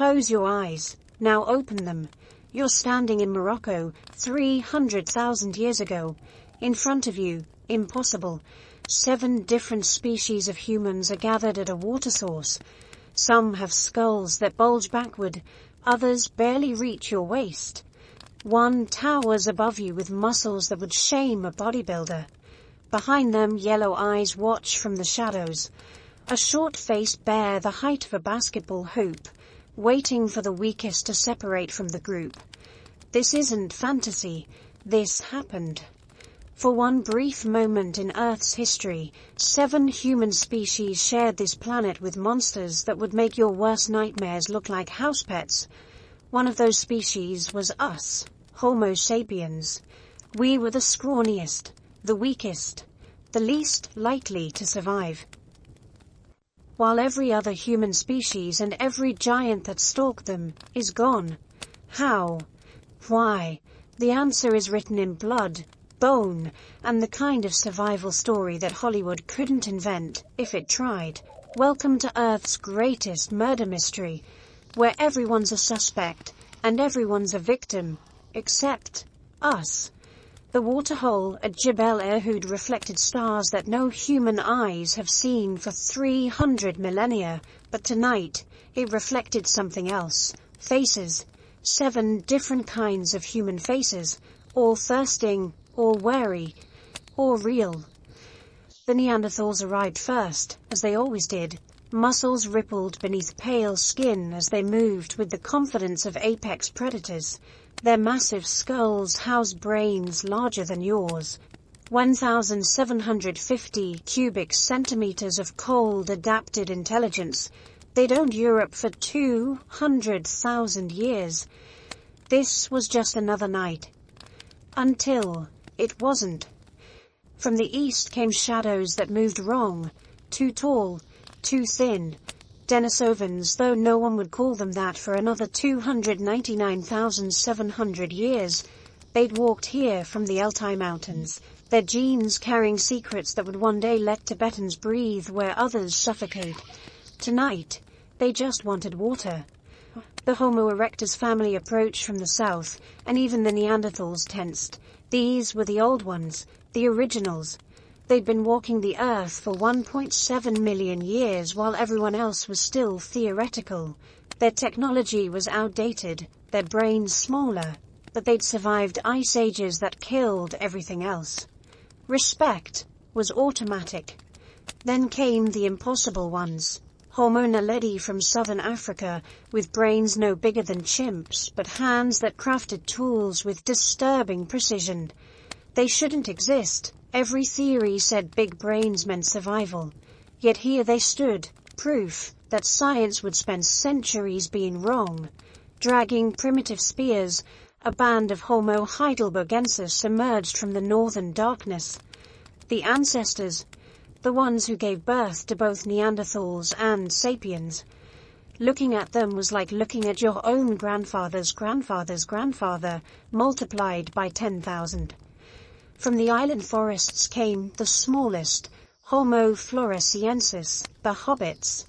Close your eyes. Now open them. You're standing in Morocco 300,000 years ago. In front of you, impossible, 7 different species of humans are gathered at a water source. Some have skulls that bulge backward, others barely reach your waist. One towers above you with muscles that would shame a bodybuilder. Behind them, yellow eyes watch from the shadows. A short-faced bear the height of a basketball hoop, waiting for the weakest to separate from the group. This isn't fantasy. This happened. For one brief moment in Earth's history, 7 human species shared this planet with monsters that would make your worst nightmares look like house pets. One of those species was us, Homo sapiens. We were the scrawniest, the weakest, the least likely to survive. While every other human species and every giant that stalked them is gone. How? Why? The answer is written in blood, bone, and the kind of survival story that Hollywood couldn't invent if it tried. Welcome to Earth's greatest murder mystery, where everyone's a suspect and everyone's a victim, except us. The waterhole at Jebel Erhoud reflected stars that no human eyes have seen for 300 millennia, but tonight it reflected something else. Faces. 7 different kinds of human faces, all thirsting, all wary, all real. The Neanderthals arrived first, as they always did. Muscles rippled beneath pale skin as they moved with the confidence of apex predators. Their massive skulls housed brains larger than yours. 1,750 cubic centimeters of cold adapted intelligence. They'd owned Europe for 200,000 years. This was just another night. Until it wasn't. From the east came shadows that moved wrong. Too tall, too thin. Denisovans, though no one would call them that for another 299,700 years. They'd walked here from the Altai Mountains, their genes carrying secrets that would one day let Tibetans breathe where others suffocate. Tonight, they just wanted water. The Homo erectus family approached from the south, and even the Neanderthals tensed. These were the old ones, the originals. They'd been walking the earth for 1.7 million years while everyone else was still theoretical. Their technology was outdated, their brains smaller, but they'd survived ice ages that killed everything else. Respect was automatic. Then came the impossible ones. Homo naledi from southern Africa, with brains no bigger than chimps, but hands that crafted tools with disturbing precision. They shouldn't exist. Every theory said big brains meant survival. Yet here they stood, proof that science would spend centuries being wrong. Dragging primitive spears, a band of Homo heidelbergensis emerged from the northern darkness. The ancestors, the ones who gave birth to both Neanderthals and sapiens. Looking at them was like looking at your own grandfather's grandfather's grandfather, multiplied by 10,000. From the island forests came the smallest, Homo floresiensis, the hobbits.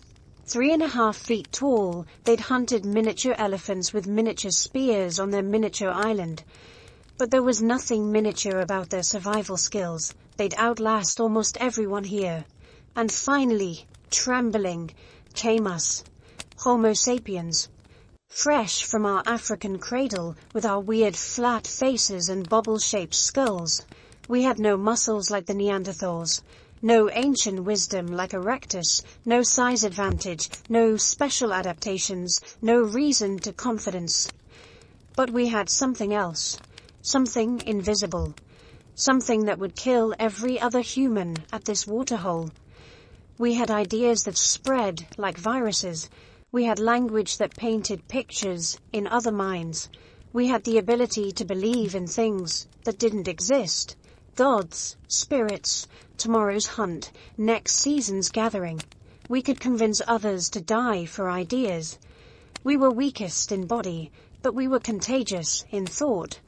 3.5 feet tall, they'd hunted miniature elephants with miniature spears on their miniature island. But there was nothing miniature about their survival skills. They'd outlast almost everyone here. And finally, trembling, came us, Homo sapiens. Fresh from our African cradle, with our weird flat faces and bubble-shaped skulls. We had no muscles like the Neanderthals, no ancient wisdom like Erectus, no size advantage, no special adaptations, no reason to confidence. But we had something else, something invisible, something that would kill every other human at this waterhole. We had ideas that spread like viruses. We had language that painted pictures in other minds. We had the ability to believe in things that didn't exist. Gods, spirits, tomorrow's hunt, next season's gathering. We could convince others to die for ideas. We were weakest in body, but we were contagious in thought.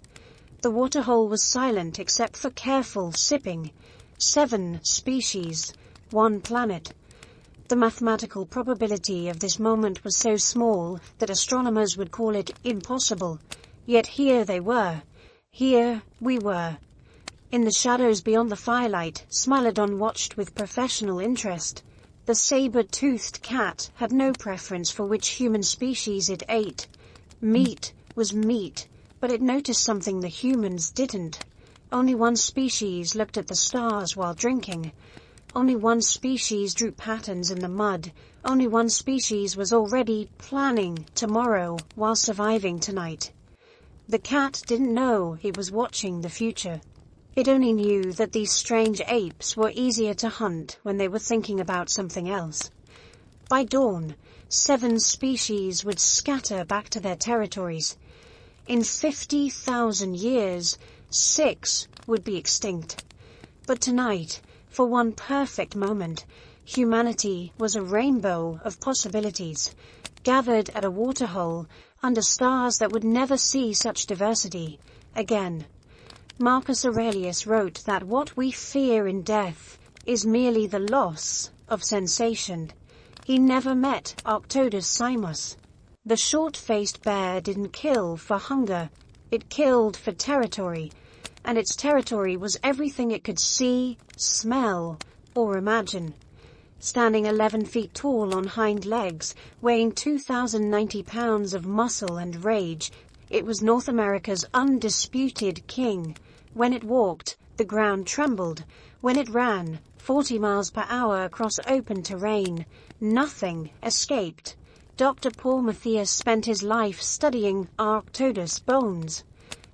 The waterhole was silent except for careful sipping. 7 species, 1 planet. The mathematical probability of this moment was so small that astronomers would call it impossible. Yet here they were. Here we were. In the shadows beyond the firelight, Smilodon watched with professional interest. The saber-toothed cat had no preference for which human species it ate. Meat was meat, but it noticed something the humans didn't. Only one species looked at the stars while drinking. Only one species drew patterns in the mud. Only one species was already planning tomorrow while surviving tonight. The cat didn't know it was watching the future. It only knew that these strange apes were easier to hunt when they were thinking about something else. By dawn, 7 species would scatter back to their territories. In 50,000 years, 6 would be extinct. But tonight, for one perfect moment, humanity was a rainbow of possibilities, gathered at a waterhole under stars that would never see such diversity again. Marcus Aurelius wrote that what we fear in death is merely the loss of sensation. He never met Arctodus Simus. The short-faced bear didn't kill for hunger, it killed for territory, and its territory was everything it could see, smell, or imagine. Standing 11 feet tall on hind legs, weighing 2,090 pounds of muscle and rage, it was North America's undisputed king. When it walked, the ground trembled. When it ran, 40 miles per hour across open terrain, nothing escaped. Dr. Paul Mathias spent his life studying Arctodus bones.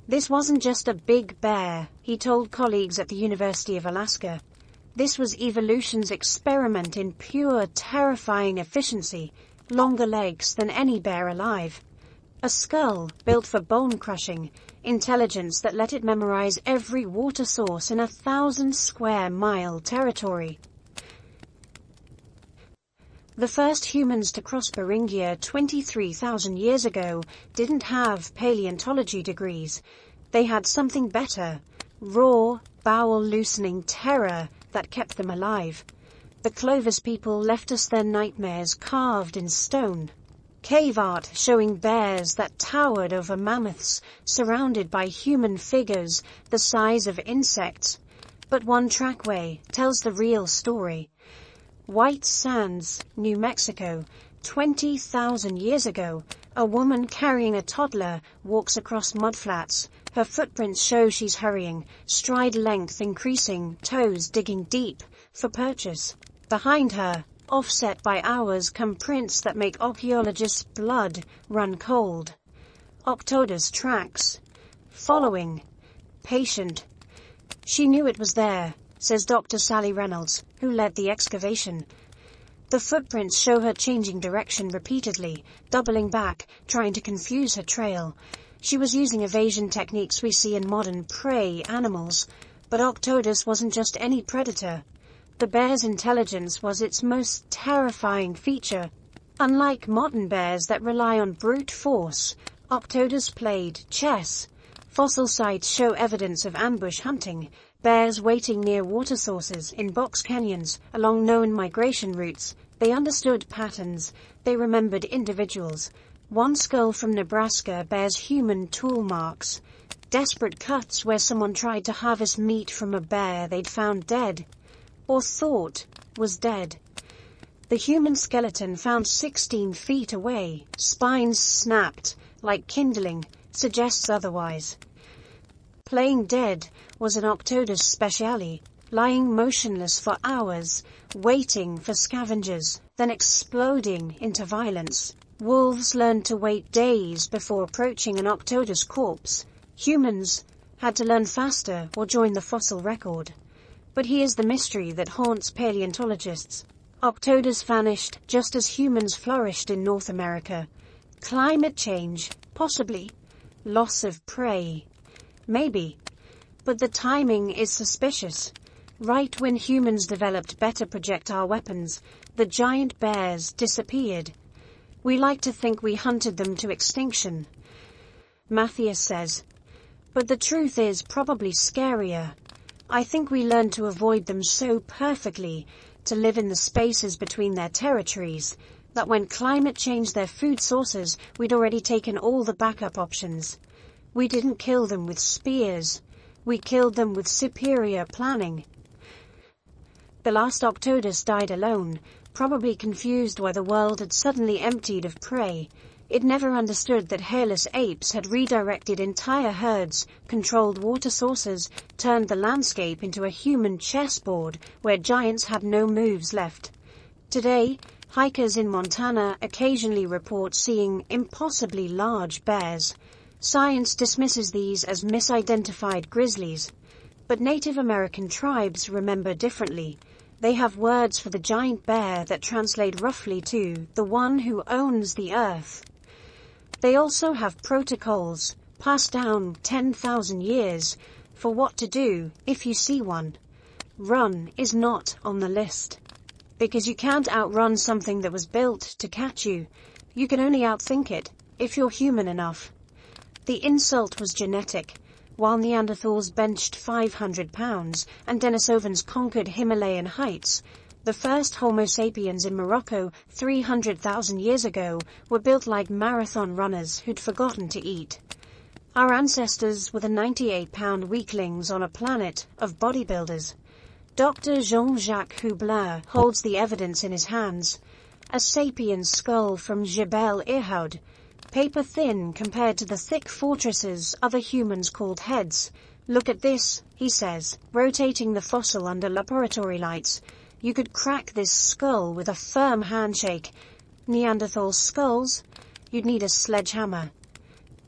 This wasn't just a big bear, he told colleagues at the University of Alaska. This was evolution's experiment in pure, terrifying efficiency, longer legs than any bear alive. A skull built for bone crushing, intelligence that let it memorize every water source in 1,000 square mile territory. The first humans to cross Beringia 23,000 years ago didn't have paleontology degrees. They had something better, raw, bowel-loosening terror that kept them alive. The Clovis people left us their nightmares carved in stone. Cave art showing bears that towered over mammoths, surrounded by human figures the size of insects. But one trackway tells the real story. White Sands, New Mexico, 20,000 years ago, a woman carrying a toddler walks across mudflats. Her footprints show she's hurrying, stride length increasing, toes digging deep for purchase. Behind her, offset by hours, come prints that make archaeologists' blood run cold. Arctodus tracks. Following. Patient. She knew it was there, says Dr. Sally Reynolds, who led the excavation. The footprints show her changing direction repeatedly, doubling back, trying to confuse her trail. She was using evasion techniques we see in modern prey animals, but Arctodus wasn't just any predator. The bear's intelligence was its most terrifying feature. Unlike modern bears that rely on brute force, Arctodus played chess. Fossil sites show evidence of ambush hunting, bears waiting near water sources, in box canyons, along known migration routes. They understood patterns, they remembered individuals. One skull from Nebraska bears human tool marks. Desperate cuts where someone tried to harvest meat from a bear they'd found dead, or thought was dead. The human skeleton found 16 feet away, spines snapped, like kindling, suggests otherwise. Playing dead was an Arctodus speciale, lying motionless for hours, waiting for scavengers, then exploding into violence. Wolves learned to wait days before approaching an Arctodus corpse. Humans had to learn faster or join the fossil record. But here's the mystery that haunts paleontologists. Arctodus vanished just as humans flourished in North America. Climate change, possibly. Loss of prey, maybe. But the timing is suspicious. Right when humans developed better projectile weapons, the giant bears disappeared. We like to think we hunted them to extinction, Mathias says. But the truth is probably scarier. I think we learned to avoid them so perfectly, to live in the spaces between their territories, that when climate changed their food sources, we'd already taken all the backup options. We didn't kill them with spears. We killed them with superior planning. The last Octodus died alone, probably confused why the world had suddenly emptied of prey. It never understood that hairless apes had redirected entire herds, controlled water sources, turned the landscape into a human chessboard where giants had no moves left. Today, hikers in Montana occasionally report seeing impossibly large bears. Science dismisses these as misidentified grizzlies. But Native American tribes remember differently. They have words for the giant bear that translate roughly to the one who owns the earth. They also have protocols, passed down 10,000 years, for what to do if you see one. Run is not on the list. Because you can't outrun something that was built to catch you. You can only outthink it, if you're human enough. The insult was genetic. While Neanderthals benched 500 pounds and Denisovans conquered Himalayan heights, the first Homo sapiens in Morocco 300,000 years ago were built like marathon runners who'd forgotten to eat. Our ancestors were the 98-pound weaklings on a planet of bodybuilders. Dr. Jean-Jacques Hublin holds the evidence in his hands. A sapien skull from Jebel Irhoud, paper thin compared to the thick fortresses other humans called heads. Look at this, he says, rotating the fossil under laboratory lights. You could crack this skull with a firm handshake. Neanderthal skulls? You'd need a sledgehammer.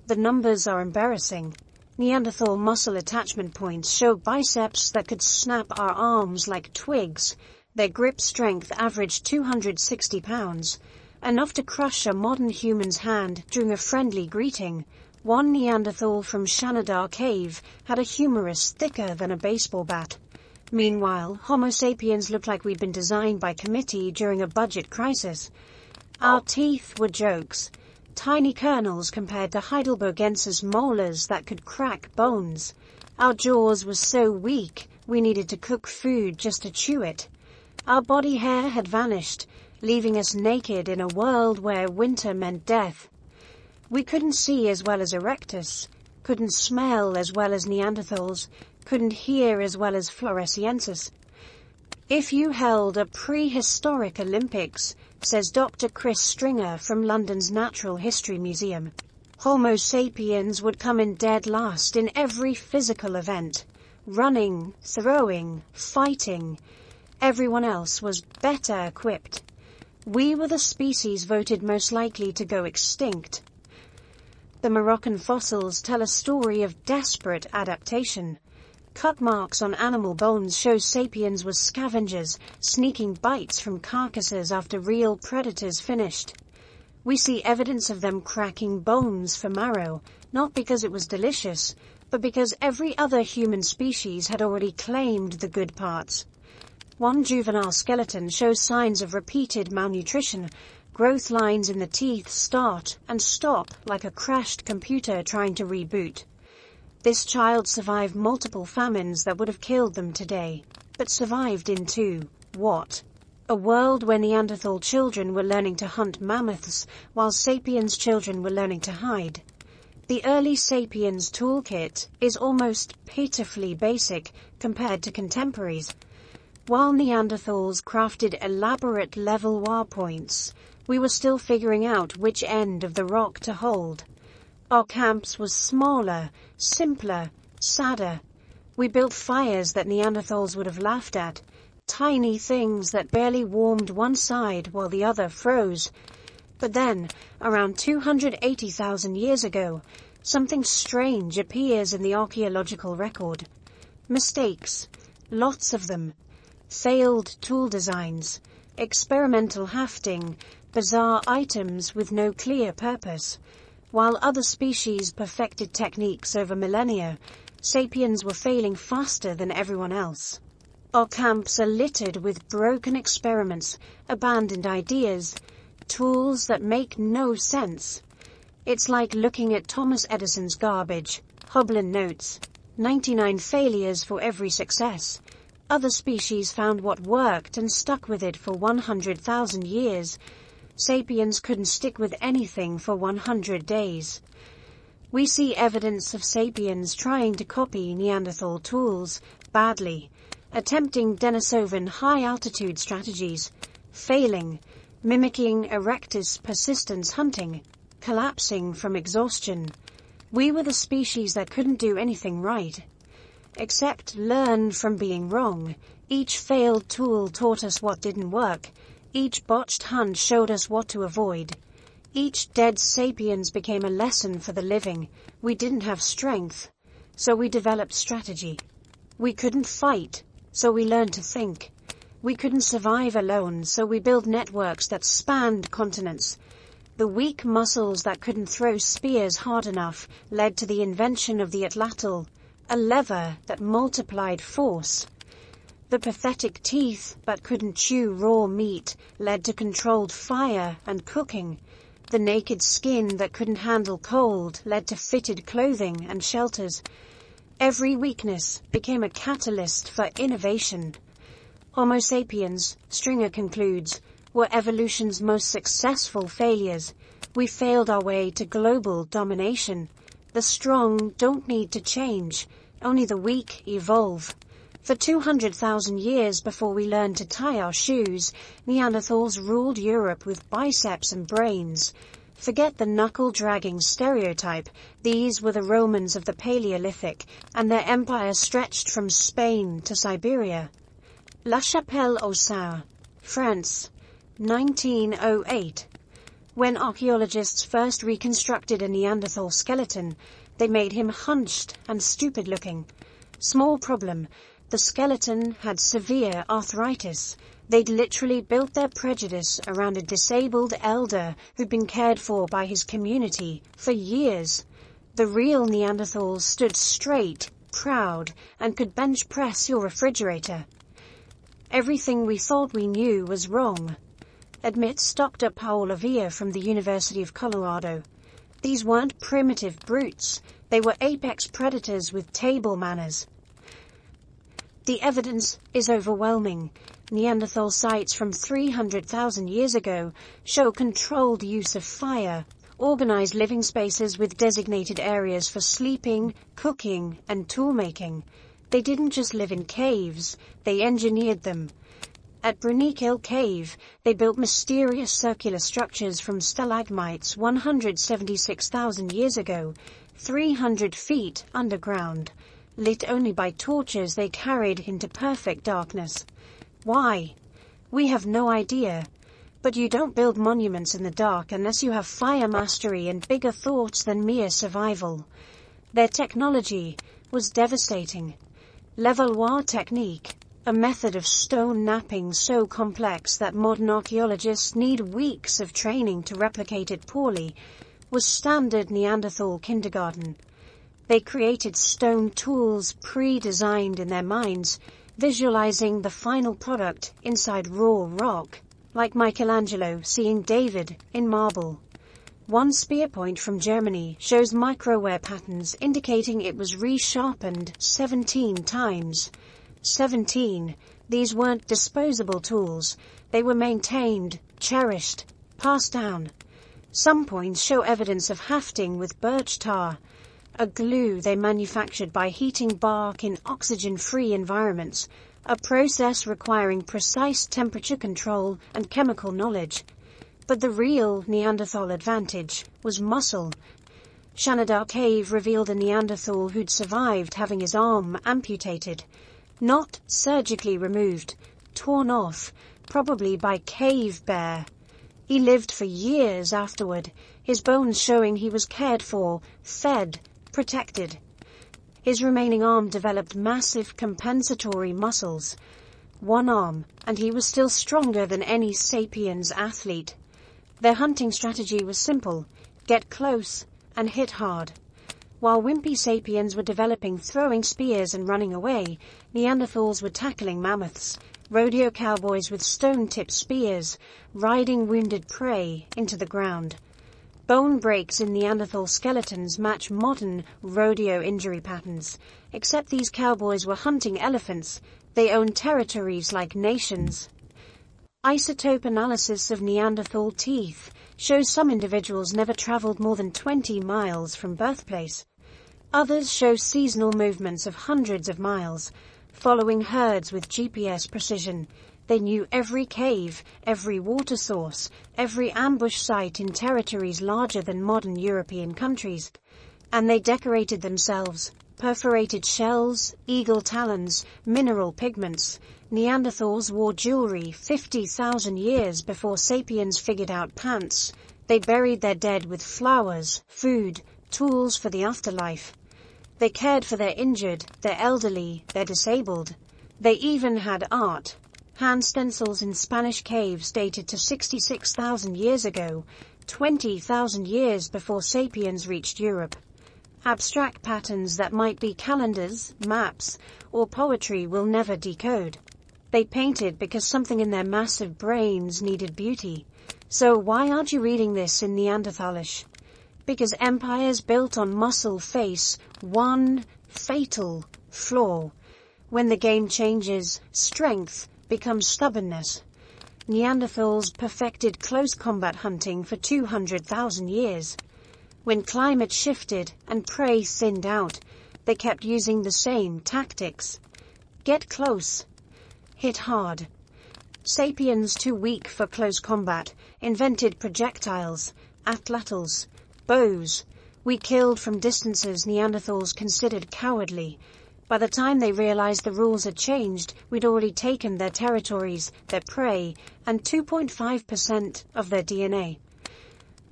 The numbers are embarrassing. Neanderthal muscle attachment points show biceps that could snap our arms like twigs. Their grip strength averaged 260 pounds. Enough to crush a modern human's hand during a friendly greeting. One Neanderthal from Shanidar Cave had a humerus thicker than a baseball bat. Meanwhile, Homo sapiens looked like we'd been designed by committee during a budget crisis. Our teeth were jokes, tiny kernels compared to Heidelbergensis molars that could crack bones. Our jaws were so weak, we needed to cook food just to chew it. Our body hair had vanished, leaving us naked in a world where winter meant death. We couldn't see as well as Erectus, couldn't smell as well as Neanderthals, couldn't hear as well as Floresiensis. If you held a prehistoric Olympics, says Dr. Chris Stringer from London's Natural History Museum, Homo sapiens would come in dead last in every physical event. Running, throwing, fighting. Everyone else was better equipped. We were the species voted most likely to go extinct. The Moroccan fossils tell a story of desperate adaptation. Cut marks on animal bones show sapiens were scavengers, sneaking bites from carcasses after real predators finished. We see evidence of them cracking bones for marrow, not because it was delicious, but because every other human species had already claimed the good parts. One juvenile skeleton shows signs of repeated malnutrition. Growth lines in the teeth start and stop like a crashed computer trying to reboot. This child survived multiple famines that would have killed them today, but survived into what? A world where Neanderthal children were learning to hunt mammoths, while sapiens children were learning to hide. The early sapiens toolkit is almost pitifully basic compared to contemporaries. While Neanderthals crafted elaborate level waypoints, we were still figuring out which end of the rock to hold. Our camps were smaller, simpler, sadder. We built fires that Neanderthals would have laughed at, tiny things that barely warmed one side while the other froze. But then, around 280,000 years ago, something strange appears in the archaeological record. Mistakes, lots of them. Failed tool designs, experimental hafting, bizarre items with no clear purpose. While other species perfected techniques over millennia, sapiens were failing faster than everyone else. Our camps are littered with broken experiments, abandoned ideas, tools that make no sense. It's like looking at Thomas Edison's garbage. Hoblin notes, 99 failures for every success. Other species found what worked and stuck with it for 100,000 years. Sapiens couldn't stick with anything for 100 days. We see evidence of sapiens trying to copy Neanderthal tools badly, attempting Denisovan high-altitude strategies, failing, mimicking Erectus persistence hunting, collapsing from exhaustion. We were the species that couldn't do anything right, except learn from being wrong. Each failed tool taught us what didn't work. Each botched hunt showed us what to avoid. Each dead sapiens became a lesson for the living. We didn't have strength, so we developed strategy. We couldn't fight, so we learned to think. We couldn't survive alone, so we built networks that spanned continents. The weak muscles that couldn't throw spears hard enough led to the invention of the atlatl, a lever that multiplied force. The pathetic teeth that couldn't chew raw meat led to controlled fire and cooking. The naked skin that couldn't handle cold led to fitted clothing and shelters. Every weakness became a catalyst for innovation. Homo sapiens, Stringer concludes, were evolution's most successful failures. We failed our way to global domination. The strong don't need to change, only the weak evolve. For 200,000 years before we learned to tie our shoes, Neanderthals ruled Europe with biceps and brains. Forget the knuckle-dragging stereotype. These were the Romans of the Paleolithic, and their empire stretched from Spain to Siberia. La Chapelle-aux-Sours, France, 1908. When archaeologists first reconstructed a Neanderthal skeleton, they made him hunched and stupid-looking. Small problem. The skeleton had severe arthritis. They'd literally built their prejudice around a disabled elder who'd been cared for by his community for years. The real Neanderthals stood straight, proud, and could bench press your refrigerator. Everything we thought we knew was wrong, admits Dr. Paul Avia from the University of Colorado. These weren't primitive brutes. They were apex predators with table manners. The evidence is overwhelming. Neanderthal sites from 300,000 years ago show controlled use of fire, organized living spaces with designated areas for sleeping, cooking, and tool-making. They didn't just live in caves, they engineered them. At Bruniquil Cave, they built mysterious circular structures from stalagmites 176,000 years ago, 300 feet underground, lit only by torches they carried into perfect darkness. Why? We have no idea. But you don't build monuments in the dark unless you have fire mastery and bigger thoughts than mere survival. Their technology was devastating. Levallois technique, a method of stone knapping so complex that modern archaeologists need weeks of training to replicate it poorly, was standard Neanderthal kindergarten. They created stone tools pre-designed in their minds, visualizing the final product inside raw rock, like Michelangelo seeing David in marble. One spear point from Germany shows microwear patterns indicating it was resharpened 17 times. 17. These weren't disposable tools. They were maintained, cherished, passed down. Some points show evidence of hafting with birch tar, a glue they manufactured by heating bark in oxygen-free environments, a process requiring precise temperature control and chemical knowledge. But the real Neanderthal advantage was muscle. Shanidar Cave revealed a Neanderthal who'd survived having his arm amputated, not surgically removed, torn off, probably by cave bear. He lived for years afterward, his bones showing he was cared for, fed, protected. His remaining arm developed massive compensatory muscles. One arm, and he was still stronger than any sapiens athlete. Their hunting strategy was simple: get close and hit hard. While wimpy sapiens were developing throwing spears and running away, Neanderthals were tackling mammoths, rodeo cowboys with stone-tipped spears, riding wounded prey into the ground. Bone breaks in Neanderthal skeletons match modern rodeo injury patterns, except these cowboys were hunting elephants, They own territories like nations. Isotope analysis of Neanderthal teeth shows some individuals never traveled more than 20 miles from birthplace. Others show seasonal movements of hundreds of miles, following herds with GPS precision. They knew every cave, every water source, every ambush site in territories larger than modern European countries. And they decorated themselves. Perforated shells, eagle talons, mineral pigments. Neanderthals wore jewelry 50,000 years before sapiens figured out pants. They buried their dead with flowers, food, tools for the afterlife. They cared for their injured, their elderly, their disabled. They even had art. Hand stencils in Spanish caves dated to 66,000 years ago, 20,000 years before sapiens reached Europe. Abstract patterns that might be calendars, maps, or poetry will never decode. They painted because something in their massive brains needed beauty. So why aren't you reading this in Neanderthalish? Because empires built on muscle face one fatal flaw. When the game changes, strength becomes stubbornness. Neanderthals perfected close combat hunting for 200,000 years. When climate shifted and prey thinned out, they kept using the same tactics. Get close. Hit hard. Sapiens, too weak for close combat, invented projectiles, atlatls, bows. We killed from distances Neanderthals considered cowardly. By the time they realized the rules had changed, we'd already taken their territories, their prey, and 2.5% of their DNA.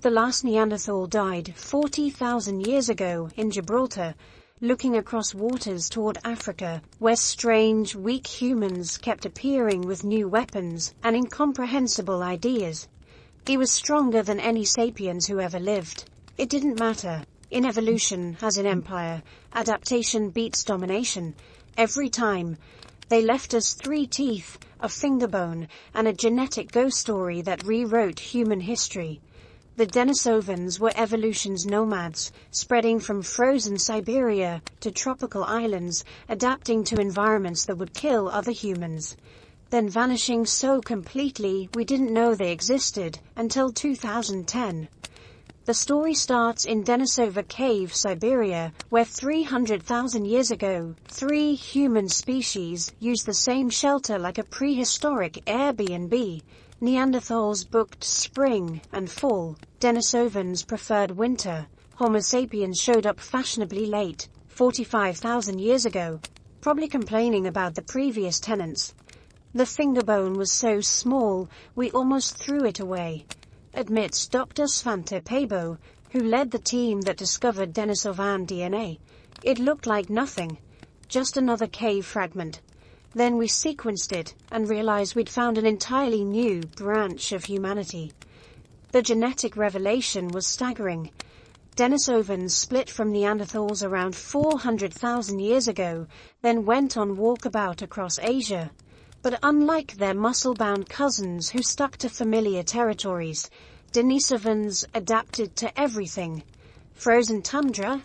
The last Neanderthal died 40,000 years ago in Gibraltar, looking across waters toward Africa, where strange, weak humans kept appearing with new weapons and incomprehensible ideas. He was stronger than any sapiens who ever lived. It didn't matter. In evolution, as in empire, adaptation beats domination. Every time. They left us 3 teeth, a finger bone, and a genetic ghost story that rewrote human history. The Denisovans were evolution's nomads, spreading from frozen Siberia to tropical islands, adapting to environments that would kill other humans, then vanishing so completely we didn't know they existed until 2010. The story starts in Denisova Cave, Siberia, where 300,000 years ago, 3 human species used the same shelter like a prehistoric Airbnb. Neanderthals booked spring and fall. Denisovans preferred winter. Homo sapiens showed up fashionably late, 45,000 years ago, probably complaining about the previous tenants. The finger bone was so small, we almost threw it away, admits Dr. Svante Pääbo, who led the team that discovered Denisovan DNA. It looked like nothing, just another cave fragment. Then we sequenced it and realized we'd found an entirely new branch of humanity. The genetic revelation was staggering. Denisovans split from Neanderthals around 400,000 years ago, then went on walkabout across Asia. But unlike their muscle-bound cousins who stuck to familiar territories, Denisovans adapted to everything. Frozen tundra?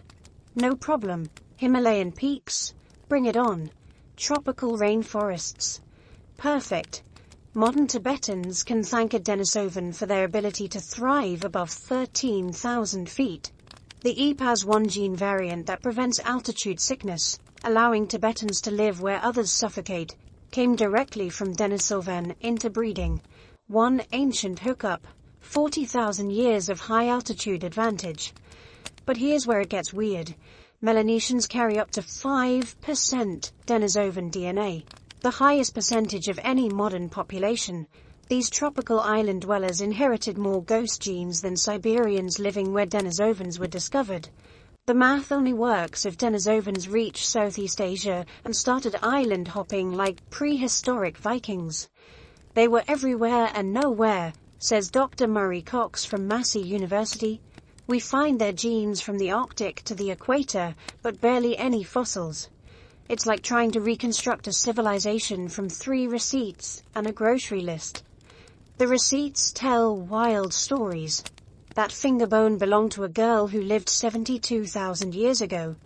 No problem. Himalayan peaks? Bring it on. Tropical rainforests? Perfect. Modern Tibetans can thank a Denisovan for their ability to thrive above 13,000 feet. The EPAS1 gene variant that prevents altitude sickness, allowing Tibetans to live where others suffocate, came directly from Denisovan interbreeding. One ancient hookup, 40,000 years of high-altitude advantage. But here's where it gets weird. Melanesians carry up to 5% Denisovan DNA, the highest percentage of any modern population. These tropical island dwellers inherited more ghost genes than Siberians living where Denisovans were discovered. The math only works if Denisovans reached Southeast Asia and started island hopping like prehistoric Vikings. They were everywhere and nowhere, says Dr. Murray Cox from Massey University. We find their genes from the Arctic to the equator, but barely any fossils. It's like trying to reconstruct a civilization from 3 receipts and a grocery list. The receipts tell wild stories. That finger bone belonged to a girl who lived 72,000 years ago.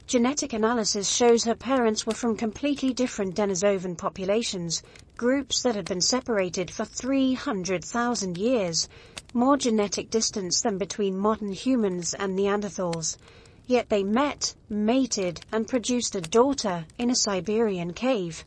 Genetic analysis shows her parents were from completely different Denisovan populations, groups that had been separated for 300,000 years, more genetic distance than between modern humans and Neanderthals. Yet they met, mated, and produced a daughter in a Siberian cave.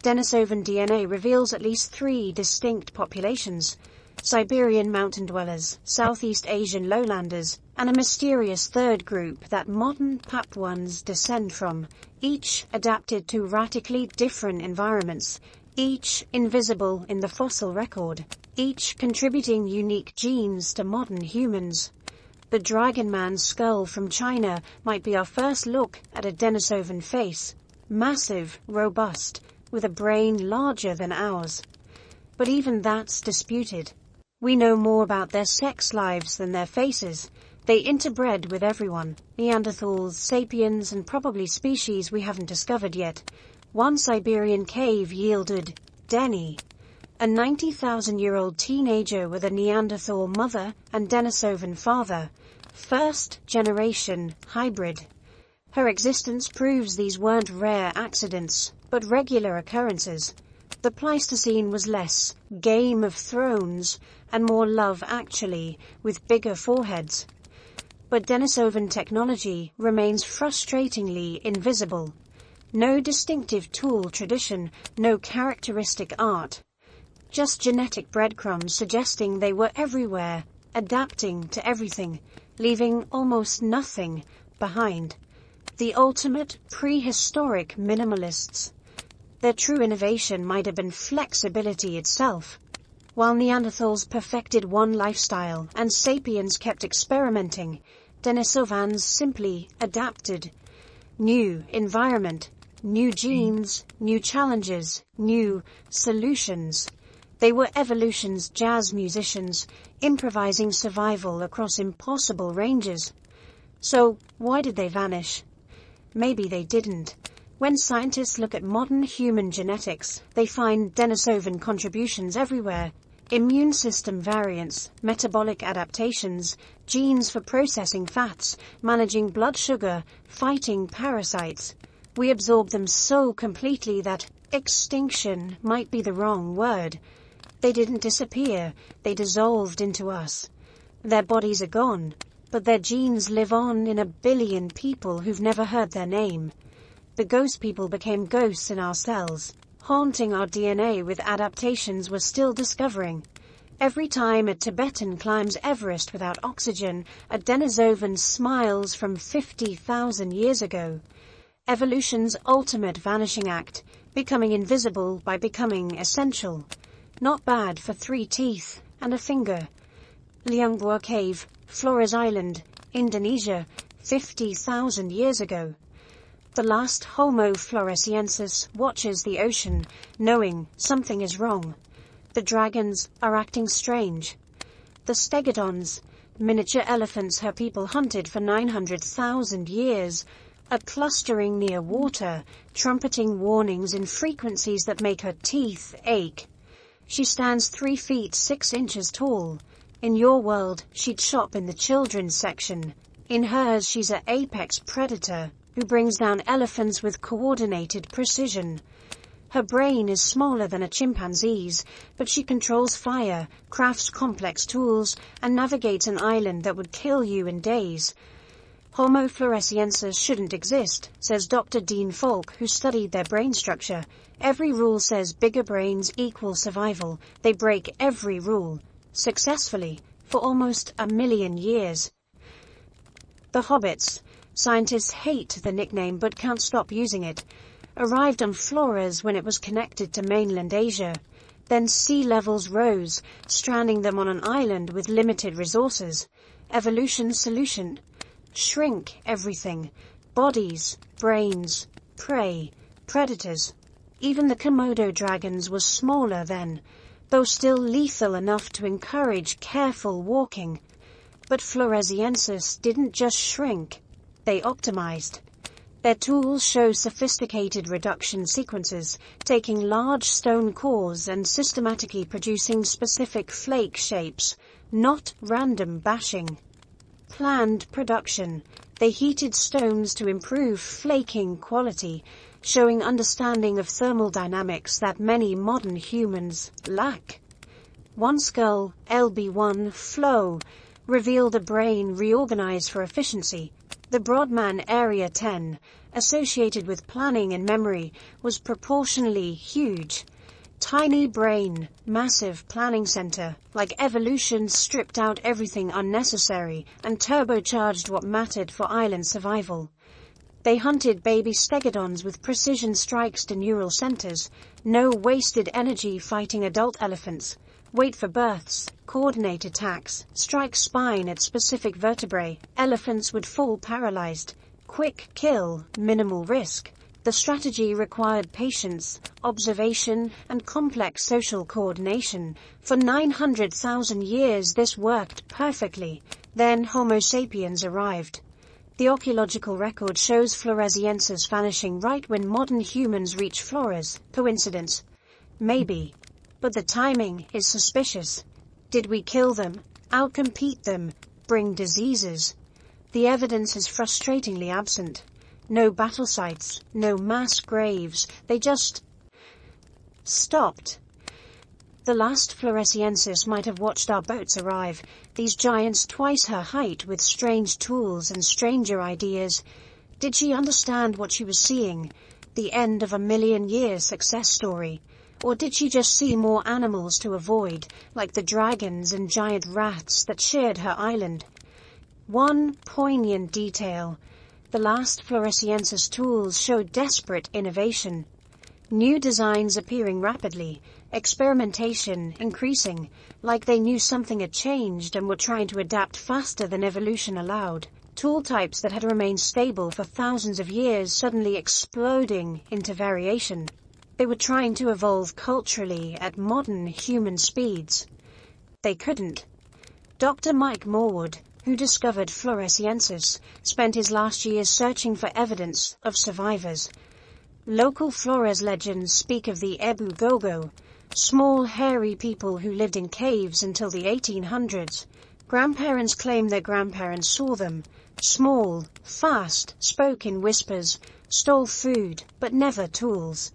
Denisovan DNA reveals at least 3 distinct populations: Siberian mountain dwellers, Southeast Asian lowlanders, and a mysterious third group that modern Papuans descend from, each adapted to radically different environments, each invisible in the fossil record, each contributing unique genes to modern humans. The Dragon Man's skull from China might be our first look at a Denisovan face, massive, robust, with a brain larger than ours. But even that's disputed. We know more about their sex lives than their faces. They interbred with everyone, Neanderthals, sapiens, and probably species we haven't discovered yet. One Siberian cave yielded Denny, a 90,000-year-old teenager with a Neanderthal mother and Denisovan father, first-generation hybrid. Her existence proves these weren't rare accidents, but regular occurrences. The Pleistocene was less Game of Thrones and more Love Actually, with bigger foreheads. But Denisovan technology remains frustratingly invisible. No distinctive tool tradition, no characteristic art. Just genetic breadcrumbs suggesting they were everywhere, adapting to everything, leaving almost nothing behind. The ultimate prehistoric minimalists. Their true innovation might have been flexibility itself. While Neanderthals perfected one lifestyle and sapiens kept experimenting, Denisovans simply adapted. New environment, new genes, new challenges, new solutions. They were evolution's jazz musicians, improvising survival across impossible ranges. So, why did they vanish? Maybe they didn't. When scientists look at modern human genetics, they find Denisovan contributions everywhere. Immune system variants, metabolic adaptations, genes for processing fats, managing blood sugar, fighting parasites. We absorb them so completely that extinction might be the wrong word. They didn't disappear, they dissolved into us. Their bodies are gone, but their genes live on in 1 billion people who've never heard their name. The ghost people became ghosts in our cells, haunting our DNA with adaptations we're still discovering. Every time a Tibetan climbs Everest without oxygen, a Denisovan smiles from 50,000 years ago. Evolution's ultimate vanishing act, becoming invisible by becoming essential. Not bad for 3 teeth and a finger. Liangbua Cave, Flores Island, Indonesia, 50,000 years ago. The last Homo floresiensis watches the ocean, knowing something is wrong. The dragons are acting strange. The stegodons, miniature elephants her people hunted for 900,000 years, are clustering near water, trumpeting warnings in frequencies that make her teeth ache. She stands 3 feet 6 inches tall. In your world, she'd shop in the children's section. In hers, she's an apex predator who brings down elephants with coordinated precision. Her brain is smaller than a chimpanzee's, but she controls fire, crafts complex tools, and navigates an island that would kill you in days. Homo floresiensis shouldn't exist, says Dr. Dean Falk, who studied their brain structure. Every rule says bigger brains equal survival. They break every rule, successfully, for almost 1 million years. The hobbits, scientists hate the nickname but can't stop using it, arrived on Flores when it was connected to mainland Asia. Then sea levels rose, stranding them on an island with limited resources. Evolution's solution: shrink everything. Bodies, brains, prey, predators. Even the Komodo dragons were smaller then, though still lethal enough to encourage careful walking. But Floresiensis didn't just shrink, they optimized. Their tools show sophisticated reduction sequences, taking large stone cores and systematically producing specific flake shapes, not random bashing. planned production. They heated stones to improve flaking quality, showing understanding of thermal dynamics that many modern humans lack. One skull, LB1 flow, revealed a brain reorganized for efficiency. The Brodmann Area 10, associated with planning and memory, was proportionally huge. Tiny brain, massive planning center, like evolution stripped out everything unnecessary and turbocharged what mattered for island survival. They hunted baby stegodons with precision strikes to neural centers, no wasted energy fighting adult elephants. Wait for births, coordinate attacks, strike spine at specific vertebrae. Elephants would fall paralyzed. Quick kill, minimal risk. The strategy required patience, observation, and complex social coordination. For 900,000 years this worked perfectly. Then Homo sapiens arrived. The archaeological record shows Floresiensis vanishing right when modern humans reach Flores. Coincidence? Maybe. But the timing is suspicious. Did we kill them, outcompete them, bring diseases? The evidence is frustratingly absent. No battle sites, no mass graves, they just stopped. The last Floresiensis might have watched our boats arrive, these giants twice her height with strange tools and stranger ideas. Did she understand what she was seeing, the end of a million-year success story? Or did she just see more animals to avoid, like the dragons and giant rats that shared her island? One poignant detail. The last Floresiensis tools showed desperate innovation. New designs appearing rapidly, experimentation increasing, like they knew something had changed and were trying to adapt faster than evolution allowed. Tool types that had remained stable for thousands of years suddenly exploding into variation. They were trying to evolve culturally at modern human speeds. They couldn't. Dr. Mike Morwood, who discovered Floresiensis, spent his last years searching for evidence of survivors. Local Flores legends speak of the Ebu Gogo, small hairy people who lived in caves until the 1800s. Grandparents claim their grandparents saw them. Small, fast, spoke in whispers, stole food, but never tools.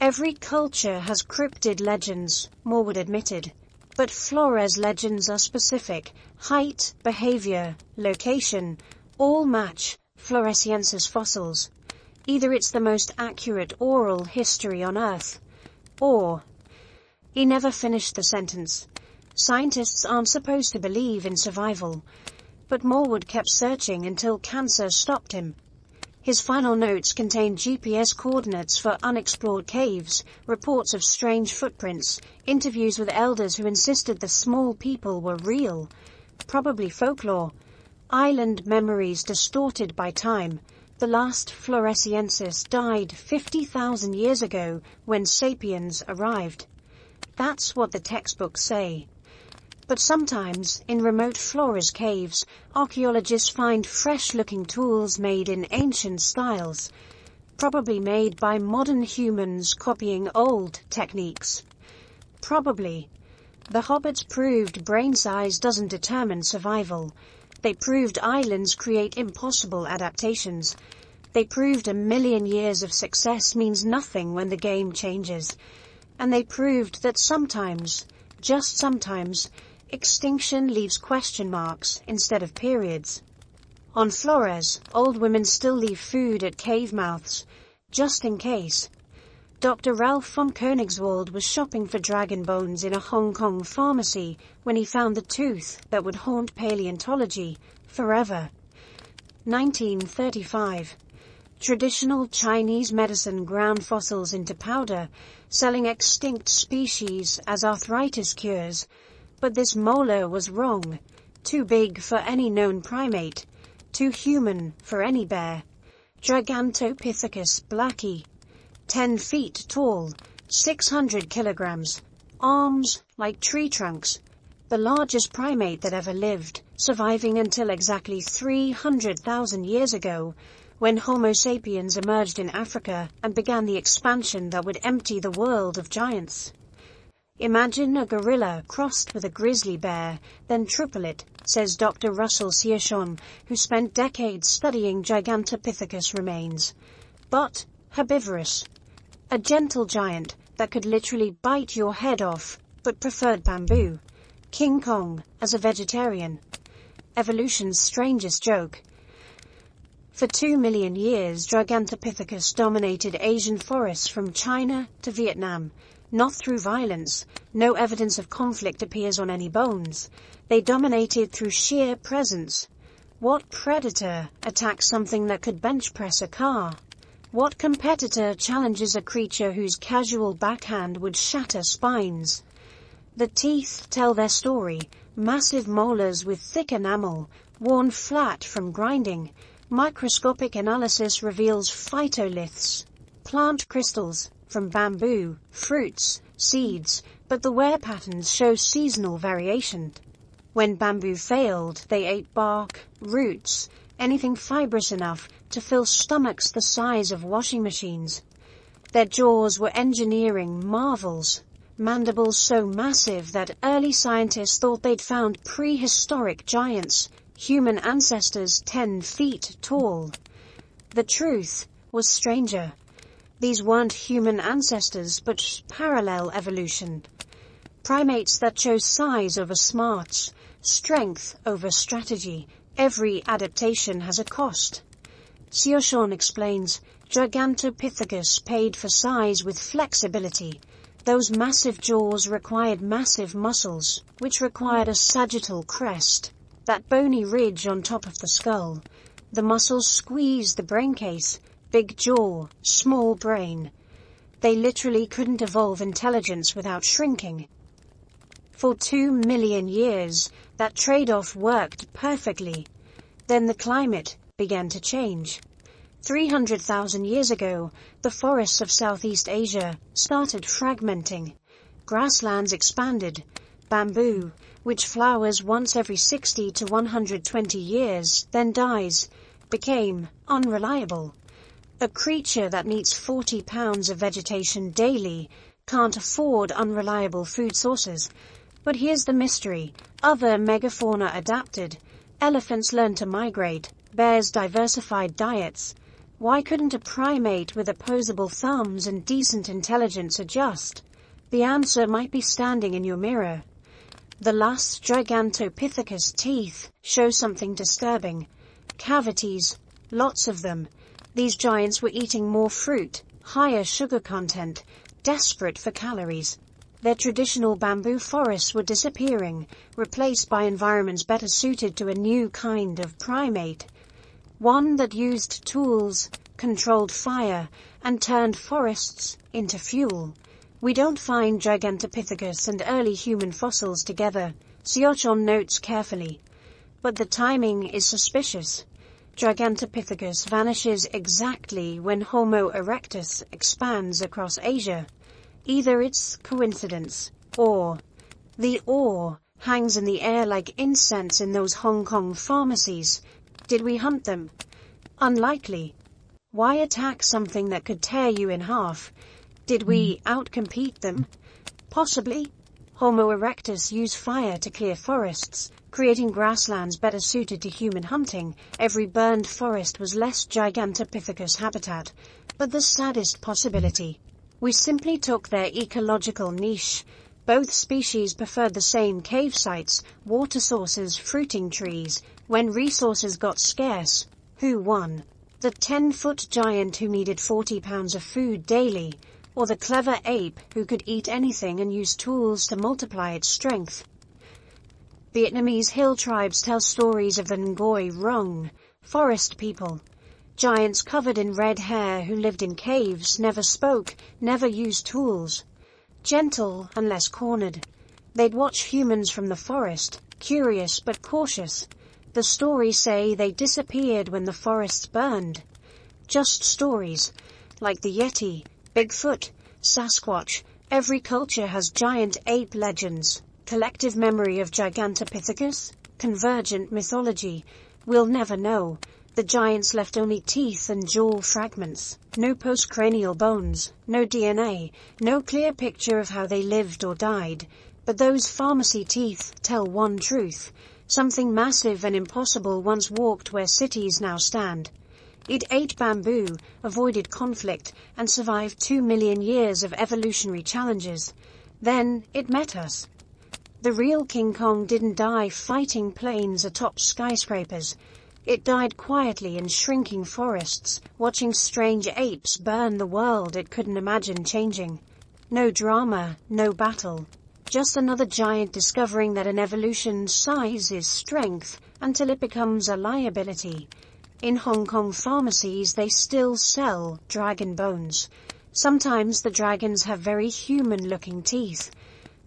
Every culture has cryptid legends, Morwood admitted. But Flores legends are specific. Height, behavior, location, all match Floresiensis fossils. Either it's the most accurate oral history on Earth, or... He never finished the sentence. Scientists aren't supposed to believe in survival, but Morwood kept searching until cancer stopped him. His final notes contained GPS coordinates for unexplored caves, reports of strange footprints, interviews with elders who insisted the small people were real, probably folklore, island memories distorted by time. The last Floresiensis died 50,000 years ago when sapiens arrived. That's what the textbooks say. But sometimes, in remote Flores caves, archaeologists find fresh-looking tools made in ancient styles, probably made by modern humans copying old techniques. Probably. The hobbits proved brain size doesn't determine survival. They proved islands create impossible adaptations. They proved a million years of success means nothing when the game changes. And they proved that sometimes, just sometimes, extinction leaves question marks instead of periods. On Flores, old women still leave food at cave mouths, just in case. Dr. Ralph von Koenigswald was shopping for dragon bones in a Hong Kong pharmacy when he found the tooth that would haunt paleontology forever. 1935. Traditional Chinese medicine ground fossils into powder, selling extinct species as arthritis cures. But this molar was wrong. Too big for any known primate. Too human for any bear. Gigantopithecus blacki. 10 feet tall. 600 kilograms. Arms like tree trunks. The largest primate that ever lived, surviving until exactly 300,000 years ago, when Homo sapiens emerged in Africa and began the expansion that would empty the world of giants. Imagine a gorilla crossed with a grizzly bear, then triple it, says Dr. Russell Searshon, who spent decades studying Gigantopithecus remains. But herbivorous. A gentle giant that could literally bite your head off, but preferred bamboo. King Kong as a vegetarian. Evolution's strangest joke. For 2 million years, Gigantopithecus dominated Asian forests from China to Vietnam. Not through violence. No evidence of conflict appears on any bones. They dominated through sheer presence. What predator attacks something that could bench press a car? What competitor challenges a creature whose casual backhand would shatter spines? The teeth tell their story. Massive molars with thick enamel, worn flat from grinding. Microscopic analysis reveals phytoliths, plant crystals, from bamboo, fruits, seeds, but the wear patterns show seasonal variation. When bamboo failed, they ate bark, roots, anything fibrous enough to fill stomachs the size of washing machines. Their jaws were engineering marvels, mandibles so massive that early scientists thought they'd found prehistoric giants, human ancestors 10 feet tall. The truth was stranger. These weren't human ancestors, but parallel evolution. Primates that chose size over smarts, strength over strategy. Every adaptation has a cost. Searshon explains, Gigantopithecus paid for size with flexibility. Those massive jaws required massive muscles, which required a sagittal crest, that bony ridge on top of the skull. The muscles squeezed the brain case. Big jaw, small brain. They literally couldn't evolve intelligence without shrinking. For 2 million years, that trade-off worked perfectly. Then the climate began to change. 300,000 years ago, the forests of Southeast Asia started fragmenting. Grasslands expanded. Bamboo, which flowers once every 60 to 120 years, then dies, became unreliable. A creature that needs 40 pounds of vegetation daily can't afford unreliable food sources. But here's the mystery. Other megafauna adapted. Elephants learned to migrate. Bears diversified diets. Why couldn't a primate with opposable thumbs and decent intelligence adjust? The answer might be standing in your mirror. The last Gigantopithecus teeth show something disturbing. Cavities, lots of them. These giants were eating more fruit, higher sugar content, desperate for calories. Their traditional bamboo forests were disappearing, replaced by environments better suited to a new kind of primate. One that used tools, controlled fire, and turned forests into fuel. We don't find Gigantopithecus and early human fossils together, Searshon notes carefully. But the timing is suspicious. Gigantopithecus vanishes exactly when Homo erectus expands across Asia. Either it's coincidence, or the ore hangs in the air like incense in those Hong Kong pharmacies. Did we hunt them? Unlikely. Why attack something that could tear you in half? Did we outcompete them? Possibly. Homo erectus used fire to clear forests, creating grasslands better suited to human hunting. Every burned forest was less Gigantopithecus habitat. But the saddest possibility. We simply took their ecological niche. Both species preferred the same cave sites, water sources, fruiting trees. When resources got scarce, who won? The 10-foot giant who needed 40 pounds of food daily, or the clever ape who could eat anything and use tools to multiply its strength? Vietnamese hill tribes tell stories of the Ngoi Rong, forest people. Giants covered in red hair who lived in caves, never spoke, never used tools. Gentle unless cornered. They'd watch humans from the forest, curious but cautious. The stories say they disappeared when the forests burned. Just stories, like the Yeti, Bigfoot, Sasquatch. Every culture has giant ape legends. Collective memory of Gigantopithecus? Convergent mythology? We'll never know. The giants left only teeth and jaw fragments. No postcranial bones, no DNA, no clear picture of how they lived or died. But those pharmacy teeth tell one truth. Something massive and impossible once walked where cities now stand. It ate bamboo, avoided conflict, and survived 2 million years of evolutionary challenges. Then it met us. The real King Kong didn't die fighting planes atop skyscrapers. It died quietly in shrinking forests, watching strange apes burn the world it couldn't imagine changing. No drama, no battle. Just another giant discovering that in evolution size is strength until it becomes a liability. In Hong Kong pharmacies they still sell dragon bones. Sometimes the dragons have very human-looking teeth.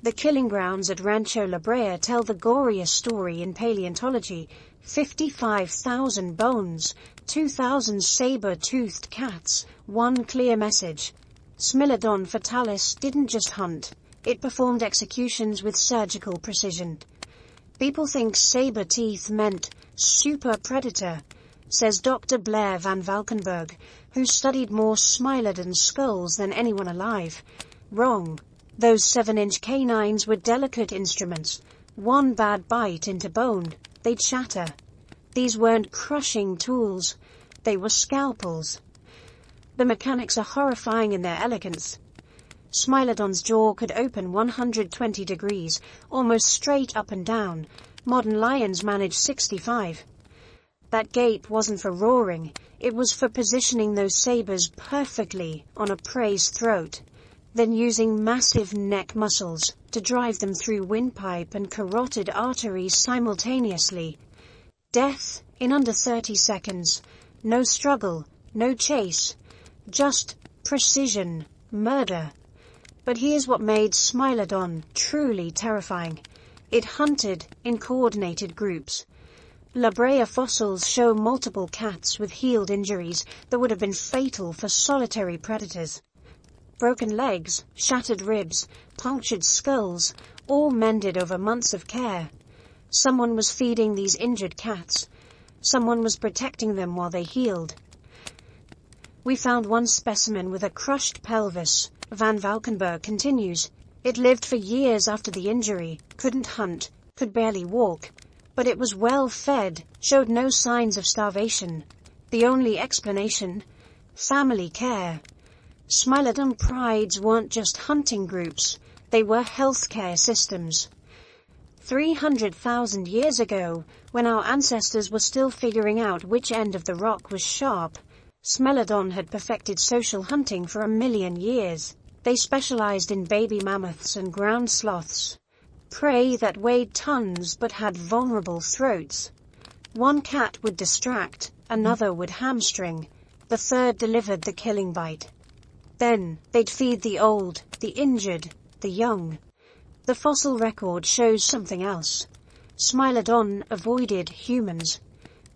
The killing grounds at Rancho La Brea tell the goriest story in paleontology. 55,000 bones, 2,000 saber-toothed cats, one clear message. Smilodon fatalis didn't just hunt, it performed executions with surgical precision. People think saber teeth meant super predator, says Dr. Blair van Valkenburg, who studied more Smilodon skulls than anyone alive. Wrong. Those 7-inch canines were delicate instruments. One bad bite into bone, they'd shatter. These weren't crushing tools, they were scalpels. The mechanics are horrifying in their elegance. Smilodon's jaw could open 120 degrees, almost straight up and down. Modern lions manage 65. That gape wasn't for roaring, it was for positioning those sabers perfectly on a prey's throat, then using massive neck muscles to drive them through windpipe and carotid arteries simultaneously. Death in under 30 seconds. No struggle, no chase, just precision, murder. But here's what made Smilodon truly terrifying. It hunted in coordinated groups. La Brea fossils show multiple cats with healed injuries that would have been fatal for solitary predators. Broken legs, shattered ribs, punctured skulls, all mended over months of care. Someone was feeding these injured cats. Someone was protecting them while they healed. We found one specimen with a crushed pelvis. Van Valkenburg continues. It lived for years after the injury, couldn't hunt, could barely walk. But it was well fed, showed no signs of starvation. The only explanation? Family care. Smilodon prides weren't just hunting groups, they were healthcare systems. 300,000 years ago, when our ancestors were still figuring out which end of the rock was sharp, Smilodon had perfected social hunting for 1 million years. They specialized in baby mammoths and ground sloths. Prey that weighed tons but had vulnerable throats. One cat would distract, another would hamstring, the third delivered the killing bite. Then, they'd feed the old, the injured, the young. The fossil record shows something else. Smilodon avoided humans.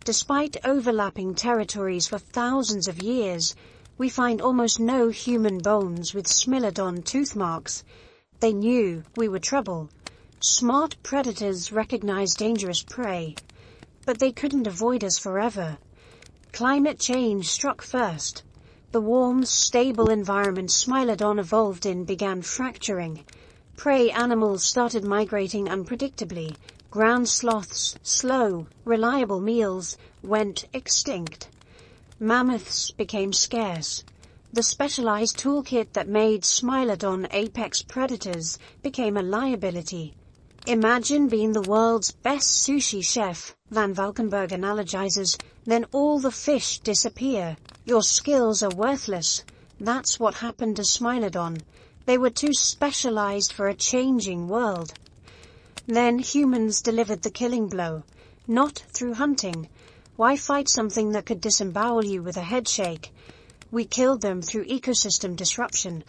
Despite overlapping territories for thousands of years, we find almost no human bones with Smilodon tooth marks. They knew we were trouble. Smart predators recognized dangerous prey. But they couldn't avoid us forever. Climate change struck first. The warm, stable environment Smilodon evolved in began fracturing. Prey animals started migrating unpredictably. Ground sloths, slow, reliable meals, went extinct. Mammoths became scarce. The specialized toolkit that made Smilodon apex predators became a liability. Imagine being the world's best sushi chef, Van Valkenburg analogizes, then all the fish disappear. Your skills are worthless. That's what happened to Smilodon. They were too specialized for a changing world. Then humans delivered the killing blow. Not through hunting. Why fight something that could disembowel you with a headshake? We killed them through ecosystem disruption.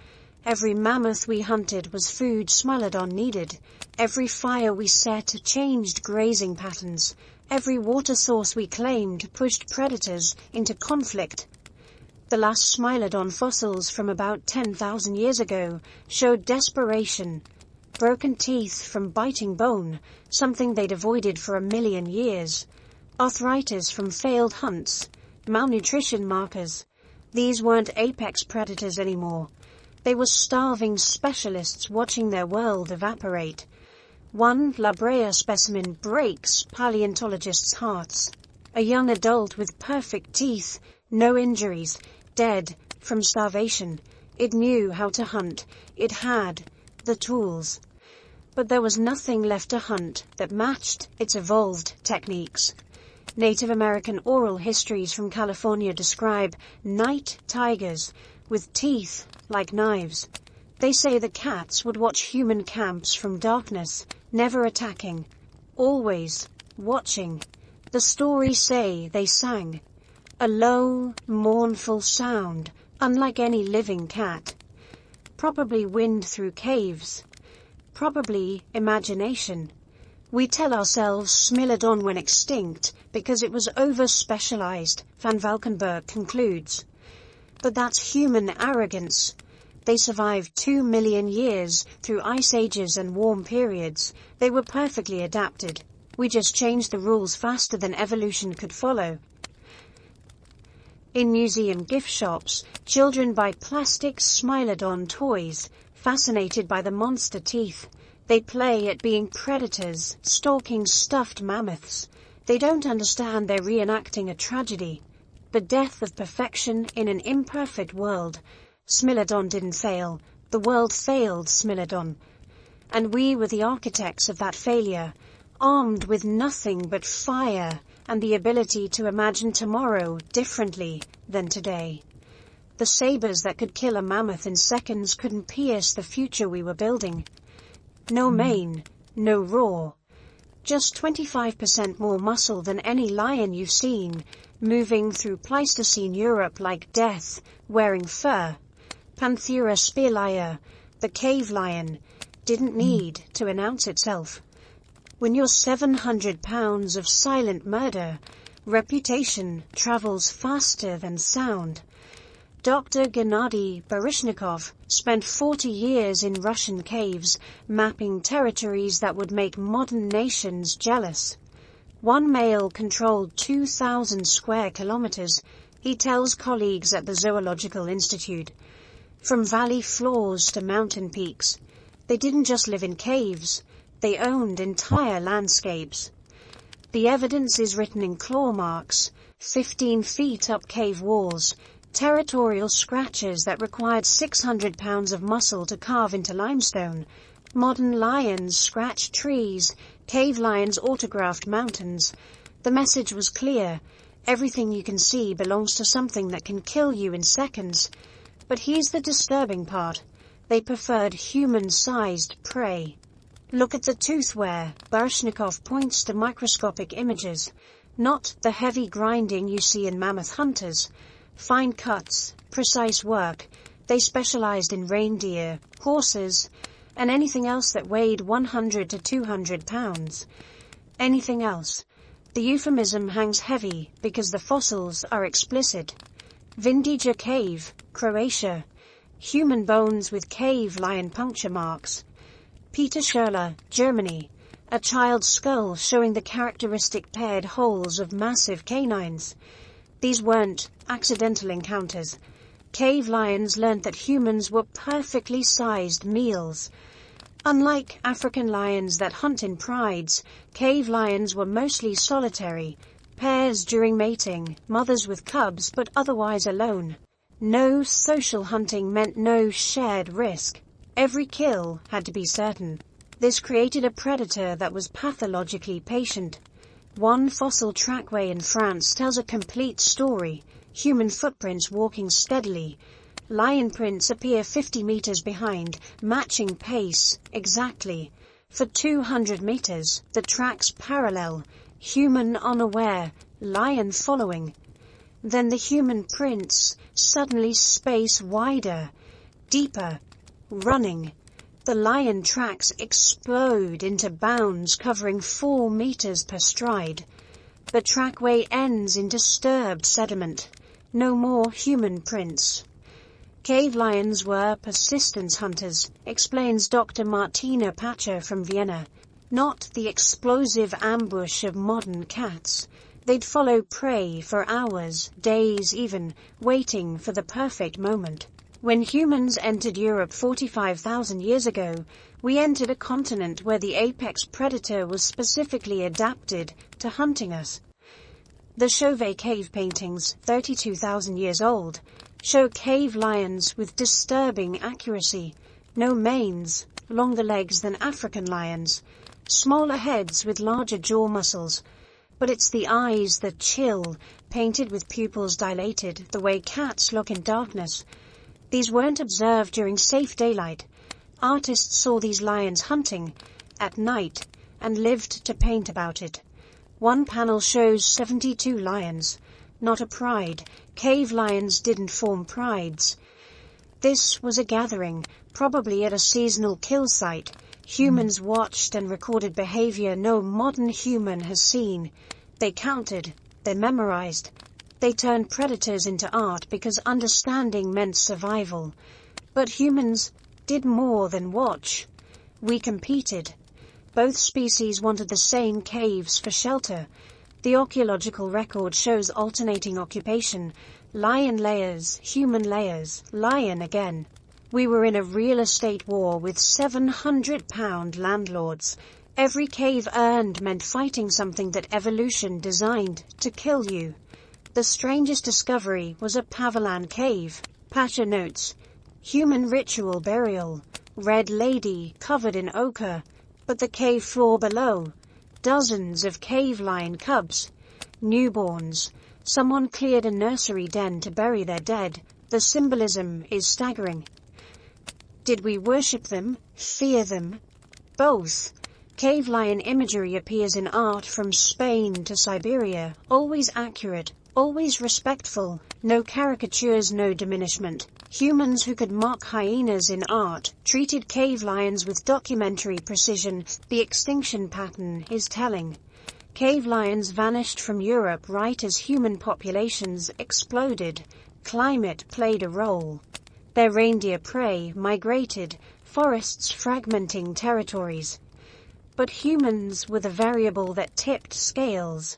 Every mammoth we hunted was food Smilodon needed. Every fire we set changed grazing patterns. Every water source we claimed pushed predators into conflict. The last Smilodon fossils from about 10,000 years ago showed desperation. Broken teeth from biting bone, something they'd avoided for 1 million years. Arthritis from failed hunts. Malnutrition markers. These weren't apex predators anymore. They were starving specialists watching their world evaporate. One La Brea specimen breaks paleontologists' hearts. A young adult with perfect teeth, no injuries, dead from starvation. It knew how to hunt. It had the tools. But there was nothing left to hunt that matched its evolved techniques. Native American oral histories from California describe night tigers with teeth like knives. They say the cats would watch human camps from darkness, never attacking, always watching. The stories say they sang a low, mournful sound, unlike any living cat. Probably wind through caves. Probably imagination. We tell ourselves Smilodon went extinct because it was over-specialized, Van Valkenburg concludes. But that's human arrogance. They survived 2 million years through ice ages and warm periods. They were perfectly adapted. We just changed the rules faster than evolution could follow. In museum gift shops, children buy plastic Smilodon toys, fascinated by the monster teeth. They play at being predators, stalking stuffed mammoths. They don't understand they're reenacting a tragedy. The death of perfection in an imperfect world. Smilodon didn't fail. The world failed Smilodon. And we were the architects of that failure, armed with nothing but fire and the ability to imagine tomorrow differently than today. The sabers that could kill a mammoth in seconds couldn't pierce the future we were building. No mane, no roar. Just 25% more muscle than any lion you've seen, moving through Pleistocene Europe like death, wearing fur. Panthera spearlia, the cave lion, didn't need to announce itself. When you're 700 pounds of silent murder, reputation travels faster than sound. Dr. Gennady Baryshnikov spent 40 years in Russian caves, mapping territories that would make modern nations jealous. One male controlled 2,000 square kilometers, he tells colleagues at the Zoological Institute. From valley floors to mountain peaks. They didn't just live in caves, they owned entire landscapes. The evidence is written in claw marks, 15 feet up cave walls, territorial scratches that required 600 pounds of muscle to carve into limestone. Modern lions scratched trees, cave lions autographed mountains. The message was clear. Everything you can see belongs to something that can kill you in seconds. But here's the disturbing part. They preferred human-sized prey. Look at the tooth wear. Baryshnikov points to microscopic images, not the heavy grinding you see in mammoth hunters. Fine cuts, precise work. They specialized in reindeer, horses, and anything else that weighed 100 to 200 pounds. Anything else. The euphemism hangs heavy because the fossils are explicit. Vindija Cave, Croatia. Human bones with cave lion puncture marks. Peter Schürrle, Germany. A child's skull showing the characteristic paired holes of massive canines. These weren't accidental encounters. Cave lions learned that humans were perfectly sized meals. Unlike African lions that hunt in prides, cave lions were mostly solitary. Pairs during mating, mothers with cubs but otherwise alone. No social hunting meant no shared risk. Every kill had to be certain. This created a predator that was pathologically patient. One fossil trackway in France tells a complete story. Human footprints walking steadily. Lion prints appear 50 meters behind, matching pace exactly. For 200 meters, the tracks parallel. Human unaware, lion following. Then the human prints suddenly space wider, deeper, running. The lion tracks explode into bounds covering 4 meters per stride. The trackway ends in disturbed sediment. No more human prints. Cave lions were persistence hunters, explains Dr. Martina Pacher from Vienna. Not the explosive ambush of modern cats. They'd follow prey for hours, days even, waiting for the perfect moment. When humans entered Europe 45,000 years ago, we entered a continent where the apex predator was specifically adapted to hunting us. The Chauvet cave paintings, 32,000 years old, show cave lions with disturbing accuracy. No manes, longer legs than African lions, smaller heads with larger jaw muscles. But it's the eyes that chill, painted with pupils dilated, the way cats look in darkness. These weren't observed during safe daylight. Artists saw these lions hunting at night and lived to paint about it. One panel shows 72 lions, not a pride. Cave lions didn't form prides. This was a gathering, probably at a seasonal kill site. Humans watched and recorded behavior no modern human has seen. They counted, they memorized. They turned predators into art because understanding meant survival. But humans did more than watch. We competed. Both species wanted the same caves for shelter. The archaeological record shows alternating occupation. Lion layers, human layers, lion again. We were in a real estate war with 700-pound landlords. Every cave earned meant fighting something that evolution designed to kill you. The strangest discovery was a Pavilan cave. Pasha notes, human ritual burial, red lady covered in ochre, but the cave floor below, dozens of cave lion cubs, newborns. Someone cleared a nursery den to bury their dead. The symbolism is staggering. Did we worship them, fear them? Both. Cave lion imagery appears in art from Spain to Siberia, always accurate, always respectful, no caricatures, no diminishment. Humans who could mock hyenas in art treated cave lions with documentary precision. The extinction pattern is telling. Cave lions vanished from Europe right as human populations exploded. Climate played a role. Their reindeer prey migrated, forests fragmenting territories. But humans were the variable that tipped scales.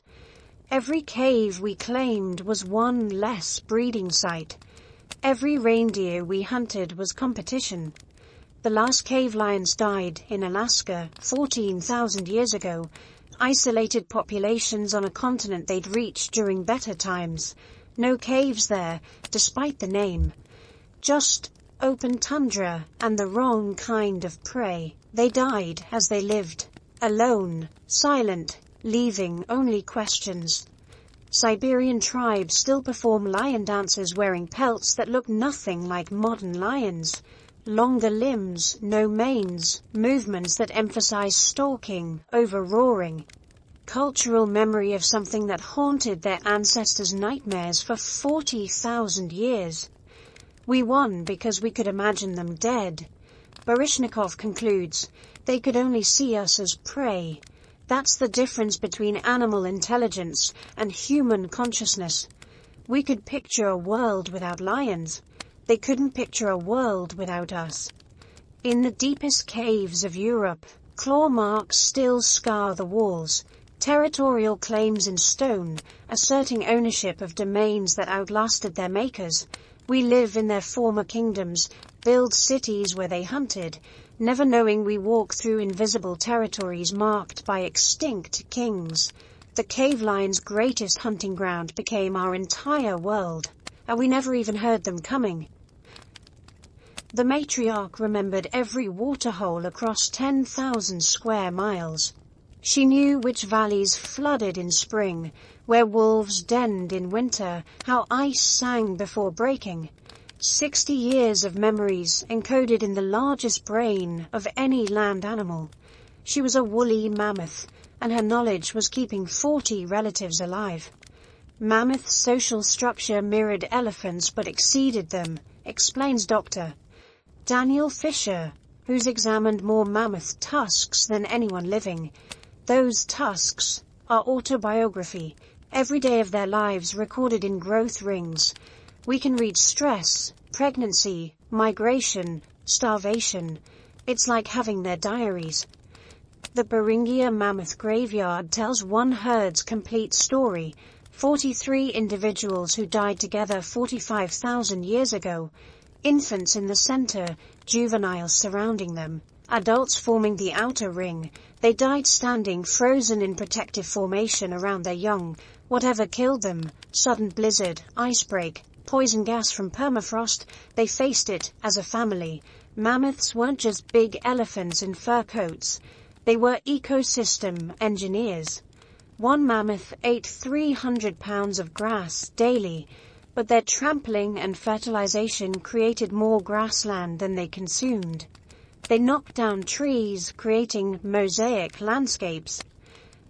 Every cave we claimed was one less breeding site. Every reindeer we hunted was competition. The last cave lions died in Alaska 14,000 years ago, isolated populations on a continent they'd reached during better times. No caves there, despite the name. Just open tundra and the wrong kind of prey. They died as they lived, alone, silent, leaving only questions. Siberian tribes still perform lion dances wearing pelts that look nothing like modern lions. Longer limbs, no manes, movements that emphasize stalking over roaring. Cultural memory of something that haunted their ancestors' nightmares for 40,000 years. We won because we could imagine them dead. Baryshnikov concludes, they could only see us as prey. That's the difference between animal intelligence and human consciousness. We could picture a world without lions. They couldn't picture a world without us. In the deepest caves of Europe, claw marks still scar the walls. Territorial claims in stone, asserting ownership of domains that outlasted their makers. We live in their former kingdoms, build cities where they hunted, never knowing we walk through invisible territories marked by extinct kings. The cave lion's greatest hunting ground became our entire world, and we never even heard them coming. The matriarch remembered every waterhole across 10,000 square miles. She knew which valleys flooded in spring, where wolves denned in winter, how ice sang before breaking. 60 years of memories encoded in the largest brain of any land animal. She was a woolly mammoth, and her knowledge was keeping 40 relatives alive. Mammoth's social structure mirrored elephants but exceeded them, explains Dr. Daniel Fisher, who's examined more mammoth tusks than anyone living. Those tusks are autobiography, every day of their lives recorded in growth rings. We can read stress, pregnancy, migration, starvation. It's like having their diaries. The Beringia Mammoth Graveyard tells one herd's complete story. 43 individuals who died together 45,000 years ago. infants in the center, juveniles surrounding them, adults forming the outer ring. They died standing frozen in protective formation around their young. Whatever killed them, sudden blizzard, icebreak, poison gas from permafrost, they faced it as a family. Mammoths weren't just big elephants in fur coats. They were ecosystem engineers. One mammoth ate 300 pounds of grass daily, but their trampling and fertilization created more grassland than they consumed. They knocked down trees, creating mosaic landscapes.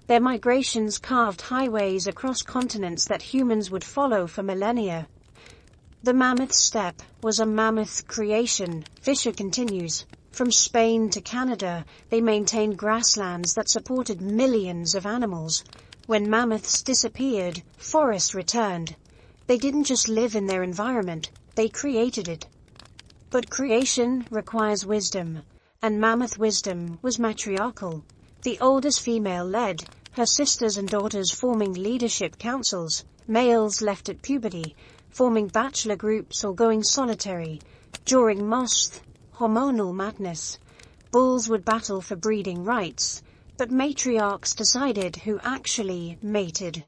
Their migrations carved highways across continents that humans would follow for millennia. The mammoth steppe was a mammoth creation, Fisher continues. From Spain to Canada, they maintained grasslands that supported millions of animals. When mammoths disappeared, forests returned. They didn't just live in their environment, they created it. But creation requires wisdom, and mammoth wisdom was matriarchal. The oldest female led, her sisters and daughters forming leadership councils, males left at puberty, forming bachelor groups or going solitary. During moth, hormonal madness, bulls would battle for breeding rights, but matriarchs decided who actually mated.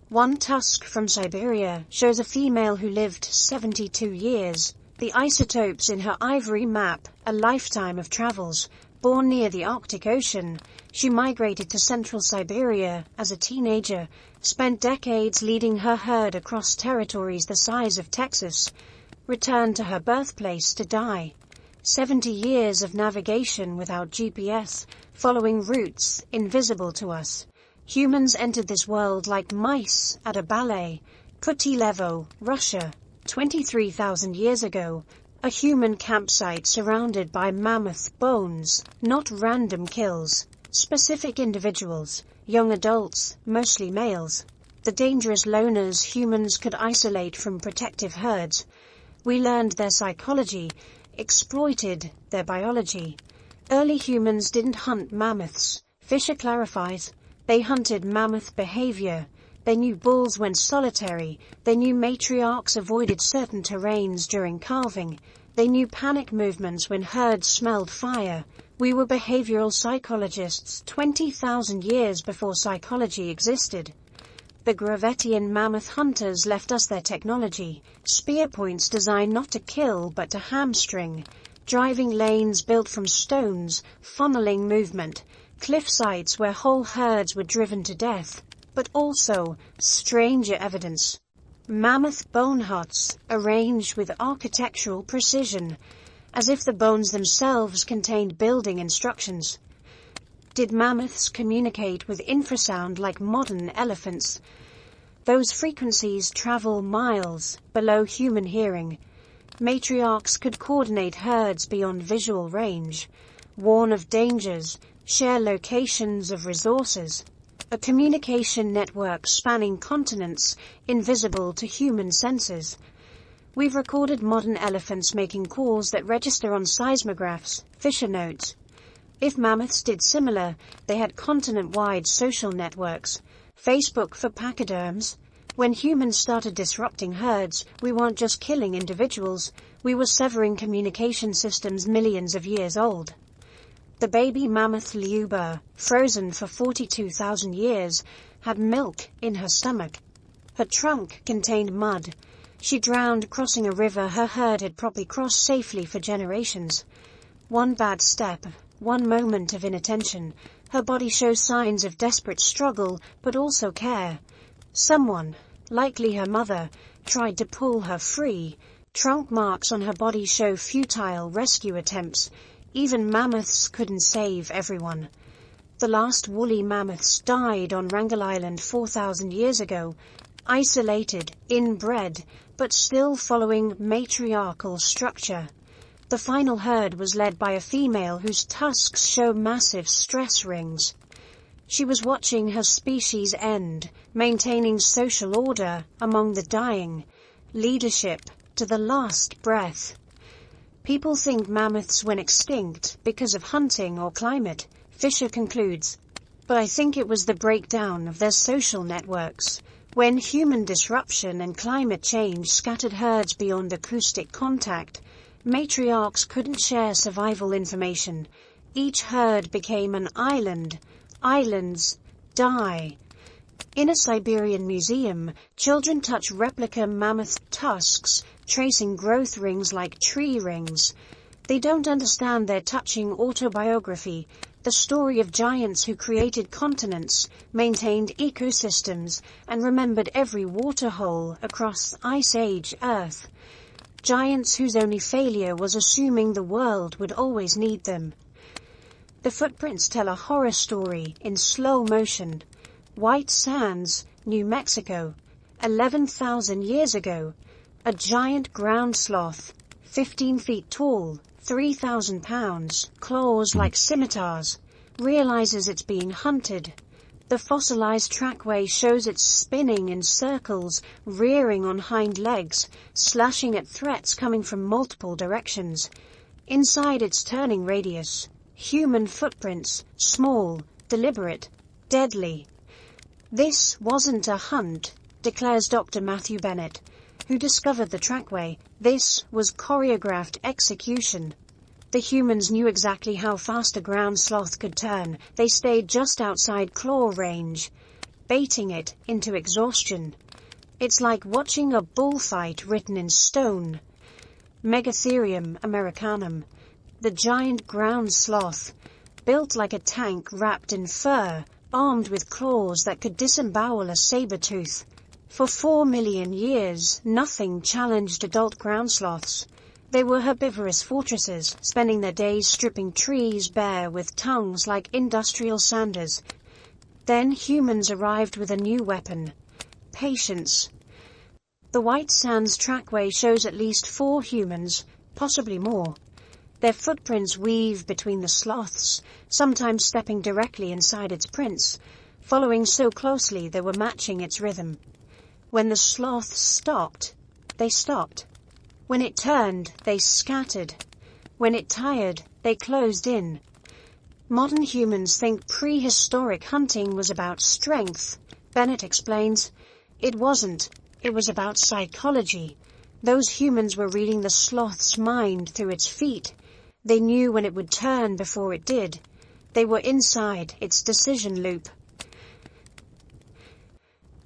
One tusk from Siberia shows a female who lived 72 years. The isotopes in her ivory map a lifetime of travels. Born near the Arctic Ocean, she migrated to central Siberia as a teenager, spent decades leading her herd across territories the size of Texas, returned to her birthplace to die. 70 years of navigation without GPS, following routes invisible to us. Humans entered this world like mice at a ballet. Kutilevo, Russia, 23,000 years ago. A human campsite surrounded by mammoth bones, not random kills. Specific individuals, young adults, mostly males. The dangerous loners humans could isolate from protective herds. We learned their psychology, exploited their biology. Early humans didn't hunt mammoths. Fisher clarifies. They hunted mammoth behavior. They knew bulls went solitary. They knew matriarchs avoided certain terrains during calving. They knew panic movements when herds smelled fire. We were behavioral psychologists 20,000 years before psychology existed. The Gravettian mammoth hunters left us their technology. Spear points designed not to kill but to hamstring. Driving lanes built from stones, funneling movement. Cliff sites where whole herds were driven to death. But also, stranger evidence. Mammoth bone huts, arranged with architectural precision, as if the bones themselves contained building instructions. Did mammoths communicate with infrasound like modern elephants? Those frequencies travel miles below human hearing. Matriarchs could coordinate herds beyond visual range, warn of dangers, share locations of resources. A communication network spanning continents, invisible to human senses. We've recorded modern elephants making calls that register on seismographs, Fisher notes. If mammoths did similar, they had continent-wide social networks. Facebook for pachyderms. When humans started disrupting herds, we weren't just killing individuals, we were severing communication systems millions of years old. The baby mammoth Liuba, frozen for 42,000 years, had milk in her stomach. Her trunk contained mud. She drowned crossing a river her herd had probably crossed safely for generations. One bad step, one moment of inattention. Her body shows signs of desperate struggle, but also care. Someone, likely her mother, tried to pull her free. Trunk marks on her body show futile rescue attempts. Even mammoths couldn't save everyone. The last woolly mammoths died on Wrangel Island 4,000 years ago, isolated, inbred, but still following matriarchal structure. The final herd was led by a female whose tusks show massive stress rings. She was watching her species end, maintaining social order among the dying, leadership to the last breath. People think mammoths went extinct because of hunting or climate, Fisher concludes. But I think it was the breakdown of their social networks. When human disruption and climate change scattered herds beyond acoustic contact, matriarchs couldn't share survival information. Each herd became an island. Islands die. In a Siberian museum, children touch replica mammoth tusks, tracing growth rings like tree rings. They don't understand they're touching autobiography, the story of giants who created continents, maintained ecosystems, and remembered every waterhole across Ice Age Earth. Giants whose only failure was assuming the world would always need them. The footprints tell a horror story in slow motion. White Sands, New Mexico, 11,000 years ago. A giant ground sloth, 15 feet tall, 3,000 pounds, claws like scimitars, realizes it's being hunted. The fossilized trackway shows it spinning in circles, rearing on hind legs, slashing at threats coming from multiple directions. Inside its turning radius, human footprints, small, deliberate, deadly. This wasn't a hunt, declares Dr. Matthew Bennett, who discovered the trackway. This was choreographed execution. The humans knew exactly how fast a ground sloth could turn. They stayed just outside claw range, baiting it into exhaustion. It's like watching a bullfight written in stone. Megatherium americanum, the giant ground sloth, built like a tank wrapped in fur, armed with claws that could disembowel a saber-tooth. For 4 million years, nothing challenged adult ground sloths. They were herbivorous fortresses, spending their days stripping trees bare with tongues like industrial sanders. Then humans arrived with a new weapon: patience. The White Sands trackway shows at least 4 humans, possibly more. Their footprints weave between the sloths, sometimes stepping directly inside its prints, following so closely they were matching its rhythm. When the sloth stopped, they stopped. When it turned, they scattered. When it tired, they closed in. Modern humans think prehistoric hunting was about strength. Bennett explains, it wasn't. It was about psychology. Those humans were reading the sloth's mind through its feet. They knew when it would turn before it did. They were inside its decision loop.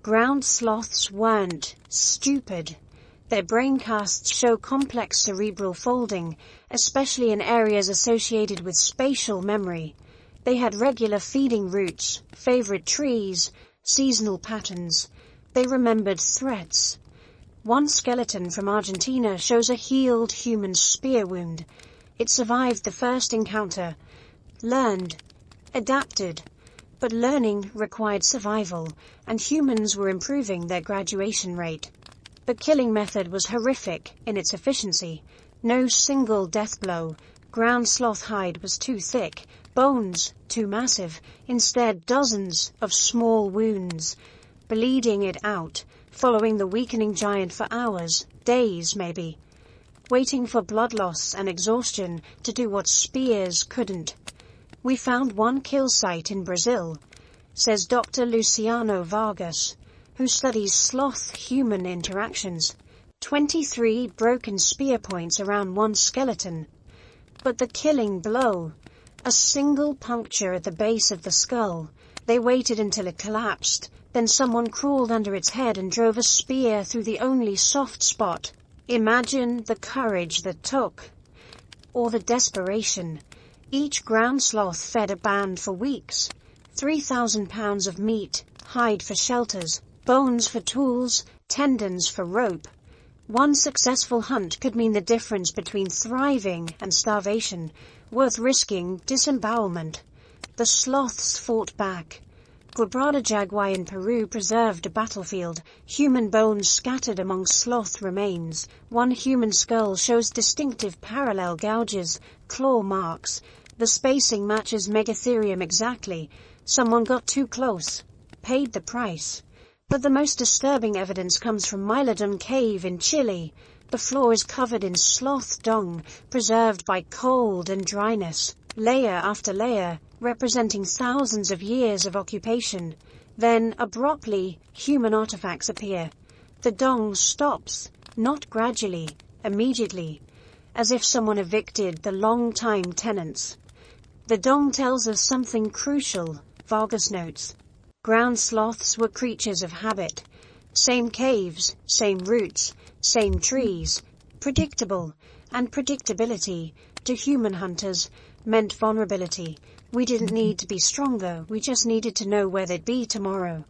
Ground sloths weren't stupid. Their braincasts show complex cerebral folding, especially in areas associated with spatial memory. They had regular feeding routes, favorite trees, seasonal patterns. They remembered threats. One skeleton from Argentina shows a healed human spear wound. It survived the first encounter, learned, adapted, but learning required survival, and humans were improving their graduation rate. The killing method was horrific in its efficiency. No single death blow. Ground sloth hide was too thick, bones too massive. Instead, dozens of small wounds, bleeding it out, following the weakening giant for hours, days maybe, waiting for blood loss and exhaustion to do what spears couldn't. We found one kill site in Brazil, says Dr. Luciano Vargas, who studies sloth-human interactions. 23 broken spear points around one skeleton. But the killing blow, a single puncture at the base of the skull. They waited until it collapsed, then someone crawled under its head and drove a spear through the only soft spot. Imagine the courage that took, or the desperation. Each ground sloth fed a band for weeks. 3,000 pounds of meat, hide for shelters, bones for tools, tendons for rope. One successful hunt could mean the difference between thriving and starvation, worth risking disembowelment. The sloths fought back. Quebrada Jaguar in Peru preserved a battlefield, human bones scattered among sloth remains. One human skull shows distinctive parallel gouges, claw marks. The spacing matches Megatherium exactly. Someone got too close, paid the price. But the most disturbing evidence comes from Mylodon Cave in Chile. The floor is covered in sloth dung, preserved by cold and dryness, layer after layer, representing thousands of years of occupation. Then, abruptly, human artifacts appear. The dong stops, not gradually, immediately, as if someone evicted the long-time tenants. The dong tells us something crucial, Vargas notes. Ground sloths were creatures of habit. Same caves, same routes, same trees. Predictable, and predictability, to human hunters, meant vulnerability. We didn't need to be stronger, we just needed to know where they'd be tomorrow.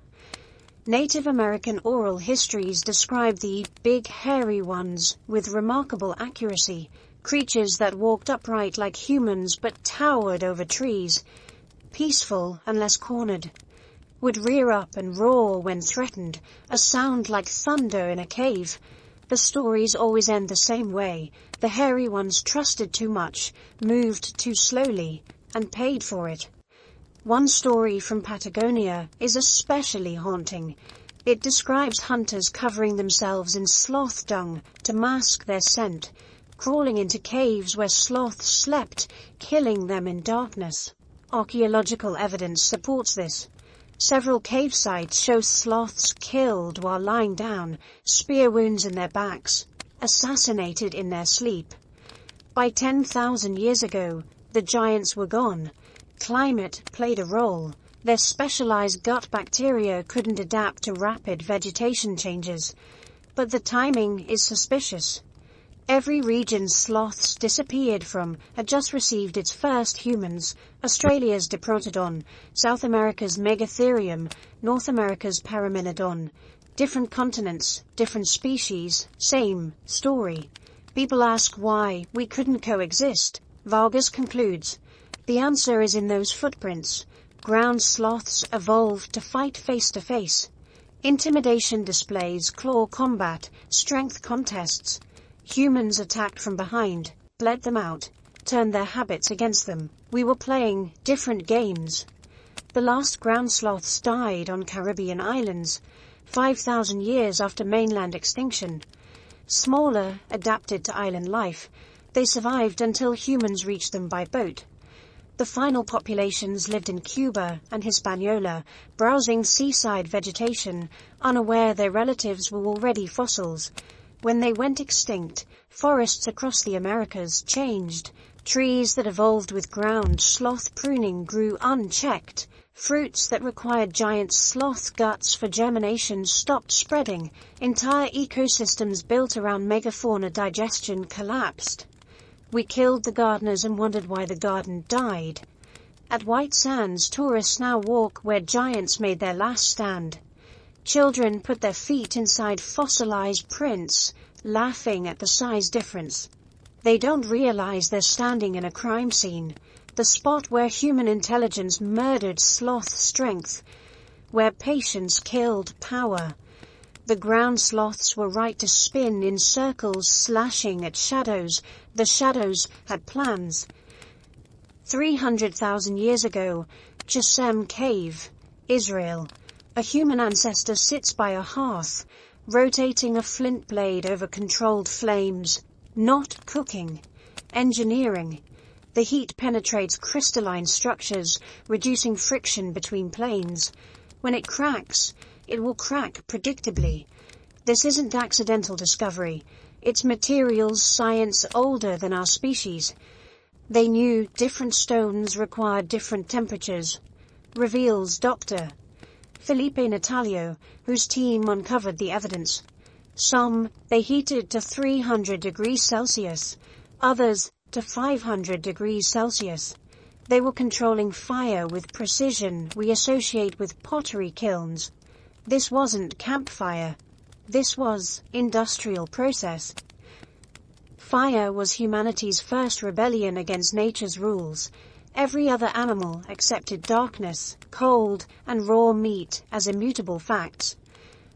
Native American oral histories describe the big hairy ones with remarkable accuracy, creatures that walked upright like humans but towered over trees, peaceful unless cornered, would rear up and roar when threatened, a sound like thunder in a cave. The stories always end the same way. The hairy ones trusted too much, moved too slowly, and paid for it. One story from Patagonia is especially haunting. It describes hunters covering themselves in sloth dung to mask their scent, crawling into caves where sloths slept, killing them in darkness. Archaeological evidence supports this. Several cave sites show sloths killed while lying down, spear wounds in their backs, assassinated in their sleep. By 10,000 years ago, the giants were gone. Climate played a role. Their specialized gut bacteria couldn't adapt to rapid vegetation changes. But the timing is suspicious. Every region sloths disappeared from had just received its first humans. Australia's Diprotodon, South America's Megatherium, North America's Paraminodon. Different continents, different species, same story. People ask why we couldn't coexist. Vargas concludes, the answer is in those footprints. Ground sloths evolved to fight face to face. Intimidation displays, claw combat, strength contests. Humans attacked from behind, bled them out, turned their habits against them. We were playing different games. The last ground sloths died on Caribbean islands, 5,000 years after mainland extinction. Smaller, adapted to island life, they survived until humans reached them by boat. The final populations lived in Cuba and Hispaniola, browsing seaside vegetation, unaware their relatives were already fossils. When they went extinct, forests across the Americas changed. Trees that evolved with ground sloth pruning grew unchecked. Fruits that required giant sloth guts for germination stopped spreading. Entire ecosystems built around megafauna digestion collapsed. We killed the gardeners and wondered why the garden died. At White Sands, tourists now walk where giants made their last stand. Children put their feet inside fossilized prints, laughing at the size difference. They don't realize they're standing in a crime scene, the spot where human intelligence murdered sloth strength, where patience killed power. The ground sloths were right to spin in circles, slashing at shadows. The shadows had plans. 300,000 years ago, Chesem Cave, Israel. A human ancestor sits by a hearth, rotating a flint blade over controlled flames. Not cooking. Engineering. The heat penetrates crystalline structures, reducing friction between planes. When it cracks, it will crack predictably. This isn't accidental discovery. It's materials science older than our species. They knew different stones required different temperatures. Reveals Dr. Felipe Natalio, whose team uncovered the evidence. Some they heated to 300 degrees Celsius, others to 500 degrees Celsius. They were controlling fire with precision we associate with pottery kilns. This wasn't campfire. This was industrial process. Fire was humanity's first rebellion against nature's rules. Every other animal accepted darkness, cold, and raw meat as immutable facts.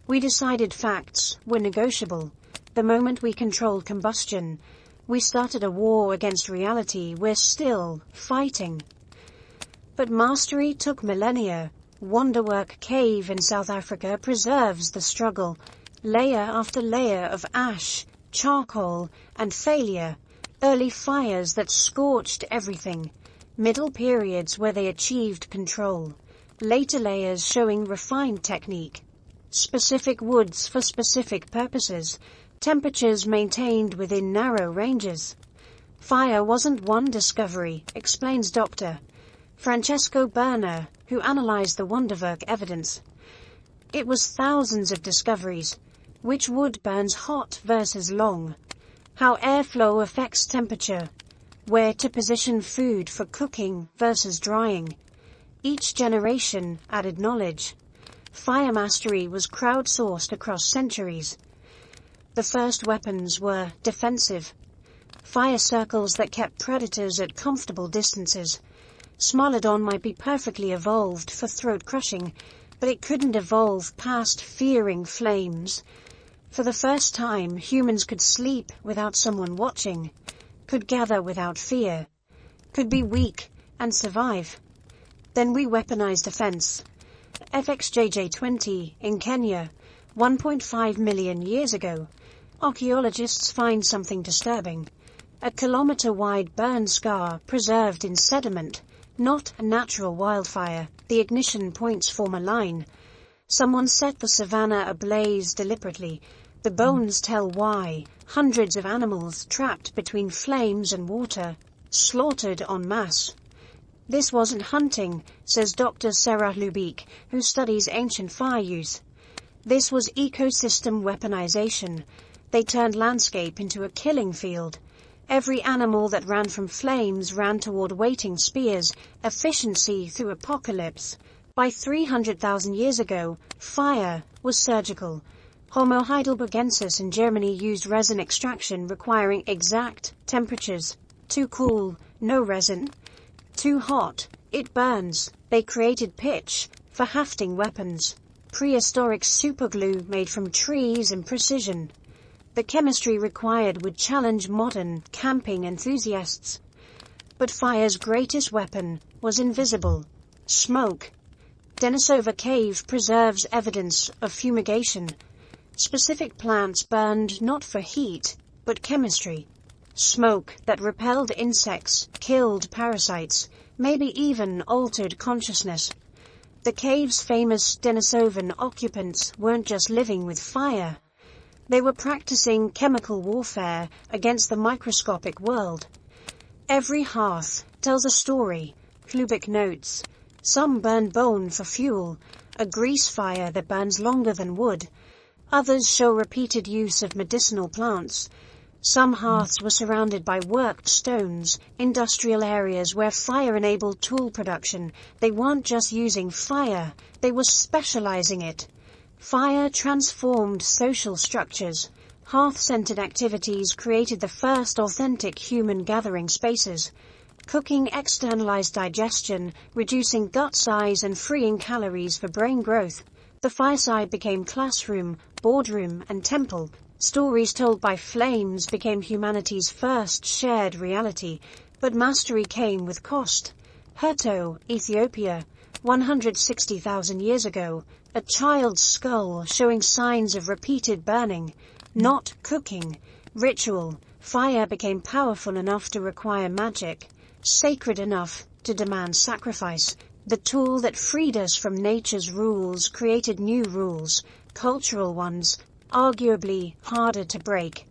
We decided facts were negotiable. The moment we controlled combustion, we started a war against reality. We're still fighting. But mastery took millennia. Wonderwork Cave in South Africa preserves the struggle. Layer after layer of ash, charcoal, and failure. Early fires that scorched everything. Middle periods where they achieved control. later layers showing refined technique. Specific woods for specific purposes, temperatures maintained within narrow ranges. Fire wasn't one discovery, explains Dr. Francesco Berner, who analyzed the Wonderwerk evidence. It was thousands of discoveries. Which wood burns hot versus long? How airflow affects temperature? Where to position food for cooking versus drying? Each generation added knowledge. Fire mastery was crowdsourced across centuries. The first weapons were defensive. Fire circles that kept predators at comfortable distances. Smolodon might be perfectly evolved for throat crushing, but it couldn't evolve past fearing flames. For the first time, humans could sleep without someone watching, could gather without fear, could be weak and survive. Then we weaponized defense. FXJJ20 in Kenya, 1.5 million years ago. Archaeologists find something disturbing. A kilometer-wide burn scar preserved in sediment, not a natural wildfire. The ignition points form a line. Someone set the savannah ablaze deliberately. The bones tell why. Hundreds of animals trapped between flames and water, slaughtered en masse. This wasn't hunting, says Dr. Sarah Lubick, who studies ancient fire use. This was ecosystem weaponization. They turned landscape into a killing field. Every animal that ran from flames ran toward waiting spears, efficiency through apocalypse. By 300,000 years ago, fire was surgical. Homo heidelbergensis in Germany used resin extraction requiring exact temperatures. Too cool, no resin. Too hot, it burns. They created pitch for hafting weapons. Prehistoric superglue made from trees and precision. The chemistry required would challenge modern camping enthusiasts. But fire's greatest weapon was invisible. Smoke. Denisova Cave preserves evidence of fumigation. Specific plants burned not for heat, but chemistry. Smoke that repelled insects, killed parasites, maybe even altered consciousness. The cave's famous Denisovan occupants weren't just living with fire. They were practicing chemical warfare against the microscopic world. Every hearth tells a story, Lubick notes. Some burn bone for fuel, a grease fire that burns longer than wood. Others show repeated use of medicinal plants. Some hearths were surrounded by worked stones, industrial areas where fire enabled tool production. They weren't just using fire, they were specializing it. Fire transformed social structures. Hearth-centered activities created the first authentic human gathering spaces. Cooking externalized digestion, reducing gut size and freeing calories for brain growth. The fireside became classroom, boardroom, and temple. Stories told by flames became humanity's first shared reality, but mastery came with cost. Herto, Ethiopia, 160,000 years ago, a child's skull showing signs of repeated burning, not cooking, ritual. Fire became powerful enough to require magic, sacred enough to demand sacrifice. The tool that freed us from nature's rules created new rules, cultural ones, arguably harder to break.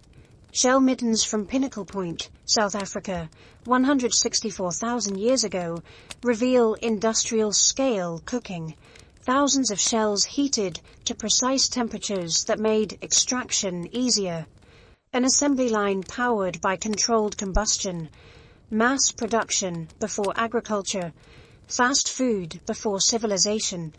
Shell middens from Pinnacle Point, South Africa, 164,000 years ago, reveal industrial-scale cooking. Thousands of shells heated to precise temperatures that made extraction easier. An assembly line powered by controlled combustion. Mass production before agriculture. Fast food before civilization.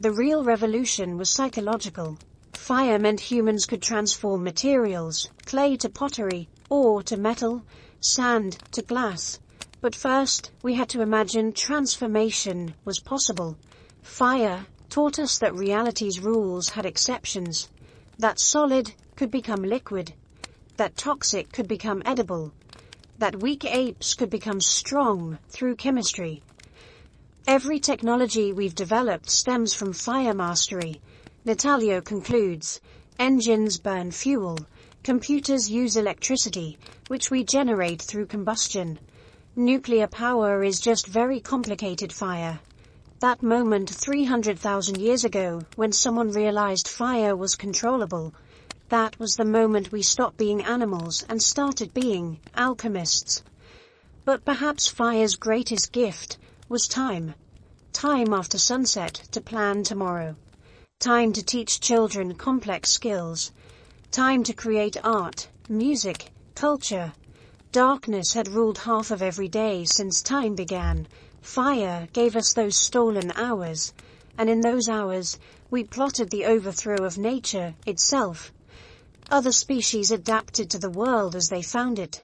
The real revolution was psychological. Fire meant humans could transform materials, clay to pottery, ore to metal, sand to glass. But first, we had to imagine transformation was possible. Fire taught us that reality's rules had exceptions, that solid could become liquid, that toxic could become edible, that weak apes could become strong through chemistry. Every technology we've developed stems from fire mastery. Natalio concludes, engines burn fuel, computers use electricity, which we generate through combustion. Nuclear power is just very complicated fire. That moment 300,000 years ago, when someone realized fire was controllable, that was the moment we stopped being animals and started being alchemists. But perhaps fire's greatest gift was time. Time after sunset to plan tomorrow. Time to teach children complex skills. Time to create art, music, culture. Darkness had ruled half of every day since time began. Fire gave us those stolen hours, and in those hours we plotted the overthrow of nature itself. Other species adapted to the world as they found it.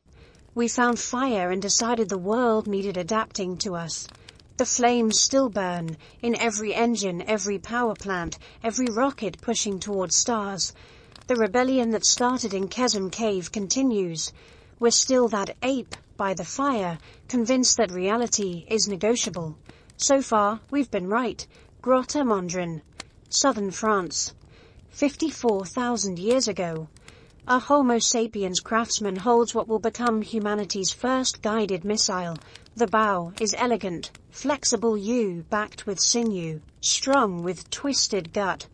We found fire and decided the world needed adapting to us. The flames still burn in every engine, every power plant, every rocket pushing towards stars. The rebellion that started in Chasm Cave continues. We're still that ape by the fire, convinced that reality is negotiable. So far, we've been right. Grotte Mondrian, southern France. 54,000 years ago. A Homo sapiens craftsman holds what will become humanity's first guided missile. The bow is elegant, flexible yew backed with sinew, strung with twisted gut.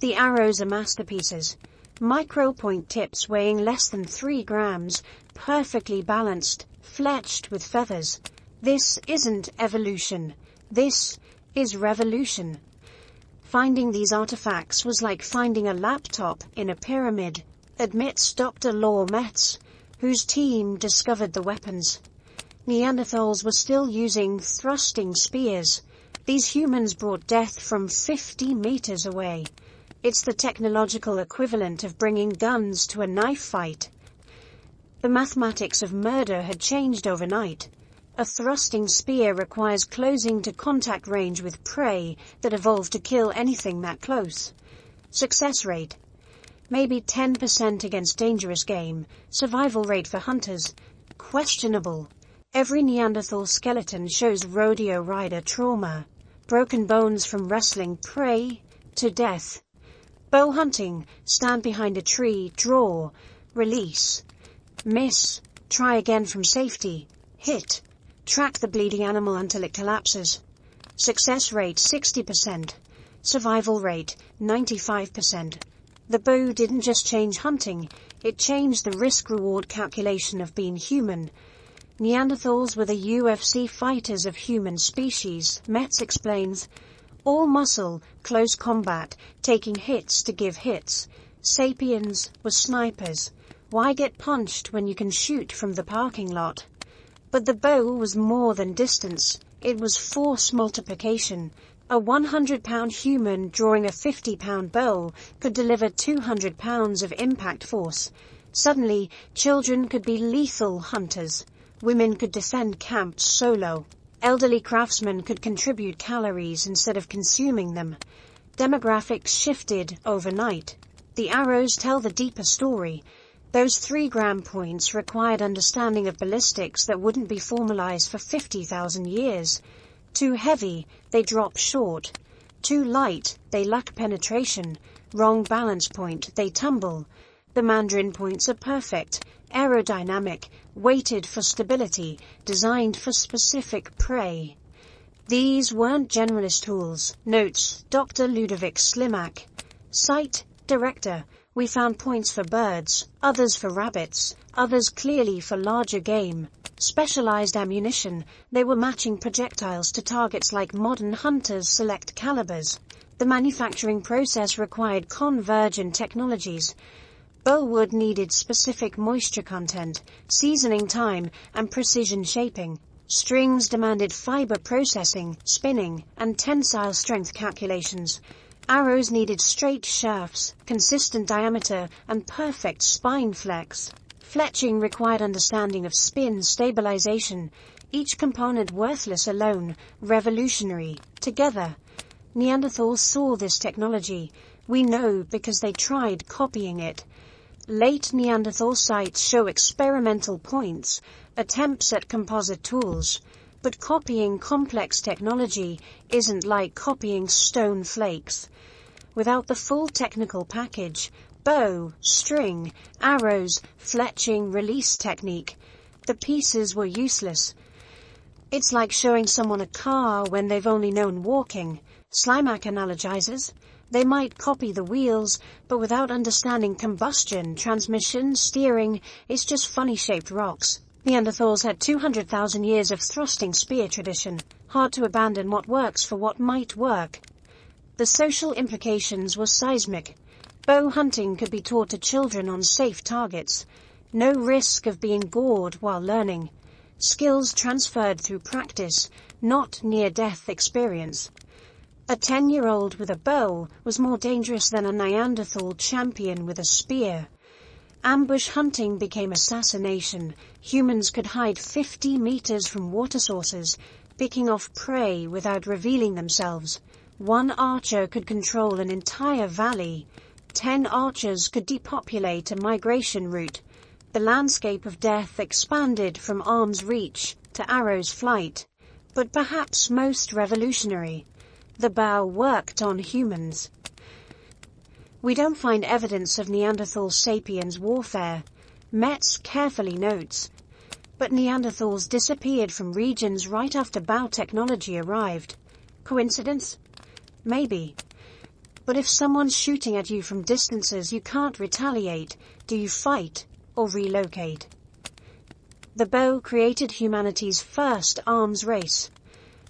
The arrows are masterpieces. Micro-point tips weighing less than 3 grams, perfectly balanced, fletched with feathers. This isn't evolution. This is revolution. Finding these artifacts was like finding a laptop in a pyramid, admits Dr. Law Metz, whose team discovered the weapons. Neanderthals were still using thrusting spears. These humans brought death from 50 meters away. It's the technological equivalent of bringing guns to a knife fight. The mathematics of murder had changed overnight. A thrusting spear requires closing to contact range with prey that evolved to kill anything that close. Success rate: maybe 10% against dangerous game. Survival rate for hunters: questionable. Every Neanderthal skeleton shows rodeo rider trauma. Broken bones from wrestling prey to death. Bow hunting: stand behind a tree, draw, release. Miss, try again from safety. Hit, track the bleeding animal until it collapses. Success rate 60%. Survival rate 95%. The bow didn't just change hunting, it changed the risk-reward calculation of being human. Neanderthals were the UFC fighters of human species, Metz explains. All muscle, close combat, taking hits to give hits. Sapiens were snipers. Why get punched when you can shoot from the parking lot? But the bow was more than distance. It was force multiplication. A 100-pound human drawing a 50-pound bow could deliver 200 pounds of impact force. Suddenly, children could be lethal hunters. Women could defend camps solo. Elderly craftsmen could contribute calories instead of consuming them. Demographics shifted overnight. The arrows tell the deeper story. Those 3-gram points required understanding of ballistics that wouldn't be formalized for 50,000 years. Too heavy, they drop short. Too light, they lack penetration. Wrong balance point, they tumble. The Mandarin points are perfect, aerodynamic, weighted for stability, designed for specific prey. These weren't generalist tools, notes Dr. Ludovic Slimak. Site director: we found points for birds, others for rabbits, others clearly for larger game. Specialized ammunition: they were matching projectiles to targets like modern hunters select calibers. The manufacturing process required convergent technologies. Bowwood needed specific moisture content, seasoning time, and precision shaping. Strings demanded fiber processing, spinning, and tensile strength calculations. Arrows needed straight shafts, consistent diameter, and perfect spine flex. Fletching required understanding of spin stabilization. Each component worthless alone, revolutionary together. Neanderthals saw this technology. We know because they tried copying it. Late Neanderthal sites show experimental points, attempts at composite tools, but copying complex technology isn't like copying stone flakes. Without the full technical package, bow, string, arrows, fletching, release technique, the pieces were useless. It's like showing someone a car when they've only known walking. Slimak analogizes. They might copy the wheels, but without understanding combustion, transmission, steering, it's just funny-shaped rocks. Neanderthals had 200,000 years of thrusting spear tradition. Hard to abandon what works for what might work. The social implications were seismic. Bow hunting could be taught to children on safe targets. No risk of being gored while learning. Skills transferred through practice, not near-death experience. A 10-year-old with a bow was more dangerous than a Neanderthal champion with a spear. Ambush hunting became assassination. Humans could hide 50 meters from water sources, picking off prey without revealing themselves. One archer could control an entire valley. 10 archers could depopulate a migration route. The landscape of death expanded from arm's reach to arrow's flight. But perhaps most revolutionary, the bow worked on humans. We don't find evidence of Neanderthal sapiens warfare. Metz carefully notes. But Neanderthals disappeared from regions right after bow technology arrived. Coincidence? Maybe. But if someone's shooting at you from distances you can't retaliate, do you fight or relocate? The bow created humanity's first arms race.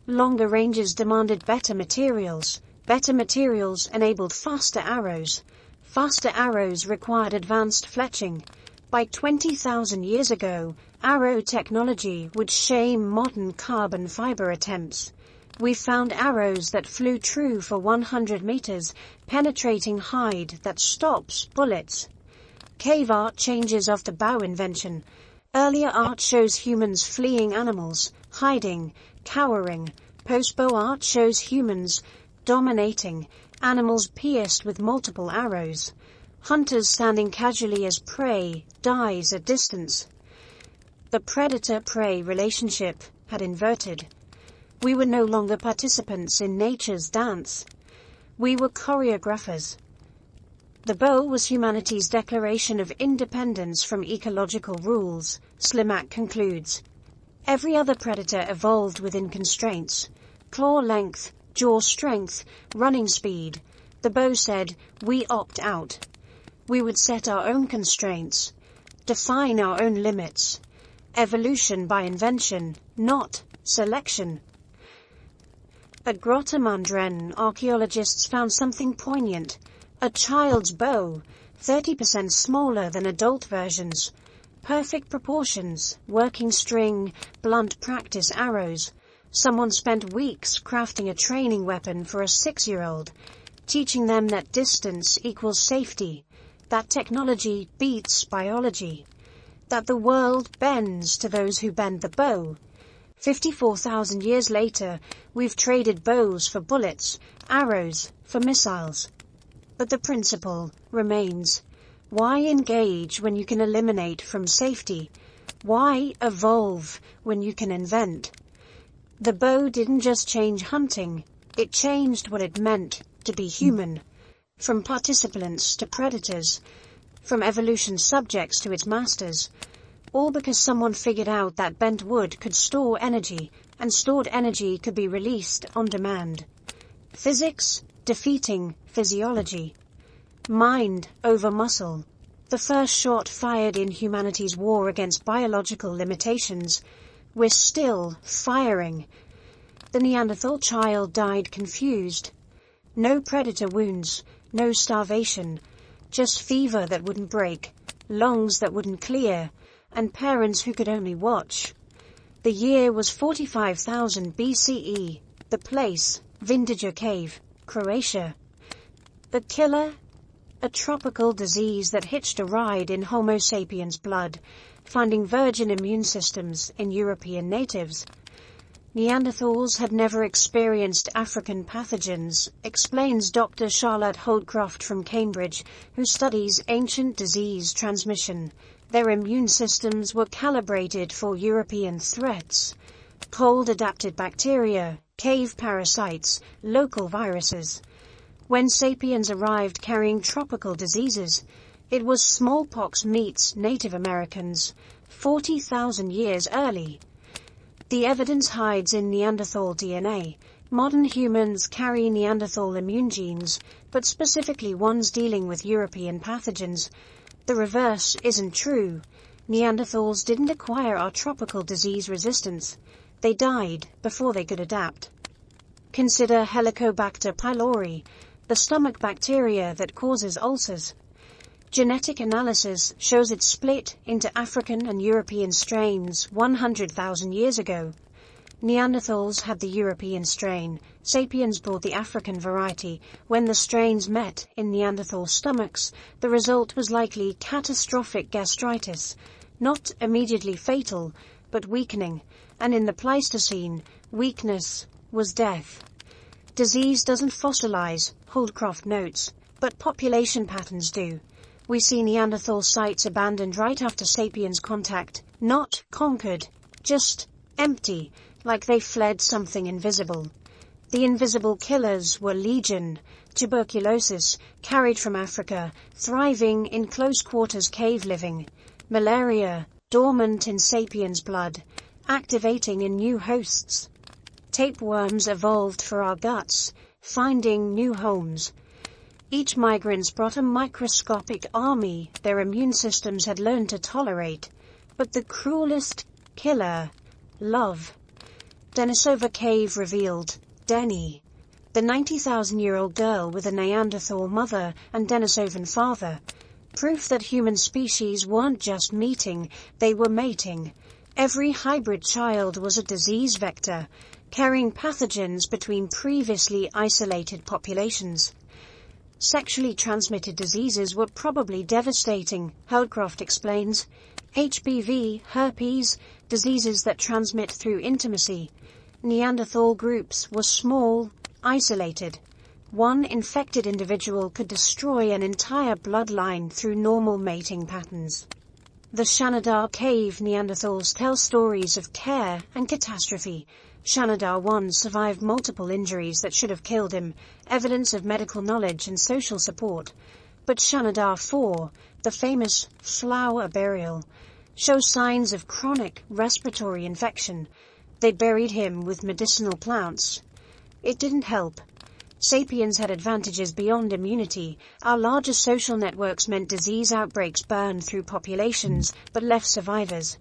Longer ranges demanded better materials. Better materials enabled faster arrows. Faster arrows required advanced fletching. By 20,000 years ago, arrow technology would shame modern carbon fiber attempts. We found arrows that flew true for 100 meters, penetrating hide that stops bullets. Cave art changes after bow invention. Earlier art shows humans fleeing animals, hiding, cowering. Post-bow art shows humans dominating, animals pierced with multiple arrows. Hunters standing casually as prey dies at distance. The predator-prey relationship had inverted. We were no longer participants in nature's dance. We were choreographers. The bow was humanity's declaration of independence from ecological rules, Slimak concludes. Every other predator evolved within constraints. Claw length, jaw strength, running speed. The bow said, we opt out. We would set our own constraints, define our own limits. Evolution by invention, not selection. At Grottemandren, archaeologists found something poignant. A child's bow, 30% smaller than adult versions. Perfect proportions, working string, blunt practice arrows. Someone spent weeks crafting a training weapon for a 6-year-old, teaching them that distance equals safety, that technology beats biology, that the world bends to those who bend the bow. 54,000 years later, we've traded bows for bullets, arrows for missiles. But the principle remains. Why engage when you can eliminate from safety? Why evolve when you can invent? The bow didn't just change hunting, it changed what it meant to be human. From participants to predators, from evolution subjects to its masters. All because someone figured out that bent wood could store energy, and stored energy could be released on demand. Physics defeating physiology. Mind over muscle. The first shot fired in humanity's war against biological limitations. We're still firing. The Neanderthal child died confused. No predator wounds, no starvation, just fever that wouldn't break, lungs that wouldn't clear, and parents who could only watch. The year was 45,000 BCE. The place, Vindiger Cave, Croatia. The killer? A tropical disease that hitched a ride in Homo sapiens' blood, finding virgin immune systems in European natives. Neanderthals had never experienced African pathogens, explains Dr. Charlotte Holdcroft from Cambridge, who studies ancient disease transmission. Their immune systems were calibrated for European threats. Cold-adapted bacteria, cave parasites, local viruses. When sapiens arrived carrying tropical diseases, it was smallpox meets Native Americans, 40,000 years early. The evidence hides in Neanderthal DNA. Modern humans carry Neanderthal immune genes, but specifically ones dealing with European pathogens. The reverse isn't true. Neanderthals didn't acquire our tropical disease resistance. They died before they could adapt. Consider Helicobacter pylori, the stomach bacteria that causes ulcers. Genetic analysis shows it split into African and European strains 100,000 years ago. Neanderthals had the European strain, sapiens brought the African variety. When the strains met in Neanderthal stomachs, the result was likely catastrophic gastritis, not immediately fatal, but weakening, and in the Pleistocene, weakness was death. Disease doesn't fossilize, Holdcroft notes, but population patterns do. We see Neanderthal sites abandoned right after sapiens contact, not conquered, just empty, like they fled something invisible. The invisible killers were legion, tuberculosis, carried from Africa, thriving in close quarters cave living, malaria, dormant in sapiens' blood, activating in new hosts. Tapeworms evolved for our guts, finding new homes. Each migrant brought a microscopic army their immune systems had learned to tolerate. But the cruelest killer, love. Denisova Cave revealed Denny, the 90,000-year-old girl with a Neanderthal mother and Denisovan father. Proof that human species weren't just meeting, they were mating. Every hybrid child was a disease vector, carrying pathogens between previously isolated populations. Sexually transmitted diseases were probably devastating, Holdcroft explains. HPV, herpes, diseases that transmit through intimacy. Neanderthal groups were small, isolated. One infected individual could destroy an entire bloodline through normal mating patterns. The Shanidar Cave Neanderthals tell stories of care and catastrophe. Shanidar 1 survived multiple injuries that should have killed him, evidence of medical knowledge and social support. But Shanidar 4, the famous flower burial, shows signs of chronic respiratory infection. They buried him with medicinal plants. It didn't help. Sapiens had advantages beyond immunity. Our larger social networks meant disease outbreaks burned through populations, but left survivors.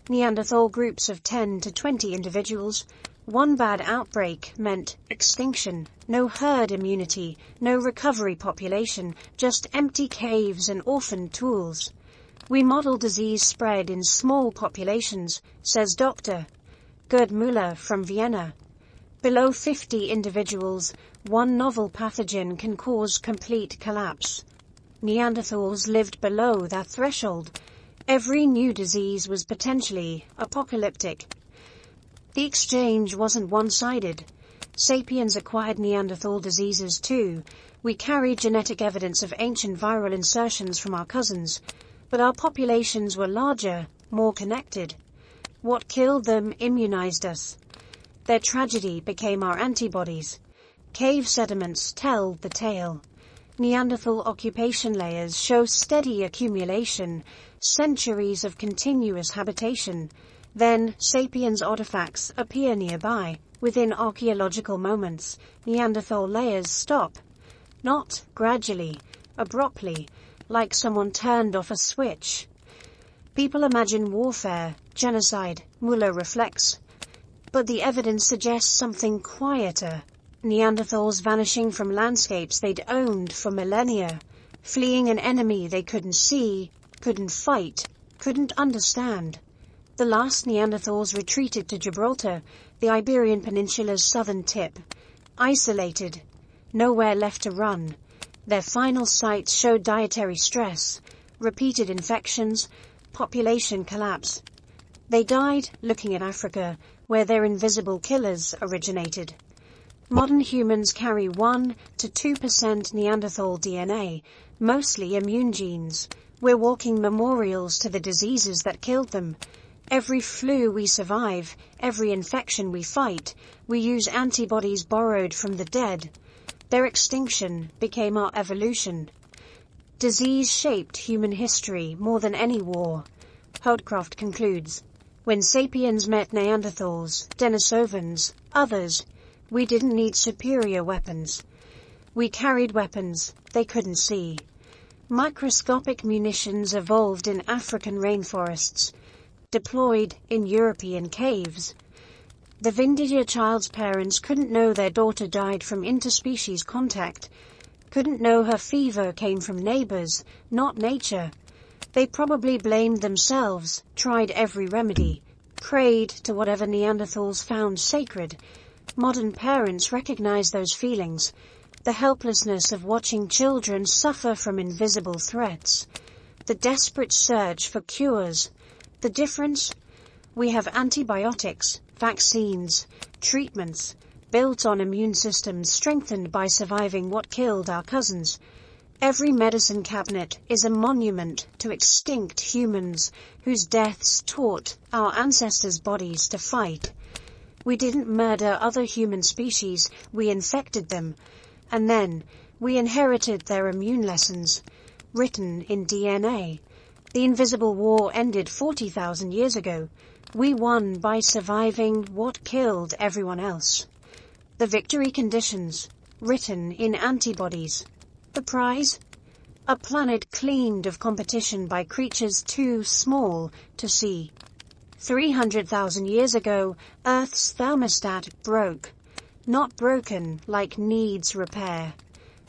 Neanderthal groups of 10 to 20 individuals. One bad outbreak meant extinction. No herd immunity, no recovery population, just empty caves and orphaned tools. We model disease spread in small populations, says Dr. Gerd Müller from Vienna. Below 50 individuals, one novel pathogen can cause complete collapse. Neanderthals lived below that threshold. Every new disease was potentially apocalyptic. The exchange wasn't one-sided. Sapiens acquired Neanderthal diseases too. We carried genetic evidence of ancient viral insertions from our cousins, but our populations were larger, more connected. What killed them immunized us. Their tragedy became our antibodies. Cave sediments tell the tale. Neanderthal occupation layers show steady accumulation, centuries of continuous habitation. Then, sapiens artifacts appear nearby. Within archaeological moments, Neanderthal layers stop. Not gradually, abruptly, like someone turned off a switch. People imagine warfare, genocide, Müller reflects. But the evidence suggests something quieter. Neanderthals vanishing from landscapes they'd owned for millennia, fleeing an enemy they couldn't see, couldn't fight, couldn't understand. The last Neanderthals retreated to Gibraltar, the Iberian Peninsula's southern tip. Isolated, nowhere left to run. Their final sites showed dietary stress, repeated infections, population collapse. They died looking at Africa, where their invisible killers originated. Modern humans carry 1 to 2% Neanderthal DNA, mostly immune genes. We're walking memorials to the diseases that killed them. Every flu we survive, every infection we fight, we use antibodies borrowed from the dead. Their extinction became our evolution. Disease shaped human history more than any war. Holdcroft concludes. When sapiens met Neanderthals, Denisovans, others, we didn't need superior weapons. We carried weapons they couldn't see. Microscopic munitions evolved in African rainforests, deployed in European caves. The Vindiger child's parents couldn't know their daughter died from interspecies contact, couldn't know her fever came from neighbors, not nature. They probably blamed themselves, tried every remedy, prayed to whatever Neanderthals found sacred. Modern parents recognize those feelings, the helplessness of watching children suffer from invisible threats, the desperate search for cures. The difference? We have antibiotics, vaccines, treatments, built on immune systems strengthened by surviving what killed our cousins. Every medicine cabinet is a monument to extinct humans whose deaths taught our ancestors' bodies to fight. We didn't murder other human species, we infected them, and then we inherited their immune lessons, written in DNA. The Invisible War ended 40,000 years ago. We won by surviving what killed everyone else. The victory conditions, written in antibodies. The prize? A planet cleaned of competition by creatures too small to see. 300,000 years ago, Earth's thermostat broke. Not broken like needs repair.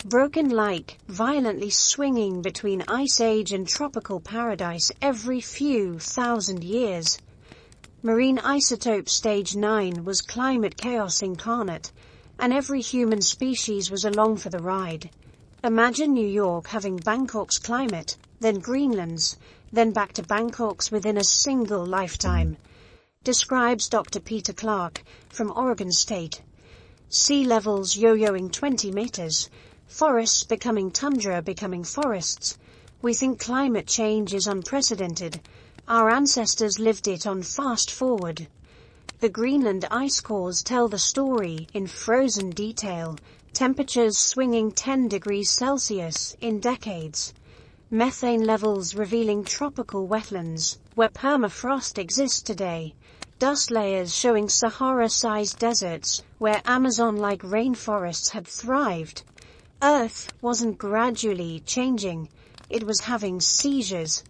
Broken like violently swinging between ice age and tropical paradise every few thousand years. Marine isotope stage 9 was climate chaos incarnate, and every human species was along for the ride. Imagine New York having Bangkok's climate, then Greenland's, then back to Bangkok's within a single lifetime. Describes Dr. Peter Clark from Oregon State. Sea levels yo-yoing 20 meters, forests becoming tundra, becoming forests. We think climate change is unprecedented. Our ancestors lived it on fast forward. The Greenland ice cores tell the story in frozen detail, temperatures swinging 10 degrees Celsius in decades. Methane levels revealing tropical wetlands where permafrost exists today. Dust layers showing Sahara-sized deserts where Amazon-like rainforests had thrived. Earth wasn't gradually changing, it was having seizures.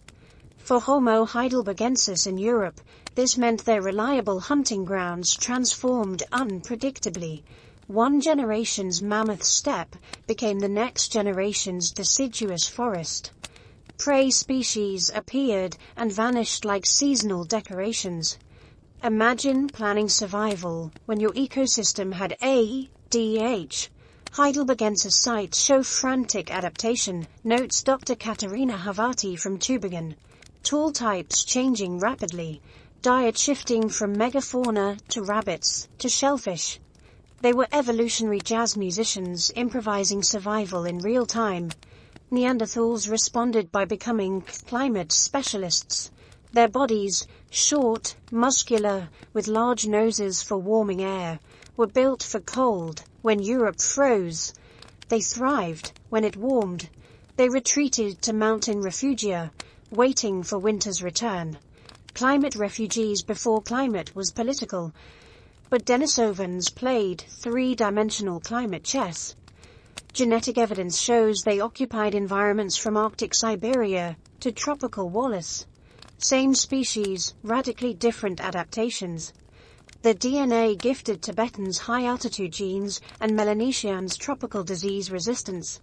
For Homo heidelbergensis in Europe, this meant their reliable hunting grounds transformed unpredictably. One generation's mammoth steppe became the next generation's deciduous forest. Prey species appeared and vanished like seasonal decorations. Imagine planning survival when your ecosystem had ADH. Heidelbergensis sites show frantic adaptation, notes Dr. Katerina Havati from Tübingen. Tool types changing rapidly, diet shifting from megafauna to rabbits to shellfish. They were evolutionary jazz musicians improvising survival in real time. Neanderthals responded by becoming climate specialists. Their bodies, short, muscular, with large noses for warming air, were built for cold when Europe froze. They thrived when it warmed. They retreated to mountain refugia, waiting for winter's return. Climate refugees before climate was political. But Denisovans played three-dimensional climate chess. Genetic evidence shows they occupied environments from Arctic Siberia to tropical Wallace. Same species, radically different adaptations. The DNA gifted Tibetans high-altitude genes and Melanesians tropical disease resistance.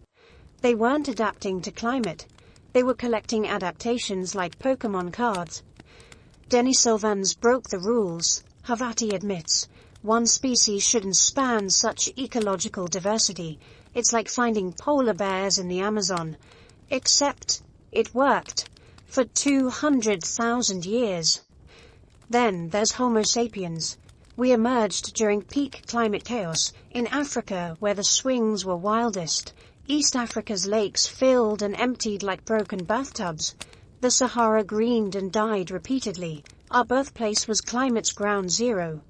They weren't adapting to climate. They were collecting adaptations like Pokemon cards. Denisovans broke the rules, Havati admits. One species shouldn't span such ecological diversity. It's like finding polar bears in the Amazon. Except it worked for 200,000 years. Then there's Homo sapiens. We emerged during peak climate chaos in Africa where the swings were wildest. East Africa's lakes filled and emptied like broken bathtubs. The Sahara greened and died repeatedly. Our birthplace was climate's ground zero.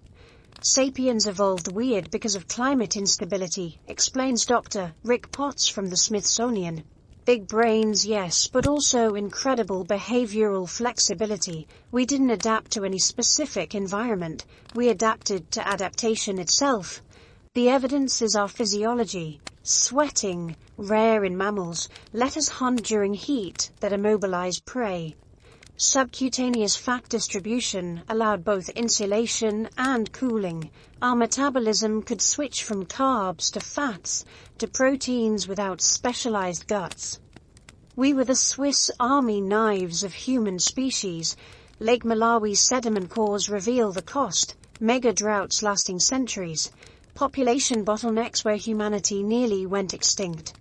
Sapiens evolved weird because of climate instability, explains Dr. Rick Potts from the Smithsonian. Big brains, yes, but also incredible behavioral flexibility. We didn't adapt to any specific environment. We adapted to adaptation itself. The evidence is our physiology. Sweating, rare in mammals, let us hunt during heat that immobilize prey. Subcutaneous fat distribution allowed both insulation and cooling. Our metabolism could switch from carbs to fats to proteins without specialized guts. We were the Swiss Army knives of human species. Lake Malawi's sediment cores reveal the cost. Mega droughts lasting centuries. Population bottlenecks where humanity nearly went extinct.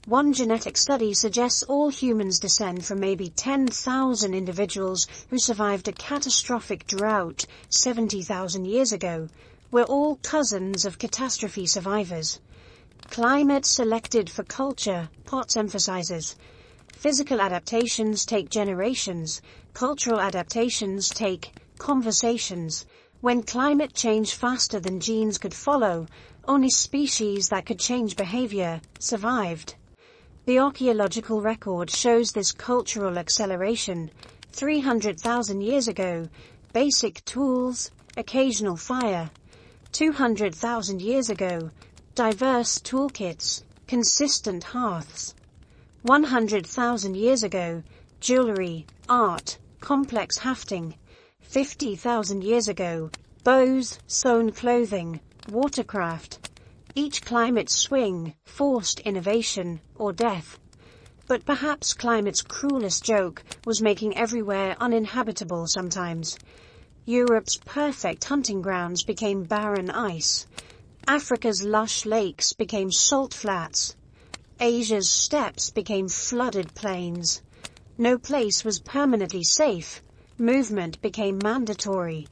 One genetic study suggests all humans descend from maybe 10,000 individuals who survived a catastrophic drought 70,000 years ago. We're all cousins of catastrophe survivors. Climate selected for culture, Potts emphasizes. Physical adaptations take generations. Cultural adaptations take conversations. When climate changed faster than genes could follow, only species that could change behavior survived. The archaeological record shows this cultural acceleration. 300,000 years ago, basic tools, occasional fire. 200,000 years ago, diverse toolkits, consistent hearths. 100,000 years ago, jewelry, art, complex hafting. 50,000 years ago, bows, sewn clothing, watercraft. Each climate swing forced innovation or death. But perhaps climate's cruelest joke was making everywhere uninhabitable sometimes. Europe's perfect hunting grounds became barren ice. Africa's lush lakes became salt flats. Asia's steppes became flooded plains. No place was permanently safe. Movement became mandatory.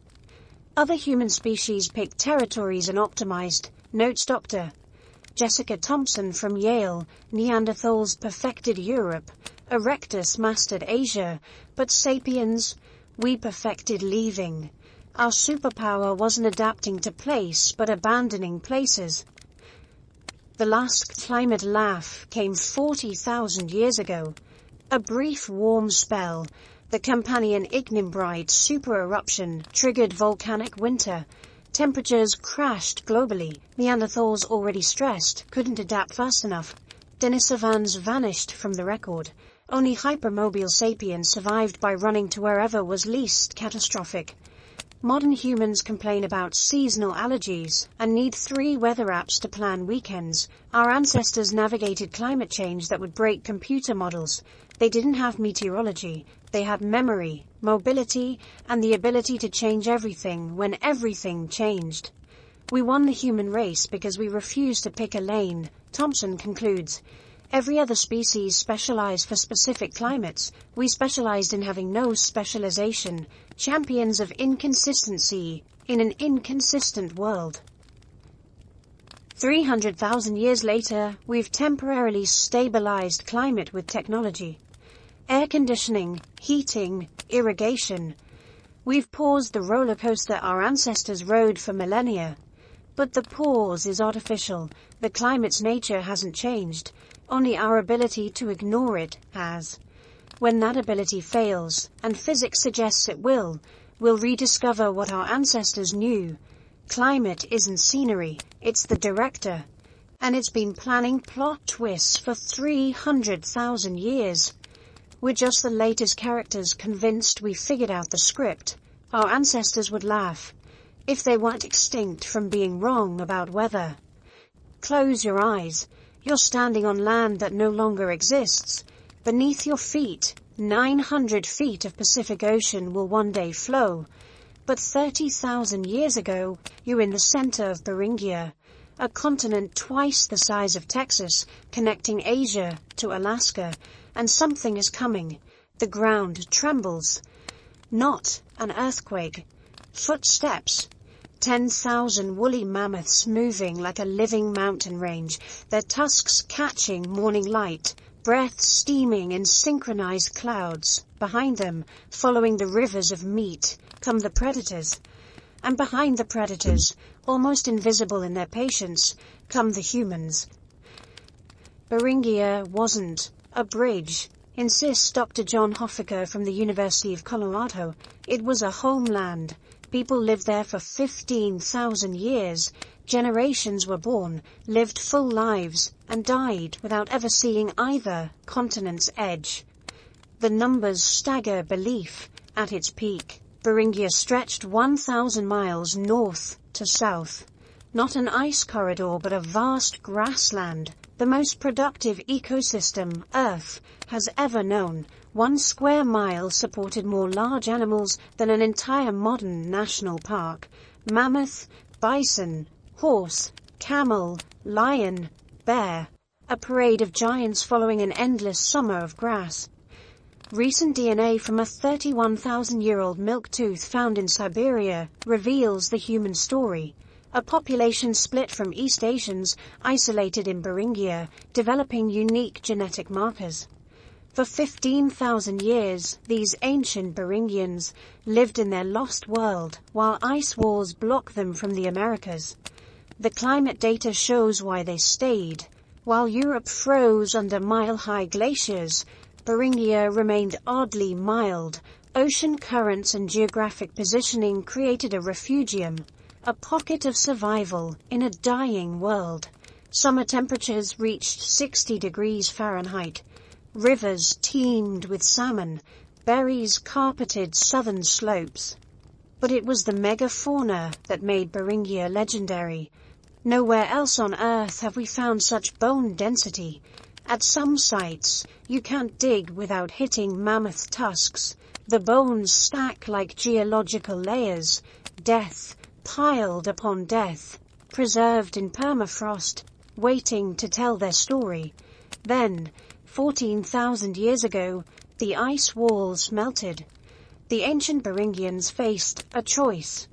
Other human species picked territories and optimized, notes Dr. Jessica Thompson from Yale. Neanderthals perfected Europe, Erectus mastered Asia, but sapiens, we perfected leaving. Our superpower wasn't adapting to place, but abandoning places. The last climate laugh came 40,000 years ago. A brief warm spell, the Campanian ignimbrite super-eruption triggered volcanic winter. Temperatures crashed globally. Neanderthals, already stressed, couldn't adapt fast enough. Denisovans vanished from the record. Only hypermobile sapiens survived by running to wherever was least catastrophic. Modern humans complain about seasonal allergies and need 3 weather apps to plan weekends. Our ancestors navigated climate change that would break computer models. They didn't have meteorology. They had memory, mobility, and the ability to change everything when everything changed. We won the human race because we refused to pick a lane, Thompson concludes. Every other species specialized for specific climates. We specialized in having no specialization, champions of inconsistency in an inconsistent world. 300,000 years later, we've temporarily stabilized climate with technology. Air conditioning, heating, irrigation. We've paused the roller coaster our ancestors rode for millennia. But the pause is artificial. The climate's nature hasn't changed. Only our ability to ignore it has. When that ability fails, and physics suggests it will, we'll rediscover what our ancestors knew. Climate isn't scenery, it's the director. And it's been planning plot twists for 300,000 years. We're just the latest characters convinced we figured out the script. Our ancestors would laugh if they weren't extinct from being wrong about weather. Close your eyes. You're standing on land that no longer exists. Beneath your feet, 900 feet of Pacific Ocean will one day flow. But 30,000 years ago, you're in the center of Beringia, a continent twice the size of Texas, connecting Asia to Alaska, and something is coming. The ground trembles. Not an earthquake. Footsteps. 10,000 woolly mammoths moving like a living mountain range, their tusks catching morning light, breath steaming in synchronized clouds. Behind them, following the rivers of meat, come the predators. And behind the predators, almost invisible in their patience, come the humans. Beringia wasn't A bridge, insists Dr. John Hoffaker from the University of Colorado. It was a homeland. People lived there for 15,000 years. Generations were born, lived full lives, and died without ever seeing either continent's edge. The numbers stagger belief. At its peak, Beringia stretched 1,000 miles north to south. Not an ice corridor, but a vast grassland, the most productive ecosystem Earth has ever known. 1 square mile supported more large animals than an entire modern national park. Mammoth, bison, horse, camel, lion, bear. A parade of giants following an endless summer of grass. Recent DNA from a 31,000-year-old milk tooth found in Siberia reveals the human story. A population split from East Asians, isolated in Beringia, developing unique genetic markers. For 15,000 years, these ancient Beringians lived in their lost world, while ice walls block them from the Americas. The climate data shows why they stayed. While Europe froze under mile-high glaciers, Beringia remained oddly mild. Ocean currents and geographic positioning created a refugium, a pocket of survival in a dying world. Summer temperatures reached 60 degrees Fahrenheit. Rivers teemed with salmon. Berries carpeted southern slopes. But it was the megafauna that made Beringia legendary. Nowhere else on Earth have we found such bone density. At some sites, you can't dig without hitting mammoth tusks. The bones stack like geological layers. Death piled upon death, preserved in permafrost, waiting to tell their story. Then, 14,000 years ago, the ice walls melted. The ancient Beringians faced a choice: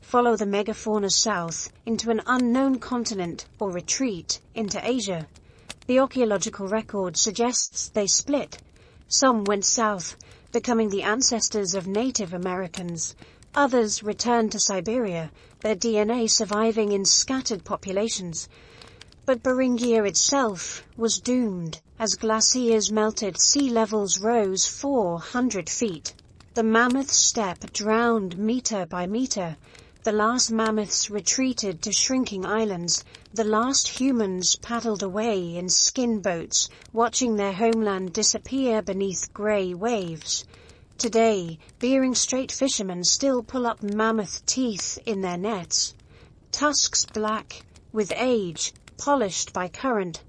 follow the megafauna south into an unknown continent or retreat into Asia. The archaeological record suggests they split. Some went south, becoming the ancestors of Native Americans. Others returned to Siberia, their DNA surviving in scattered populations. But Beringia itself was doomed. As glaciers melted, sea levels rose 400 feet. The mammoth steppe drowned meter by meter. The last mammoths retreated to shrinking islands. The last humans paddled away in skin boats, watching their homeland disappear beneath grey waves. Today, Bering Strait fishermen still pull up mammoth teeth in their nets. Tusks black, with age, polished by current.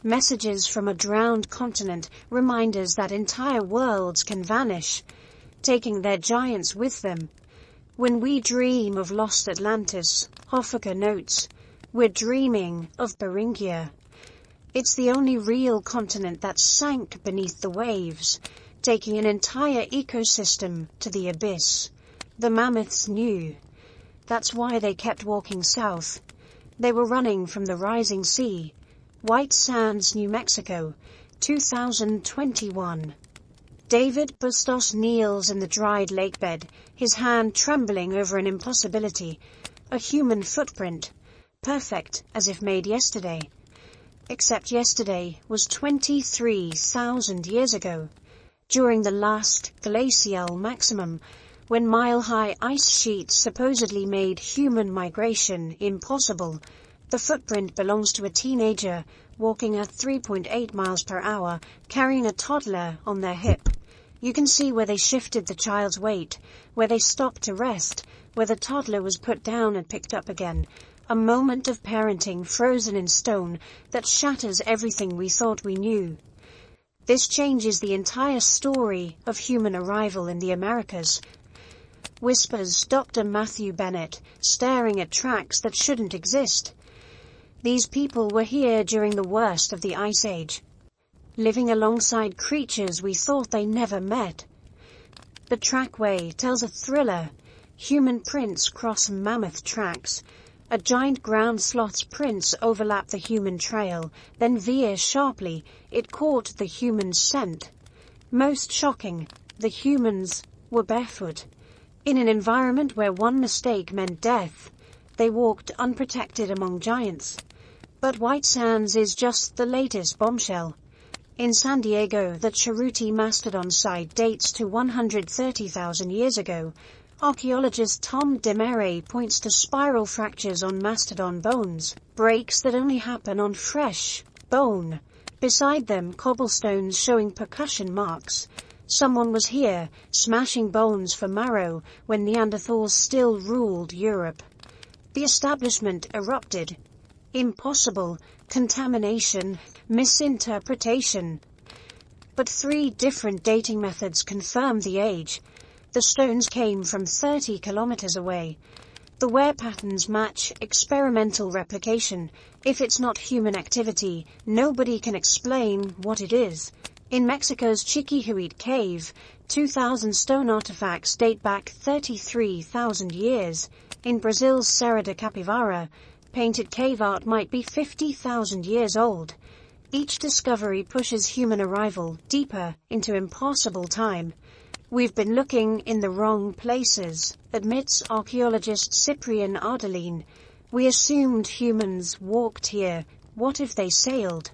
Messages from a drowned continent, reminders that entire worlds can vanish, taking their giants with them. When we dream of lost Atlantis, Hoffaker notes, we're dreaming of Beringia. It's the only real continent that sank beneath the waves, taking an entire ecosystem to the abyss. The mammoths knew. That's why they kept walking south. They were running from the rising sea. White Sands, New Mexico, 2021. David Bustos kneels in the dried lakebed, his hand trembling over an impossibility. A human footprint, perfect as if made yesterday. Except yesterday was 23,000 years ago, during the last glacial maximum, when mile-high ice sheets supposedly made human migration impossible. The footprint belongs to a teenager walking at 3.8 miles per hour, carrying a toddler on their hip. You can see where they shifted the child's weight, where they stopped to rest, where the toddler was put down and picked up again. A moment of parenting frozen in stone that shatters everything we thought we knew. This changes the entire story of human arrival in the Americas. Whispers Dr. Matthew Bennett, staring at tracks that shouldn't exist. These people were here during the worst of the Ice Age, living alongside creatures we thought they never met. The trackway tells a thriller. Human prints cross mammoth tracks. A giant ground sloth's prints overlap the human trail, then veer sharply. It caught the human's scent. Most shocking, the humans were barefoot. In an environment where one mistake meant death, they walked unprotected among giants. But White Sands is just the latest bombshell. In San Diego, the Charuti mastodon site dates to 130,000 years ago. Archaeologist Tom DeMere points to spiral fractures on mastodon bones, breaks that only happen on fresh bone. Beside them, cobblestones showing percussion marks. Someone was here, smashing bones for marrow, when Neanderthals still ruled Europe. The establishment erupted. Impossible. Contamination. Misinterpretation. But 3 different dating methods confirm the age. The stones came from 30 kilometers away. The wear patterns match experimental replication. If it's not human activity, nobody can explain what it is. In Mexico's Chiquihuite cave, 2,000 stone artifacts date back 33,000 years. In Brazil's Serra da Capivara, painted cave art might be 50,000 years old. Each discovery pushes human arrival deeper into impossible time. We've been looking in the wrong places, admits archaeologist Cyprian Ardelin. We assumed humans walked here. What if they sailed?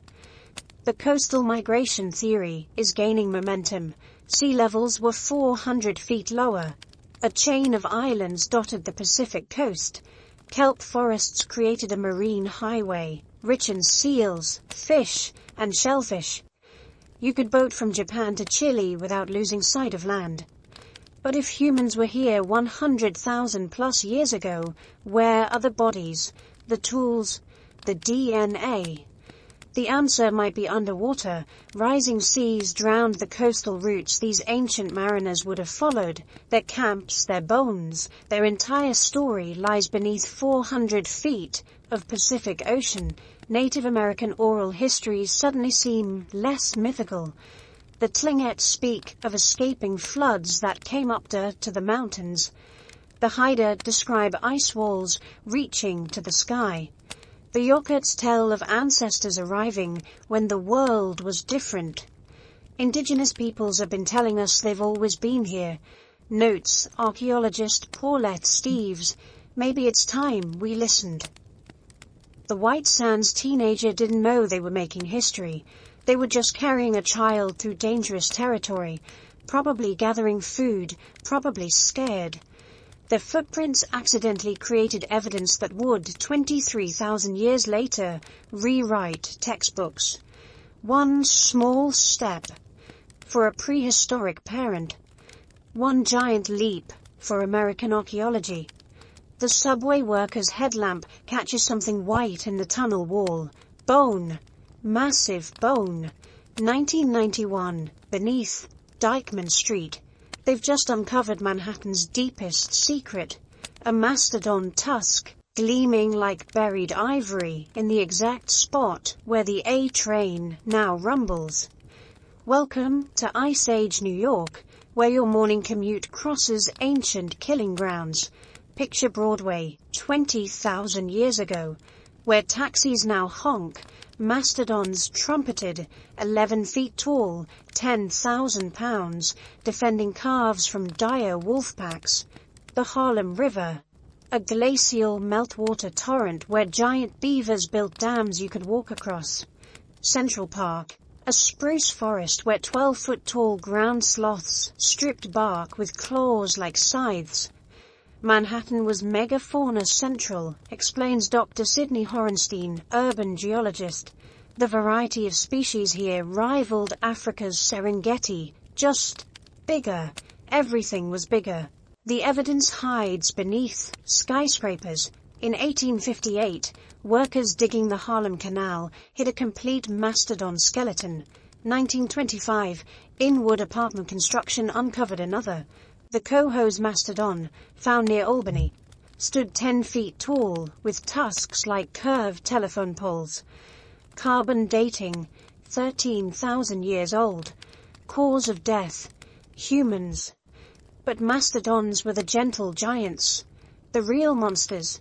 The coastal migration theory is gaining momentum. Sea levels were 400 feet lower. A chain of islands dotted the Pacific coast. Kelp forests created a marine highway, rich in seals, fish, and shellfish. You could boat from Japan to Chile without losing sight of land. But if humans were here 100,000 plus years ago, where are the bodies, the tools, the DNA? The answer might be underwater. Rising seas drowned the coastal routes these ancient mariners would have followed. Their camps, their bones, their entire story lies beneath 400 feet of Pacific Ocean. Native American oral histories suddenly seem less mythical. The Tlingits speak of escaping floods that came up to the mountains. The Haida describe ice walls reaching to the sky. The Yokuts tell of ancestors arriving when the world was different. Indigenous peoples have been telling us they've always been here. Notes archaeologist Paulette Steeves. Maybe it's time we listened. The White Sands teenager didn't know they were making history. They were just carrying a child through dangerous territory, probably gathering food, probably scared. Their footprints accidentally created evidence that would, 23,000 years later, rewrite textbooks. One small step for a prehistoric parent. One giant leap for American archaeology. The subway worker's headlamp catches something white in the tunnel wall. Bone. Massive bone. 1991, beneath Dykeman Street. They've just uncovered Manhattan's deepest secret. A mastodon tusk, gleaming like buried ivory in the exact spot where the A train now rumbles. Welcome to Ice Age New York, where your morning commute crosses ancient killing grounds. Picture Broadway, 20,000 years ago, where taxis now honk, mastodons trumpeted, 11 feet tall, 10,000 pounds, defending calves from dire wolf packs. The Harlem River, a glacial meltwater torrent where giant beavers built dams you could walk across. Central Park, a spruce forest where 12-foot-tall ground sloths stripped bark with claws like scythes. Manhattan was megafauna central, explains Dr. Sidney Horenstein, urban geologist. The variety of species here rivaled Africa's Serengeti, just bigger. Everything was bigger. The evidence hides beneath skyscrapers. In 1858, workers digging the Harlem Canal hit a complete mastodon skeleton. 1925, Inwood apartment construction uncovered another. The Cohoes mastodon, found near Albany, stood 10 feet tall, with tusks like curved telephone poles. Carbon dating, 13,000 years old. Cause of death, humans. But mastodons were the gentle giants, the real monsters.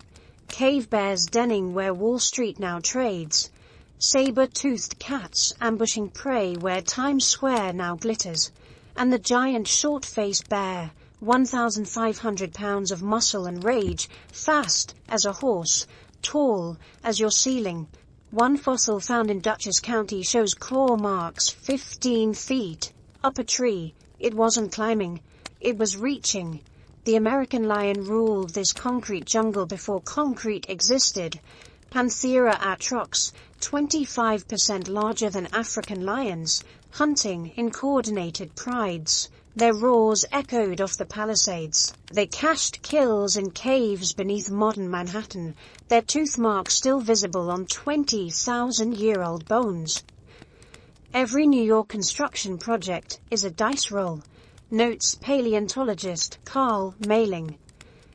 Cave bears denning where Wall Street now trades. Saber-toothed cats ambushing prey where Times Square now glitters. And the giant short-faced bear, 1,500 pounds of muscle and rage, fast as a horse, tall as your ceiling. One fossil found in Dutchess County shows claw marks 15 feet up a tree. It wasn't climbing, it was reaching. The American lion ruled this concrete jungle before concrete existed. Panthera atrox, 25% larger than African lions, hunting in coordinated prides. Their roars echoed off the Palisades. They cached kills in caves beneath modern Manhattan, their tooth marks still visible on 20,000-year-old bones. Every New York construction project is a dice roll, notes paleontologist Carl Mailing.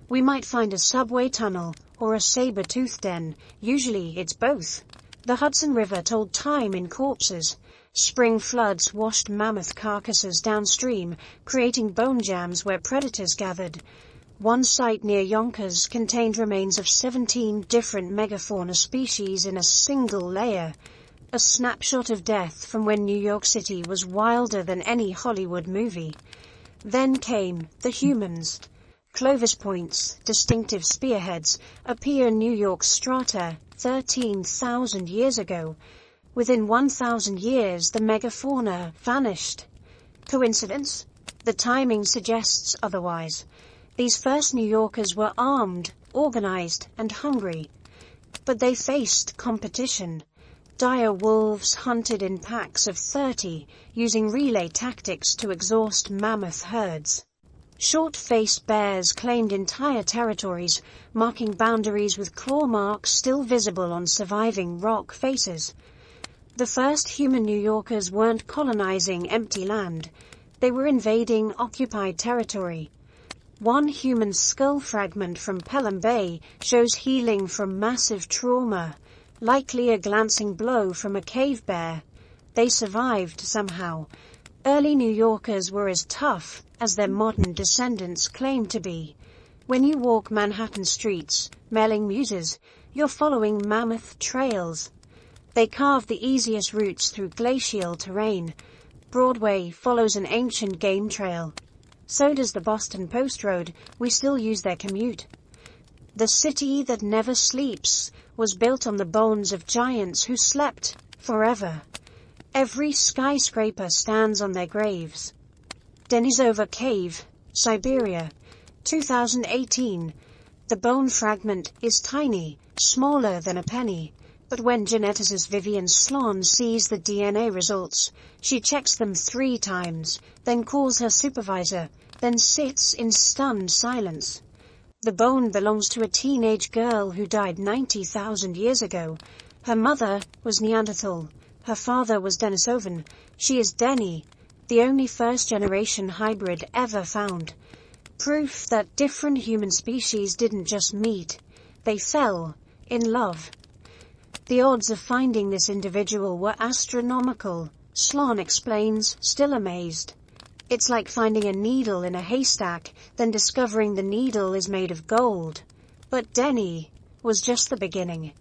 We might find a subway tunnel or a saber-tooth den. Usually it's both. The Hudson River told time in corpses. Spring floods washed mammoth carcasses downstream, creating bone jams where predators gathered. One site near Yonkers contained remains of 17 different megafauna species in a single layer. A snapshot of death from when New York City was wilder than any Hollywood movie. Then came the humans. Clovis points, distinctive spearheads, appear in New York's strata 13,000 years ago. Within 1,000 years, the megafauna vanished. Coincidence? The timing suggests otherwise. These first New Yorkers were armed, organized, and hungry. But they faced competition. Dire wolves hunted in packs of 30, using relay tactics to exhaust mammoth herds. Short-faced bears claimed entire territories, marking boundaries with claw marks still visible on surviving rock faces. The first human New Yorkers weren't colonizing empty land. They were invading occupied territory. One human skull fragment from Pelham Bay shows healing from massive trauma, likely a glancing blow from a cave bear. They survived somehow. Early New Yorkers were as tough as their modern descendants claim to be. When you walk Manhattan streets, Melling Muses, you're following mammoth trails. They carved the easiest routes through glacial terrain. Broadway follows an ancient game trail. So does the Boston Post Road. We still use their commute. The city that never sleeps was built on the bones of giants who slept forever. Every skyscraper stands on their graves. Denisova Cave, Siberia, 2018. The bone fragment is tiny, smaller than a penny. But when geneticist Vivian Sloan sees the DNA results, she checks them 3 times, then calls her supervisor, then sits in stunned silence. The bone belongs to a teenage girl who died 90,000 years ago. Her mother was Neanderthal. Her father was Denisovan. She is Denny, the only first-generation hybrid ever found. Proof that different human species didn't just meet, they fell in love. The odds of finding this individual were astronomical, Sloan explains, still amazed. It's like finding a needle in a haystack, then discovering the needle is made of gold. But Denny was just the beginning.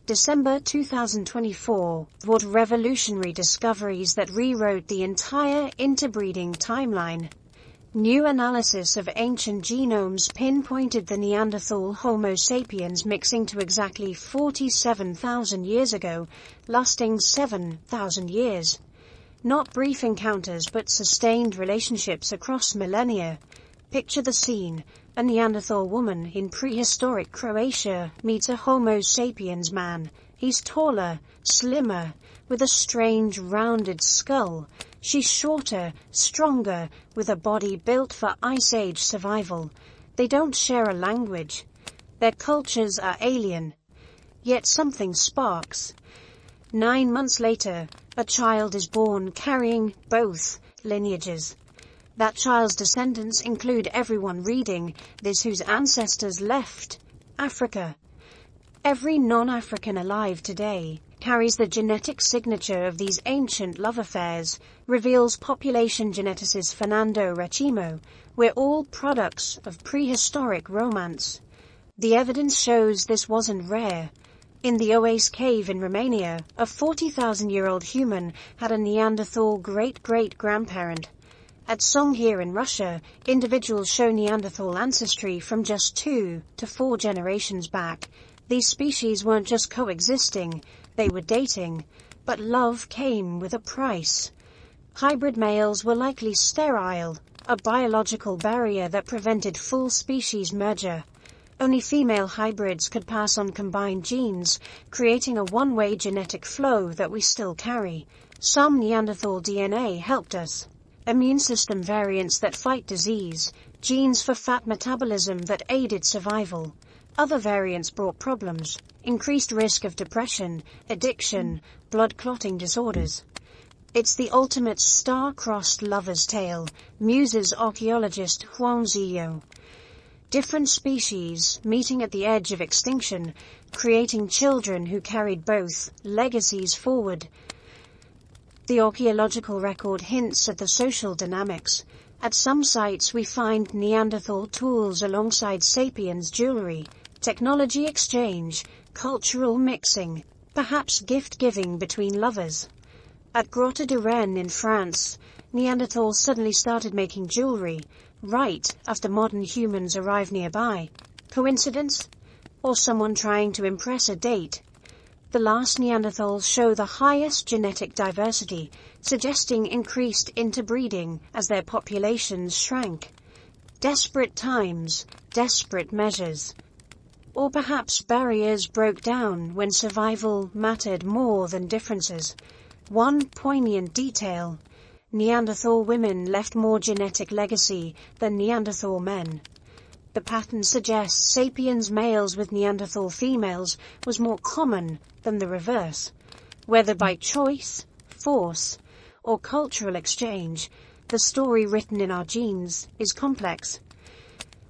December 2024 brought revolutionary discoveries that rewrote the entire interbreeding timeline. New analysis of ancient genomes pinpointed the Neanderthal Homo sapiens mixing to exactly 47,000 years ago, lasting 7,000 years. Not brief encounters but sustained relationships across millennia. Picture the scene. A Neanderthal woman in prehistoric Croatia meets a Homo sapiens man. He's taller, slimmer, with a strange rounded skull. She's shorter, stronger, with a body built for Ice Age survival. They don't share a language. Their cultures are alien. Yet something sparks. 9 months later, a child is born carrying both lineages. That child's descendants include everyone reading this whose ancestors left Africa. Every non-African alive today carries the genetic signature of these ancient love affairs, reveals population geneticist Fernando Rechimo. We're all products of prehistoric romance. The evidence shows this wasn't rare. In the Oase cave in Romania, a 40,000-year-old human had a Neanderthal great-great-grandparent. At Songhir in Russia, individuals show Neanderthal ancestry from just 2 to 4 generations back. These species weren't just coexisting, They were dating, but love came with a price. Hybrid males were likely sterile, a biological barrier that prevented full species merger. Only female hybrids could pass on combined genes, creating a one-way genetic flow that we still carry. Some Neanderthal DNA helped us. Immune system variants that fight disease, genes for fat metabolism that aided survival. Other variants brought problems, increased risk of depression, addiction, blood clotting disorders. It's the ultimate star-crossed lover's tale, muses archaeologist Huang Ziyou. Different species meeting at the edge of extinction, creating children who carried both legacies forward. The archaeological record hints at the social dynamics. At some sites we find Neanderthal tools alongside sapiens jewelry, technology exchange, cultural mixing, perhaps gift-giving between lovers. At Grotte de Rennes in France, Neanderthals suddenly started making jewelry, right after modern humans arrived nearby. Coincidence? Or someone trying to impress a date? The last Neanderthals show the highest genetic diversity, suggesting increased interbreeding as their populations shrank. Desperate times, desperate measures. Or perhaps barriers broke down when survival mattered more than differences. One poignant detail: Neanderthal women left more genetic legacy than Neanderthal men. The pattern suggests sapiens males with Neanderthal females was more common than the reverse. Whether by choice, force, or cultural exchange, the story written in our genes is complex.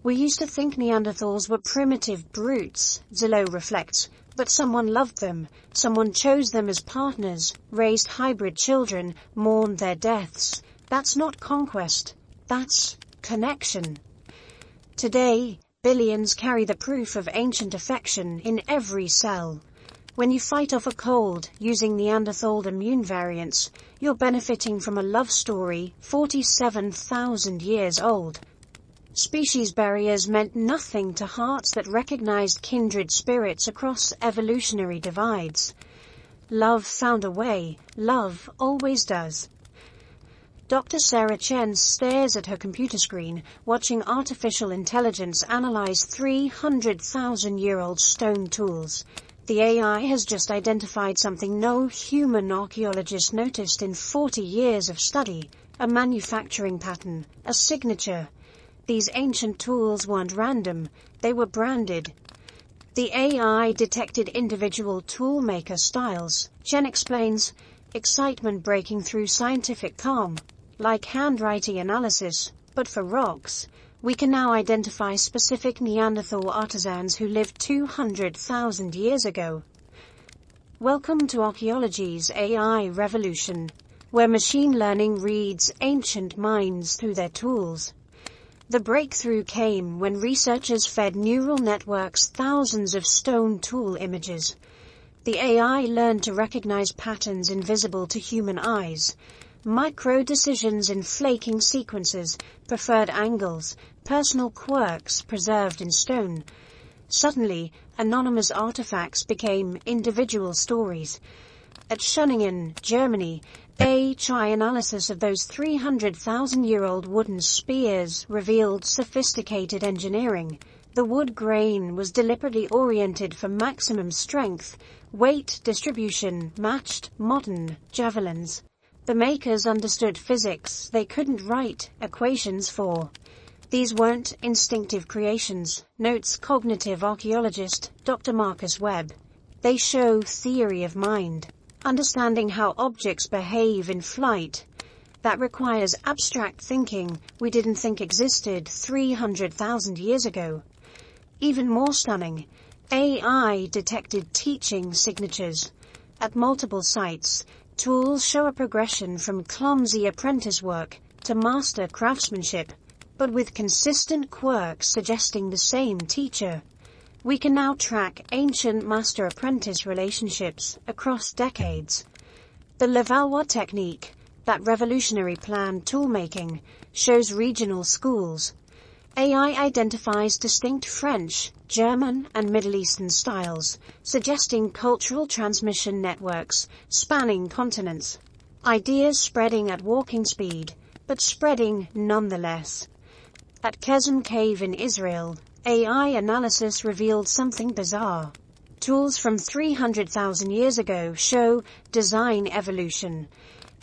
We used to think Neanderthals were primitive brutes, Zillow reflects, but someone loved them, someone chose them as partners, raised hybrid children, mourned their deaths. That's not conquest, that's connection. Today, billions carry the proof of ancient affection in every cell. When you fight off a cold using Neanderthal immune variants, you're benefiting from a love story 47,000 years old. Species barriers meant nothing to hearts that recognized kindred spirits across evolutionary divides. Love found a way. Love always does. Dr. Sarah Chen stares at her computer screen, watching artificial intelligence analyze 300,000-year-old stone tools. The AI has just identified something no human archaeologist noticed in 40 years of study: a manufacturing pattern, a signature. These ancient tools weren't random, they were branded. The AI detected individual toolmaker styles. Chen explains, excitement breaking through scientific calm. Like handwriting analysis, but for rocks, we can now identify specific Neanderthal artisans who lived 200,000 years ago. Welcome to archaeology's AI revolution, where machine learning reads ancient minds through their tools. The breakthrough came when researchers fed neural networks thousands of stone tool images. The AI learned to recognize patterns invisible to human eyes, micro-decisions in flaking sequences, preferred angles, personal quirks preserved in stone. Suddenly, anonymous artifacts became individual stories. At Schöningen, Germany, AI analysis of those 300,000-year-old wooden spears revealed sophisticated engineering. The wood grain was deliberately oriented for maximum strength. Weight distribution matched modern javelins. The makers understood physics they couldn't write equations for. These weren't instinctive creations, notes cognitive archaeologist Dr. Marcus Webb. They show theory of mind. Understanding how objects behave in flight. That requires abstract thinking we didn't think existed 300,000 years ago. Even more stunning, AI detected teaching signatures. At multiple sites, tools show a progression from clumsy apprentice work to master craftsmanship, but with consistent quirks suggesting the same teacher. We can now track ancient master-apprentice relationships across decades. The Levallois technique, that revolutionary planned toolmaking, shows regional schools. AI identifies distinct French, German, and Middle Eastern styles, suggesting cultural transmission networks spanning continents. Ideas spreading at walking speed, but spreading nonetheless. At Kesem Cave in Israel, AI analysis revealed something bizarre. Tools from 300,000 years ago show design evolution,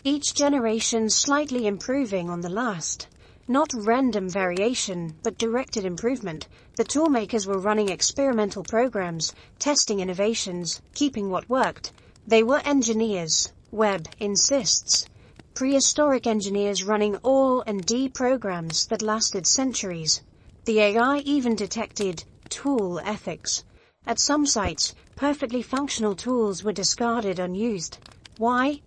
each generation slightly improving on the last. Not random variation, but directed improvement. The toolmakers were running experimental programs, testing innovations, keeping what worked. They were engineers, Webb insists. Prehistoric engineers running R&D programs that lasted centuries. The AI even detected tool ethics. At some sites, perfectly functional tools were discarded unused. Why?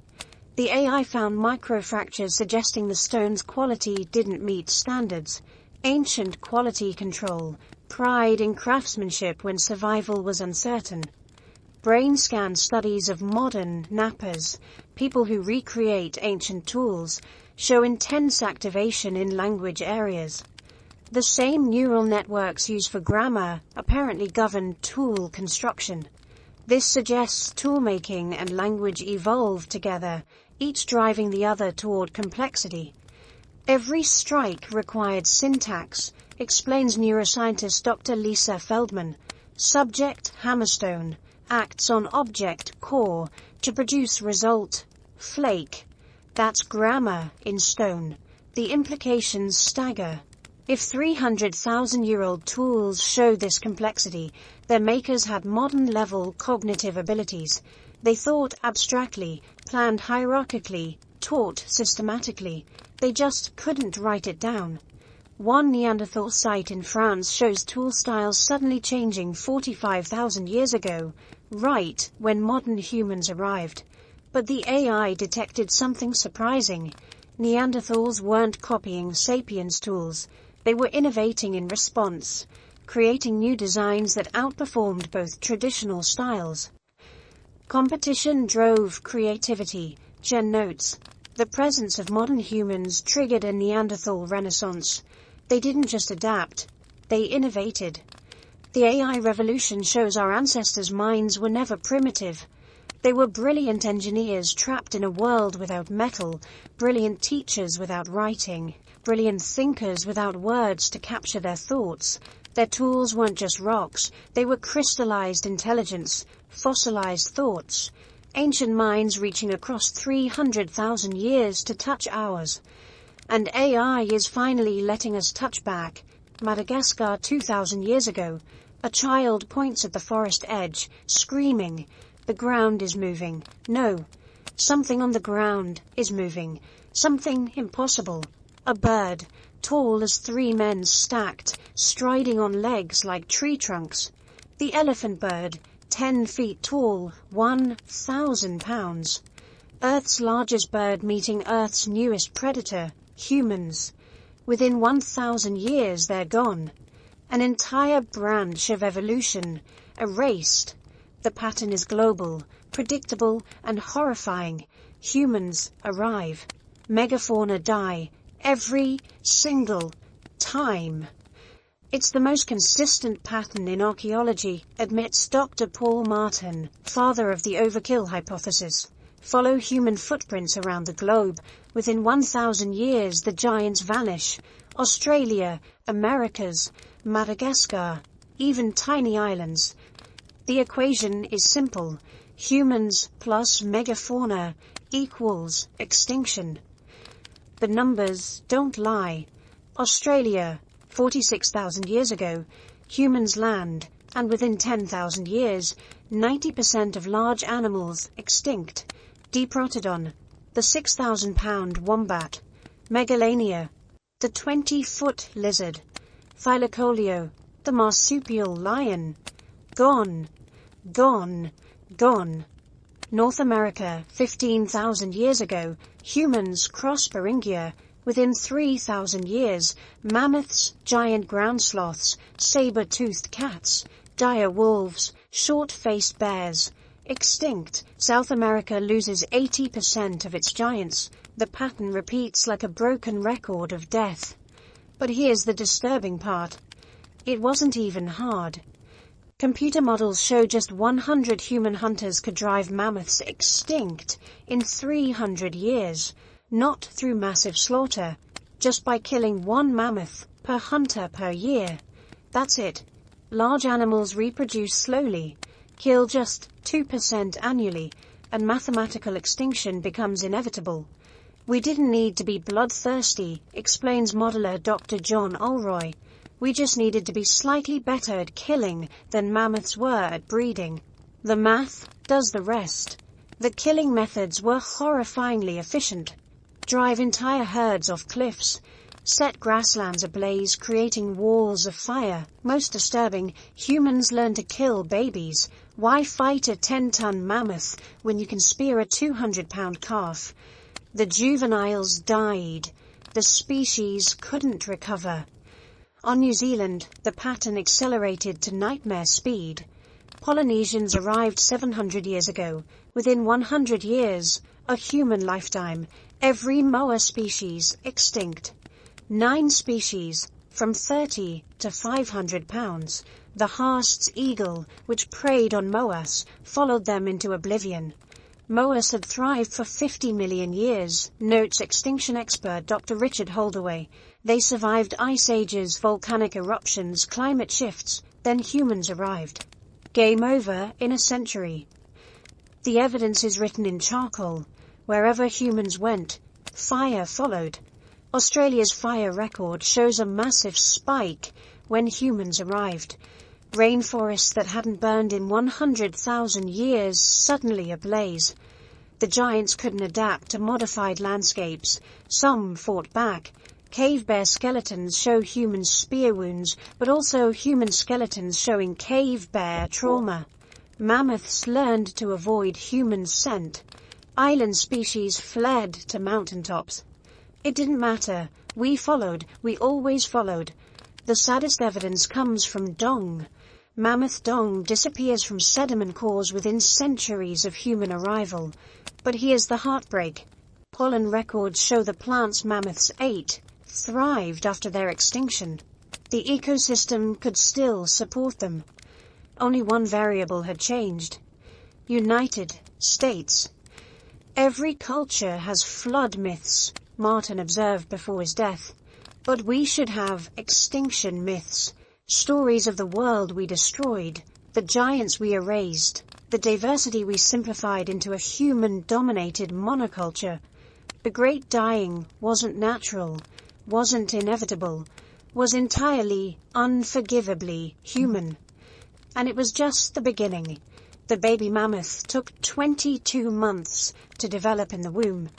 The AI found microfractures suggesting the stone's quality didn't meet standards. Ancient quality control, pride in craftsmanship when survival was uncertain. Brain scan studies of modern nappers, people who recreate ancient tools, show intense activation in language areas. The same neural networks used for grammar apparently govern tool construction. This suggests toolmaking and language evolved together, each driving the other toward complexity. Every strike required syntax, explains neuroscientist Dr. Lisa Feldman. Subject, hammerstone, acts on object, core, to produce result, flake. That's grammar in stone. The implications stagger. If 300,000-year-old tools show this complexity, their makers had modern-level cognitive abilities. They thought abstractly, planned hierarchically, taught systematically. They just couldn't write it down. One Neanderthal site in France shows tool styles suddenly changing 45,000 years ago, right when modern humans arrived. But the AI detected something surprising. Neanderthals weren't copying sapiens tools. They were innovating in response, creating new designs that outperformed both traditional styles. Competition drove creativity, Jen notes. The presence of modern humans triggered a Neanderthal renaissance. They didn't just adapt, they innovated. The AI revolution shows our ancestors' minds were never primitive. They were brilliant engineers trapped in a world without metal, brilliant teachers without writing, brilliant thinkers without words to capture their thoughts. Their tools weren't just rocks, they were crystallized intelligence, fossilized thoughts, ancient minds reaching across 300,000 years to touch ours. And AI is finally letting us touch back. Madagascar 2,000 years ago, a child points at the forest edge, screaming, "The ground is moving." No, something on the ground is moving. Something impossible. A bird, tall as 3 men stacked, striding on legs like tree trunks. The elephant bird, 10 feet tall, 1,000 pounds. Earth's largest bird meeting Earth's newest predator, humans. Within 1,000 years they're gone. An entire branch of evolution, erased. The pattern is global, predictable, and horrifying. Humans arrive. Megafauna die. Every single time. It's the most consistent pattern in archaeology, admits Dr. Paul Martin, father of the overkill hypothesis. Follow human footprints around the globe. Within 1,000 years, the giants vanish. Australia, Americas, Madagascar, even tiny islands. The equation is simple. Humans plus megafauna equals extinction. The numbers don't lie. Australia, 46,000 years ago, humans land, and within 10,000 years, 90% of large animals extinct. Diprotodon, the 6,000-pound wombat. Megalania, the 20-foot lizard. Thylacoleo, the marsupial lion. Gone, gone, gone. North America, 15,000 years ago, humans cross Beringia. Within 3,000 years, mammoths, giant ground sloths, saber-toothed cats, dire wolves, short-faced bears. Extinct. South America loses 80% of its giants. The pattern repeats like a broken record of death. But here's the disturbing part. It wasn't even hard. Computer models show just 100 human hunters could drive mammoths extinct in 300 years, not through massive slaughter, just by killing one mammoth per hunter per year. That's it. Large animals reproduce slowly, kill just 2% annually, and mathematical extinction becomes inevitable. We didn't need to be bloodthirsty, explains modeler Dr. John Ulroy. We just needed to be slightly better at killing than mammoths were at breeding. The math does the rest. The killing methods were horrifyingly efficient. Drive entire herds off cliffs, set grasslands ablaze, creating walls of fire. Most disturbing, humans learn to kill babies. Why fight a 10-ton mammoth when you can spear a 200-pound calf? The juveniles died. The species couldn't recover. On New Zealand, the pattern accelerated to nightmare speed. Polynesians arrived 700 years ago. Within 100 years, a human lifetime, every moa species extinct. 9 species, from 30 to 500 pounds. The Haast's eagle, which preyed on moas, followed them into oblivion. Moas had thrived for 50 million years, notes extinction expert Dr. Richard Holdaway. They survived ice ages, volcanic eruptions, climate shifts, then humans arrived. Game over in a century. The evidence is written in charcoal. Wherever humans went, fire followed. Australia's fire record shows a massive spike when humans arrived. Rainforests that hadn't burned in 100,000 years suddenly ablaze. The giants couldn't adapt to modified landscapes. Some fought back. Cave bear skeletons show human spear wounds, but also human skeletons showing cave bear trauma. Mammoths learned to avoid human scent. Island species fled to mountaintops. It didn't matter. We followed. We always followed. The saddest evidence comes from dong. Mammoth dong disappears from sediment cores within centuries of human arrival. But here's the heartbreak. Pollen records show the plants mammoths ate thrived after their extinction. The ecosystem could still support them. Only one variable had changed. United States. Every culture has flood myths, Martin observed before his death. But we should have extinction myths, stories of the world we destroyed, the giants we erased, the diversity we simplified into a human-dominated monoculture. The great dying wasn't natural, wasn't inevitable, was entirely, unforgivably human. And it was just the beginning. The baby mammoth took 22 months to develop in the womb.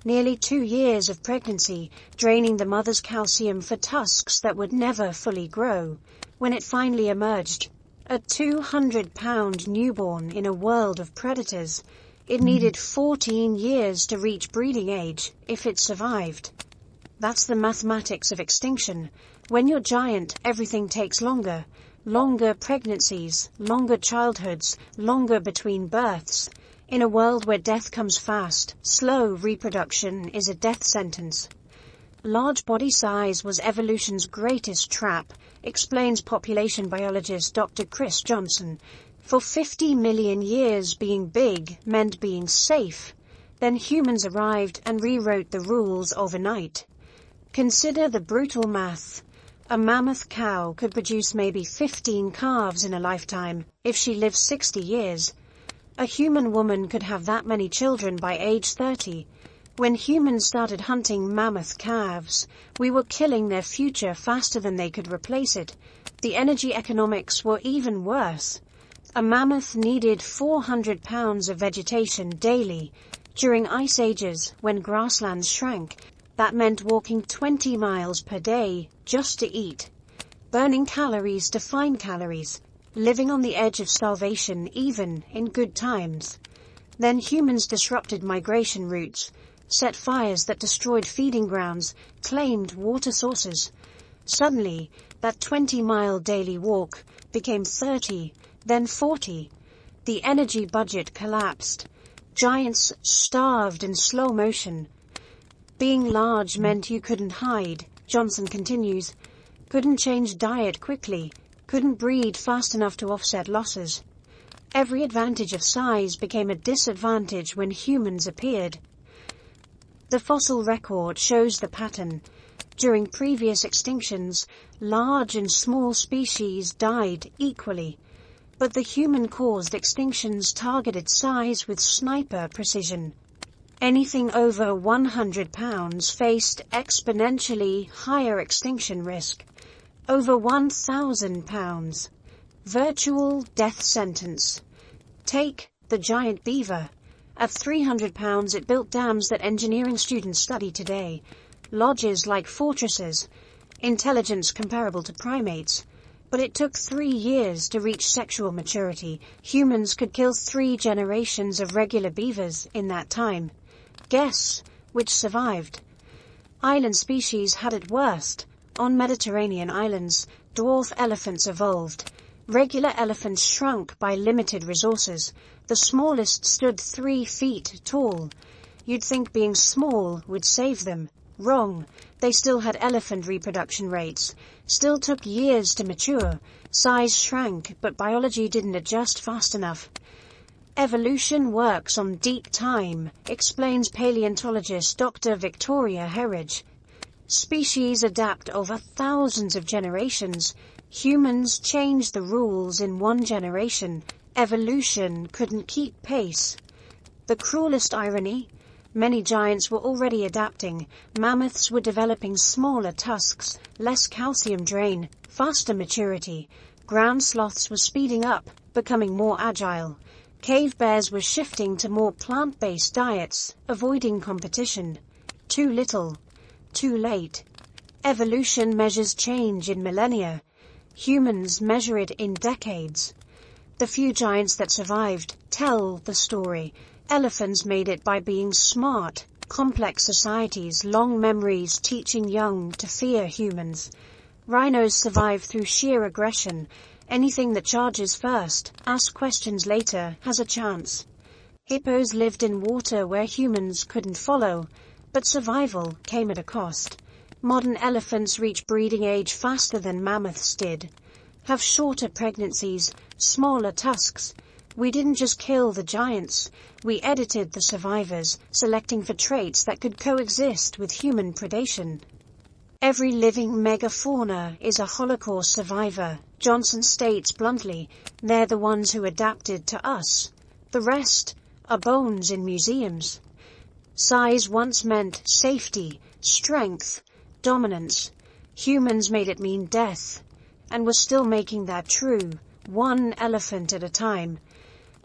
Nearly 2 years of pregnancy, draining the mother's calcium for tusks that would never fully grow. When it finally emerged, a 200-pound newborn in a world of predators, it needed 14 years to reach breeding age if it survived. That's the mathematics of extinction. When you're giant, everything takes longer. Longer pregnancies, longer childhoods, longer between births. In a world where death comes fast, slow reproduction is a death sentence. Large body size was evolution's greatest trap, explains population biologist Dr. Chris Johnson. For 50 million years, being big meant being safe. Then humans arrived and rewrote the rules overnight. Consider the brutal math. A mammoth cow could produce maybe 15 calves in a lifetime if she lives 60 years. A human woman could have that many children by age 30. When humans started hunting mammoth calves, we were killing their future faster than they could replace it. The energy economics were even worse. A mammoth needed 400 pounds of vegetation daily. During ice ages, when grasslands shrank, that meant walking 20 miles per day just to eat. Burning calories to find calories. Living on the edge of starvation even in good times. Then humans disrupted migration routes, set fires that destroyed feeding grounds, claimed water sources. Suddenly, that 20-mile daily walk became 30, then 40. The energy budget collapsed. Giants starved in slow motion. Being large meant you couldn't hide. Johnson continues. Couldn't change diet quickly, couldn't breed fast enough to offset losses. Every advantage of size became a disadvantage when humans appeared. The fossil record shows the pattern. During previous extinctions, large and small species died equally, but the human-caused extinctions targeted size with sniper precision. Anything over 100 pounds faced exponentially higher extinction risk. Over 1,000 pounds. Virtual death sentence. Take the giant beaver. At 300 pounds it built dams that engineering students study today. Lodges like fortresses. Intelligence comparable to primates. But it took 3 years to reach sexual maturity. Humans could kill 3 generations of regular beavers in that time. Guess which survived? Island species had it worst. On Mediterranean islands, dwarf elephants evolved. Regular elephants shrunk by limited resources. The smallest stood 3 feet tall. You'd think being small would save them. Wrong. They still had elephant reproduction rates. Still took years to mature. Size shrank, but biology didn't adjust fast enough. Evolution works on deep time, explains paleontologist Dr. Victoria Herridge. Species adapt over thousands of generations. Humans change the rules in 1 generation. Evolution couldn't keep pace. The cruelest irony? Many giants were already adapting. Mammoths were developing smaller tusks, less calcium drain, faster maturity. Ground sloths were speeding up, becoming more agile. Cave bears were shifting to more plant-based diets, avoiding competition. Too little. Too late. Evolution measures change in millennia. Humans measure it in decades. The few giants that survived tell the story. Elephants made it by being smart. Complex societies, long memories teaching young to fear humans. Rhinos survive through sheer aggression. Anything that charges first, asks questions later, has a chance. Hippos lived in water where humans couldn't follow, but survival came at a cost. Modern elephants reach breeding age faster than mammoths did. Have shorter pregnancies, smaller tusks. We didn't just kill the giants, we edited the survivors, selecting for traits that could coexist with human predation. Every living megafauna is a Holocaust survivor, Johnson states bluntly. They're the ones who adapted to us. The rest are bones in museums. Size once meant safety, strength, dominance. Humans made it mean death, and we're still making that true, 1 elephant at a time.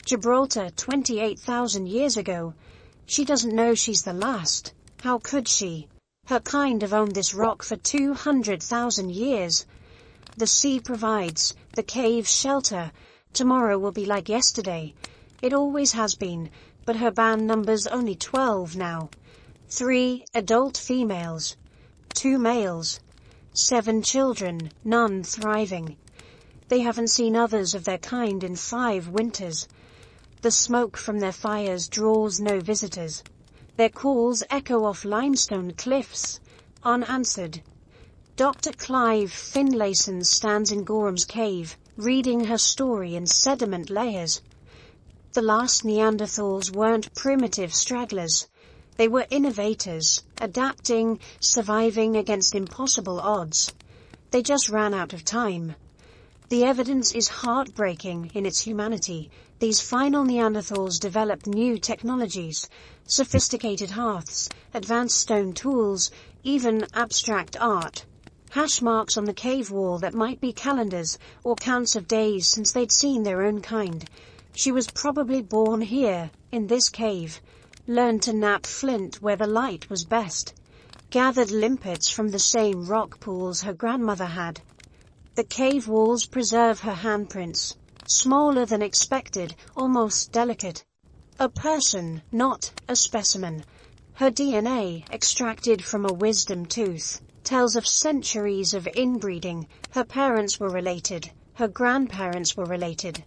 Gibraltar 28,000 years ago. She doesn't know she's the last. How could she? Her kind have owned this rock for 200,000 years. The sea provides, the caves shelter. Tomorrow will be like yesterday. It always has been, but her band number's only 12 now. 3 adult females, 2 males, 7 children, none thriving. They haven't seen others of their kind in 5 winters. The smoke from their fires draws no visitors. Their calls echo off limestone cliffs, unanswered. Dr. Clive Finlayson stands in Gorham's cave, reading her story in sediment layers. The last Neanderthals weren't primitive stragglers. They were innovators, adapting, surviving against impossible odds. They just ran out of time. The evidence is heartbreaking in its humanity. These final Neanderthals developed new technologies, sophisticated hearths, advanced stone tools, even abstract art. Hash marks on the cave wall that might be calendars or counts of days since they'd seen their own kind. She was probably born here, in this cave, learned to nap flint where the light was best, gathered limpets from the same rock pools her grandmother had. The cave walls preserve her handprints, smaller than expected, almost delicate. A person, not a specimen. Her DNA, extracted from a wisdom tooth, tells of centuries of inbreeding. Her parents were related, her grandparents were related.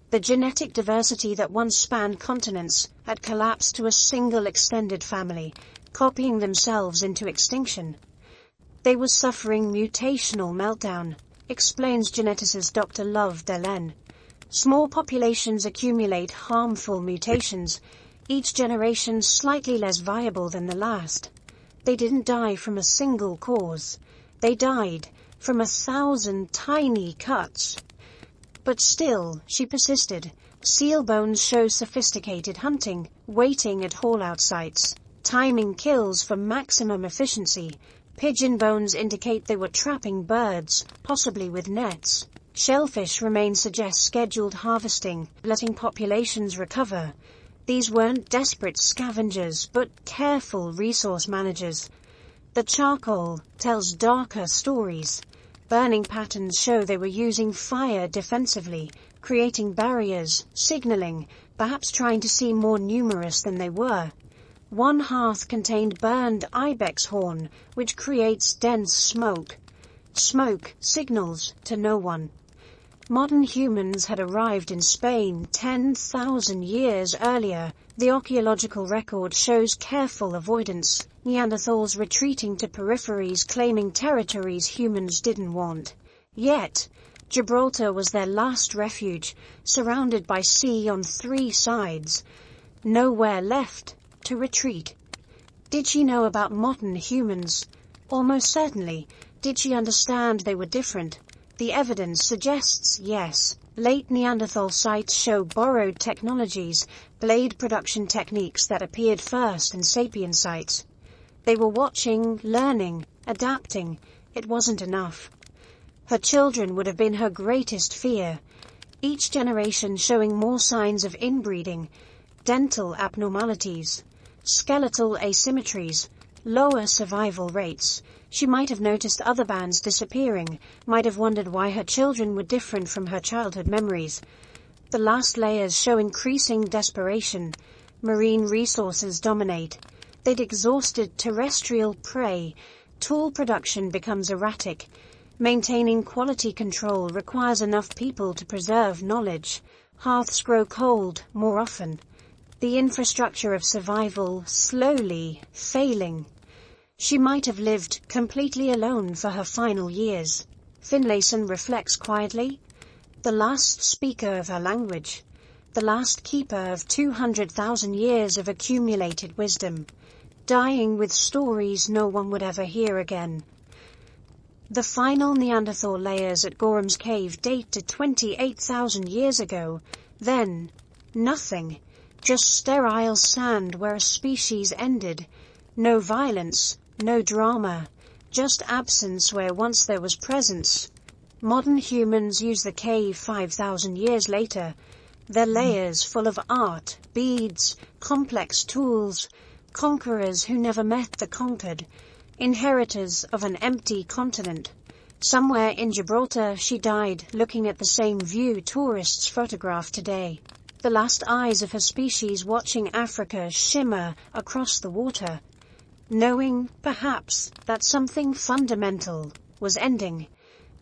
The genetic diversity that once spanned continents had collapsed to a single extended family, copying themselves into extinction. They were suffering mutational meltdown, explains geneticist Dr. Love Delen. Small populations accumulate harmful mutations, each generation slightly less viable than the last. They didn't die from a single cause. They died from 1,000 tiny cuts. But still, she persisted. Seal bones show sophisticated hunting, waiting at haul-out sites, timing kills for maximum efficiency. Pigeon bones indicate they were trapping birds, possibly with nets. Shellfish remains suggest scheduled harvesting, letting populations recover. These weren't desperate scavengers, but careful resource managers. The charcoal tells darker stories. Burning patterns show they were using fire defensively, creating barriers, signaling, perhaps trying to seem more numerous than they were. One hearth contained burned ibex horn, which creates dense smoke. Smoke signals to no one. Modern humans had arrived in Spain 10,000 years earlier. The archaeological record shows careful avoidance, Neanderthals retreating to peripheries claiming territories humans didn't want. Yet, Gibraltar was their last refuge, surrounded by sea on 3 sides. Nowhere left to retreat. Did she know about modern humans? Almost certainly. Did she understand they were different? The evidence suggests yes. Late Neanderthal sites show borrowed technologies, blade production techniques that appeared first in sapien sites. They were watching, learning, adapting. It wasn't enough. Her children would have been her greatest fear. Each generation showing more signs of inbreeding, dental abnormalities, skeletal asymmetries, lower survival rates. She might have noticed other bands disappearing, might have wondered why her children were different from her childhood memories. The last layers show increasing desperation. Marine resources dominate. They'd exhausted terrestrial prey. Tool production becomes erratic. Maintaining quality control requires enough people to preserve knowledge. Hearths grow cold more often. The infrastructure of survival slowly failing. She might have lived completely alone for her final years. Finlayson reflects quietly. The last speaker of her language. The last keeper of 200,000 years of accumulated wisdom. Dying with stories no one would ever hear again. The final Neanderthal layers at Gorham's Cave date to 28,000 years ago. Then, nothing. Just sterile sand where a species ended. No violence. No drama, just absence where once there was presence. Modern humans use the cave 5,000 years later. Their layers full of art, beads, complex tools, conquerors who never met the conquered, inheritors of an empty continent. Somewhere in Gibraltar she died looking at the same view tourists photograph today. The last eyes of her species watching Africa shimmer across the water. Knowing, perhaps, that something fundamental was ending.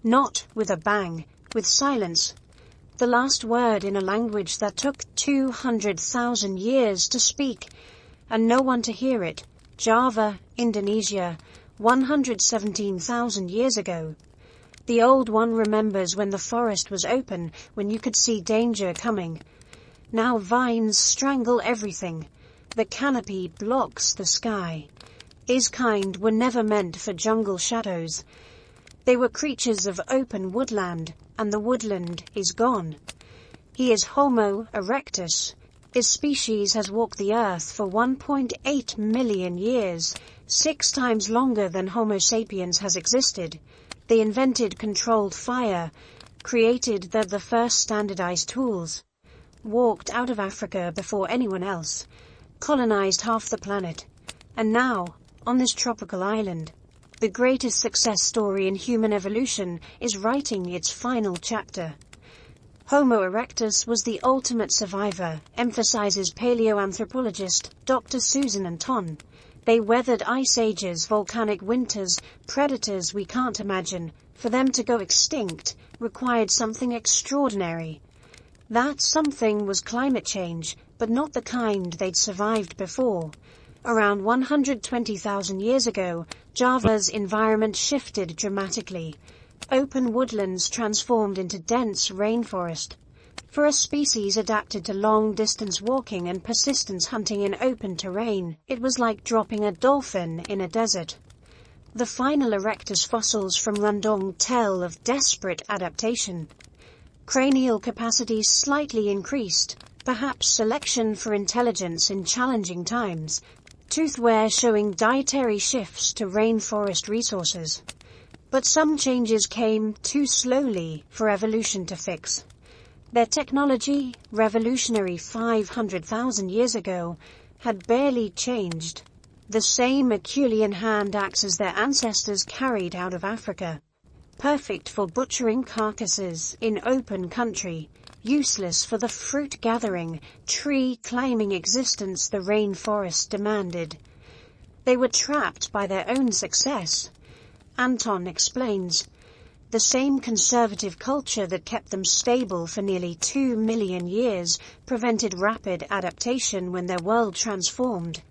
Not with a bang, with silence. The last word in a language that took 200,000 years to speak, and no one to hear it. Java, Indonesia, 117,000 years ago. The old one remembers when the forest was open, when you could see danger coming. Now vines strangle everything. The canopy blocks the sky. His kind were never meant for jungle shadows. They were creatures of open woodland, and the woodland is gone. He is Homo erectus. His species has walked the earth for 1.8 million years, 6 times longer than Homo sapiens has existed. They invented controlled fire, created the first standardized tools, walked out of Africa before anyone else, colonized half the planet, and now, on this tropical island, the greatest success story in human evolution is writing its final chapter. Homo erectus was the ultimate survivor, emphasizes paleoanthropologist Dr. Susan Anton. They weathered ice ages, volcanic winters, predators we can't imagine. For them to go extinct required something extraordinary. That something was climate change, but not the kind they'd survived before. Around 120,000 years ago, Java's environment shifted dramatically. Open woodlands transformed into dense rainforest. For a species adapted to long-distance walking and persistence hunting in open terrain, it was like dropping a dolphin in a desert. The final Erectus fossils from Rundong tell of desperate adaptation. Cranial capacities slightly increased, perhaps selection for intelligence in challenging times. Tooth wear showing dietary shifts to rainforest resources. But some changes came too slowly for evolution to fix. Their technology, revolutionary 500,000 years ago, had barely changed. The same Acheulean hand axes their ancestors carried out of Africa. Perfect for butchering carcasses in open country, useless for the fruit-gathering, tree-climbing existence the rainforest demanded. They were trapped by their own success. Anton explains, the same conservative culture that kept them stable for nearly 2 million years prevented rapid adaptation when their world transformed.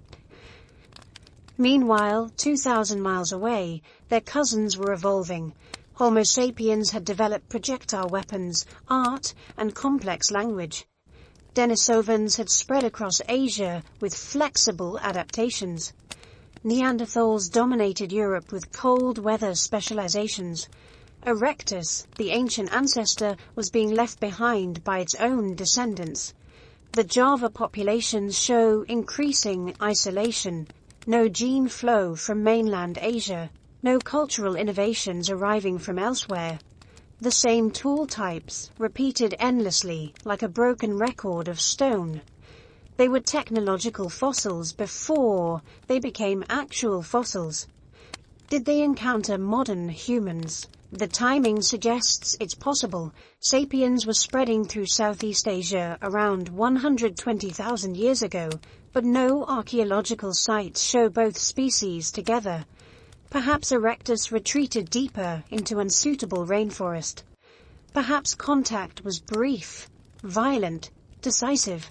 Meanwhile, 2,000 miles away, their cousins were evolving. Homo sapiens had developed projectile weapons, art, and complex language. Denisovans had spread across Asia with flexible adaptations. Neanderthals dominated Europe with cold weather specializations. Erectus, the ancient ancestor, was being left behind by its own descendants. The Java populations show increasing isolation, no gene flow from mainland Asia, no cultural innovations arriving from elsewhere. The same tool types, repeated endlessly, like a broken record of stone. They were technological fossils before they became actual fossils. Did they encounter modern humans? The timing suggests it's possible. Sapiens were spreading through Southeast Asia around 120,000 years ago, but no archaeological sites show both species together. Perhaps Erectus retreated deeper into unsuitable rainforest. Perhaps contact was brief, violent, decisive.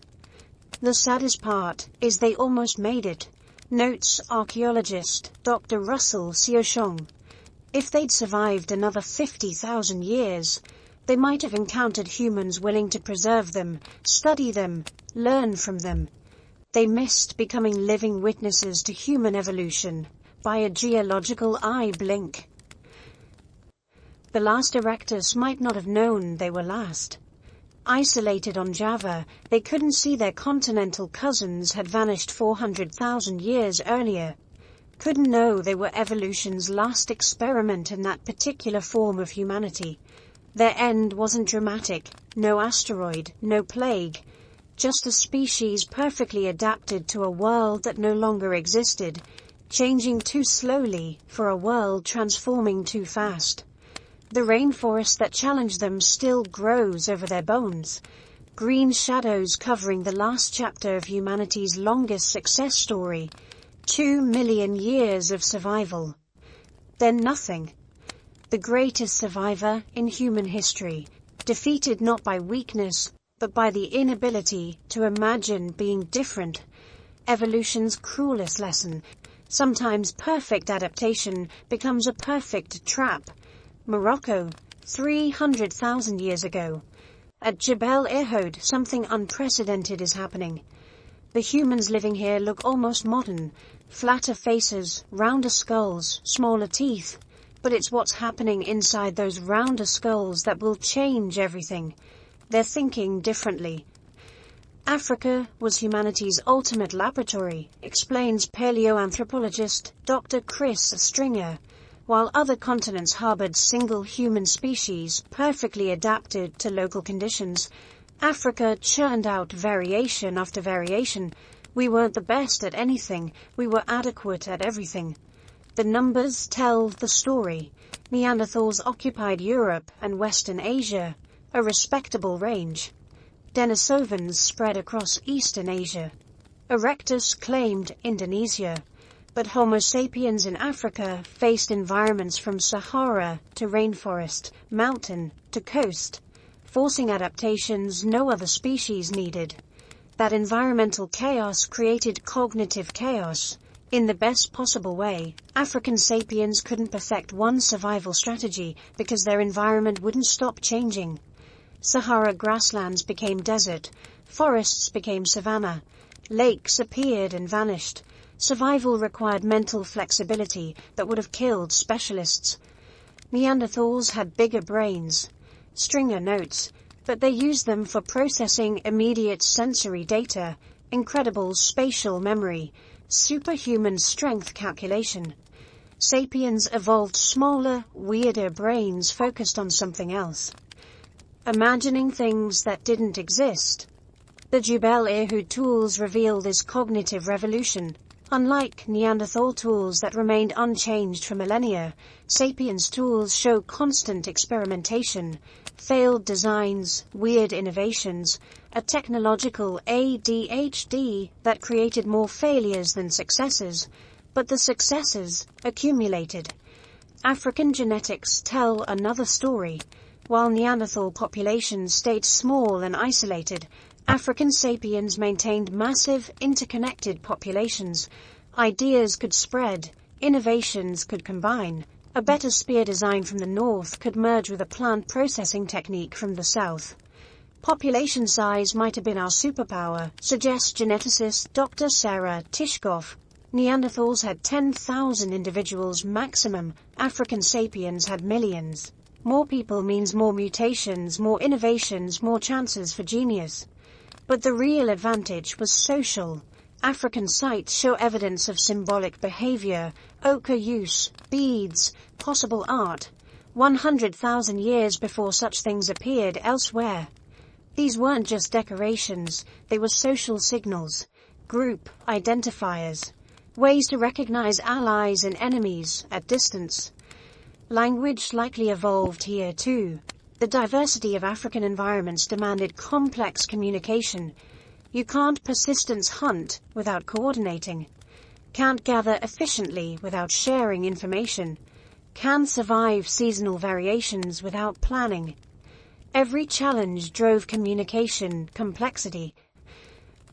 The saddest part is they almost made it, notes archaeologist Dr. Russell Siochong. If they'd survived another 50,000 years, they might have encountered humans willing to preserve them, study them, learn from them. They missed becoming living witnesses to human evolution by a geological eye blink. The last Erectus might not have known they were last. Isolated on Java, they couldn't see their continental cousins had vanished 400,000 years earlier. Couldn't know they were evolution's last experiment in that particular form of humanity. Their end wasn't dramatic, no asteroid, no plague, just a species perfectly adapted to a world that no longer existed, changing too slowly for a world transforming too fast. The rainforest that challenged them still grows over their bones, green shadows covering the last chapter of humanity's longest success story, 2 million years of survival. Then nothing. The greatest survivor in human history, defeated not by weakness, but by the inability to imagine being different. Evolution's cruelest lesson. Sometimes perfect adaptation becomes a perfect trap. Morocco, 300,000 years ago. At Jebel Irhoud, something unprecedented is happening. The humans living here look almost modern, flatter faces, rounder skulls, smaller teeth. But it's what's happening inside those rounder skulls that will change everything. They're thinking differently. Africa was humanity's ultimate laboratory, explains paleoanthropologist Dr. Chris Stringer. While other continents harbored single human species perfectly adapted to local conditions, Africa churned out variation after variation. We weren't the best at anything, we were adequate at everything. The numbers tell the story. Neanderthals occupied Europe and Western Asia, a respectable range. Denisovans spread across Eastern Asia. Erectus claimed Indonesia, but Homo sapiens in Africa faced environments from Sahara to rainforest, mountain to coast, forcing adaptations no other species needed. That environmental chaos created cognitive chaos. In the best possible way, African sapiens couldn't perfect one survival strategy because their environment wouldn't stop changing. Sahara grasslands became desert, forests became savanna, lakes appeared and vanished. Survival required mental flexibility that would have killed specialists. Neanderthals had bigger brains. Stringer notes, but they used them for processing immediate sensory data, incredible spatial memory, superhuman strength calculation. Sapiens evolved smaller, weirder brains focused on something else. Imagining things that didn't exist. The Jebel Irhoud tools reveal this cognitive revolution. Unlike Neanderthal tools that remained unchanged for millennia, Sapiens tools show constant experimentation, failed designs, weird innovations, a technological ADHD that created more failures than successes, but the successes accumulated. African genetics tell another story. While Neanderthal populations stayed small and isolated, African sapiens maintained massive, interconnected populations. Ideas could spread, innovations could combine. A better spear design from the north could merge with a plant processing technique from the south. Population size might have been our superpower, suggests geneticist Dr. Sarah Tishkoff. Neanderthals had 10,000 individuals maximum, African sapiens had millions. More people means more mutations, more innovations, more chances for genius. But the real advantage was social. African sites show evidence of symbolic behavior, ochre use, beads, possible art, 100,000 years before such things appeared elsewhere. These weren't just decorations, they were social signals, group identifiers, ways to recognize allies and enemies at distance. Language likely evolved here too. The diversity of African environments demanded complex communication. You can't persistence hunt without coordinating. Can't gather efficiently without sharing information. Can survive seasonal variations without planning. Every challenge drove communication complexity.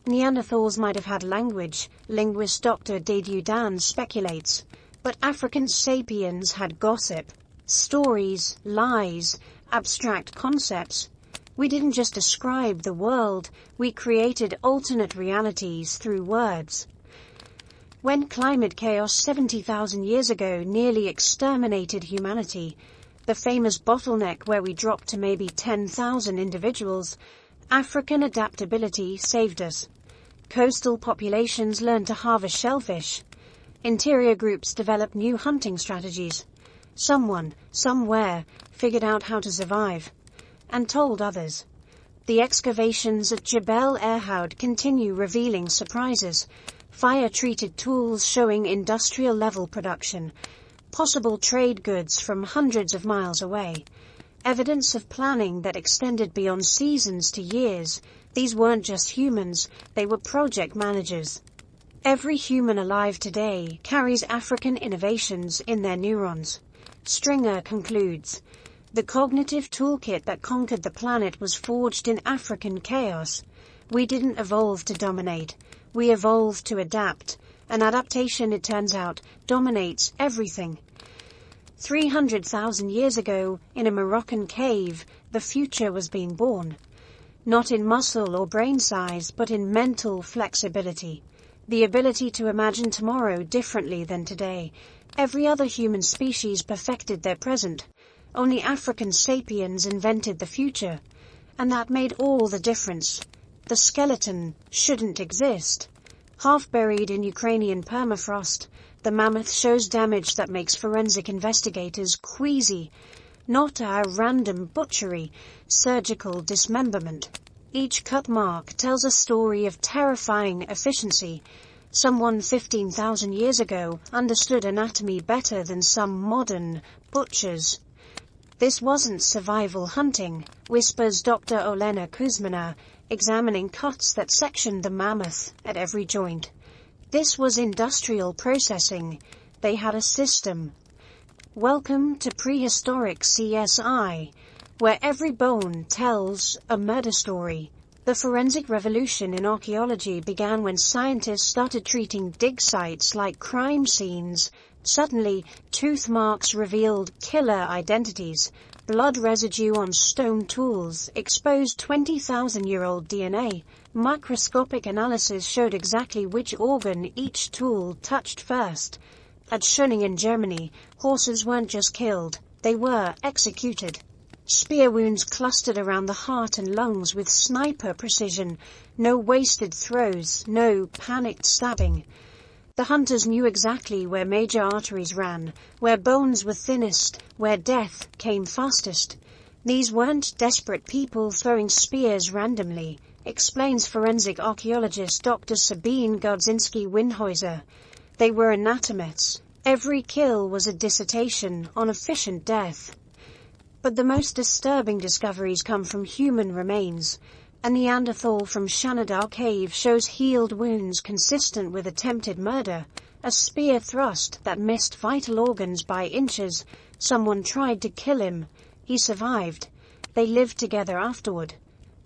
Neanderthals might have had language, linguist Dr. Dediudan speculates, but African sapiens had gossip, stories, lies, abstract concepts. We didn't just describe the world, we created alternate realities through words. When climate chaos 70,000 years ago nearly exterminated humanity, the famous bottleneck where we dropped to maybe 10,000 individuals, African adaptability saved us. Coastal populations learned to harvest shellfish. Interior groups developed new hunting strategies. Someone, somewhere, figured out how to survive, and told others. The excavations at Jebel Irhoud continue revealing surprises. Fire-treated tools showing industrial-level production. Possible trade goods from hundreds of miles away. Evidence of planning that extended beyond seasons to years. These weren't just humans, they were project managers. Every human alive today carries African innovations in their neurons. Stringer concludes, the cognitive toolkit that conquered the planet was forged in African chaos. We didn't evolve to dominate, we evolved to adapt. And adaptation, it turns out, dominates everything. 300,000 years ago, in a Moroccan cave, the future was being born. Not in muscle or brain size, but in mental flexibility. The ability to imagine tomorrow differently than today. Every other human species perfected their present. Only African sapiens invented the future. And that made all the difference. The skeleton shouldn't exist. Half buried in Ukrainian permafrost, the mammoth shows damage that makes forensic investigators queasy. Not a random butchery, surgical dismemberment. Each cut mark tells a story of terrifying efficiency. Someone 15,000 years ago understood anatomy better than some modern butchers. This wasn't survival hunting, whispers Dr. Olena Kuzmina, examining cuts that sectioned the mammoth at every joint. This was industrial processing. They had a system. Welcome to Prehistoric CSI, where every bone tells a murder story. The forensic revolution in archaeology began when scientists started treating dig sites like crime scenes. Suddenly, tooth marks revealed killer identities. Blood residue on stone tools exposed 20,000-year-old DNA. Microscopic analysis showed exactly which organ each tool touched first. At Schöning in Germany, horses weren't just killed, they were executed. Spear wounds clustered around the heart and lungs with sniper precision. No wasted throws, no panicked stabbing. The hunters knew exactly where major arteries ran, where bones were thinnest, where death came fastest. These weren't desperate people throwing spears randomly, explains forensic archaeologist Dr. Sabine Gardzinski-Windhäuser. They were anatomists. Every kill was a dissertation on efficient death. But the most disturbing discoveries come from human remains. A Neanderthal from Shanadar Cave shows healed wounds consistent with attempted murder. A spear thrust that missed vital organs by inches. Someone tried to kill him. He survived. They lived together afterward.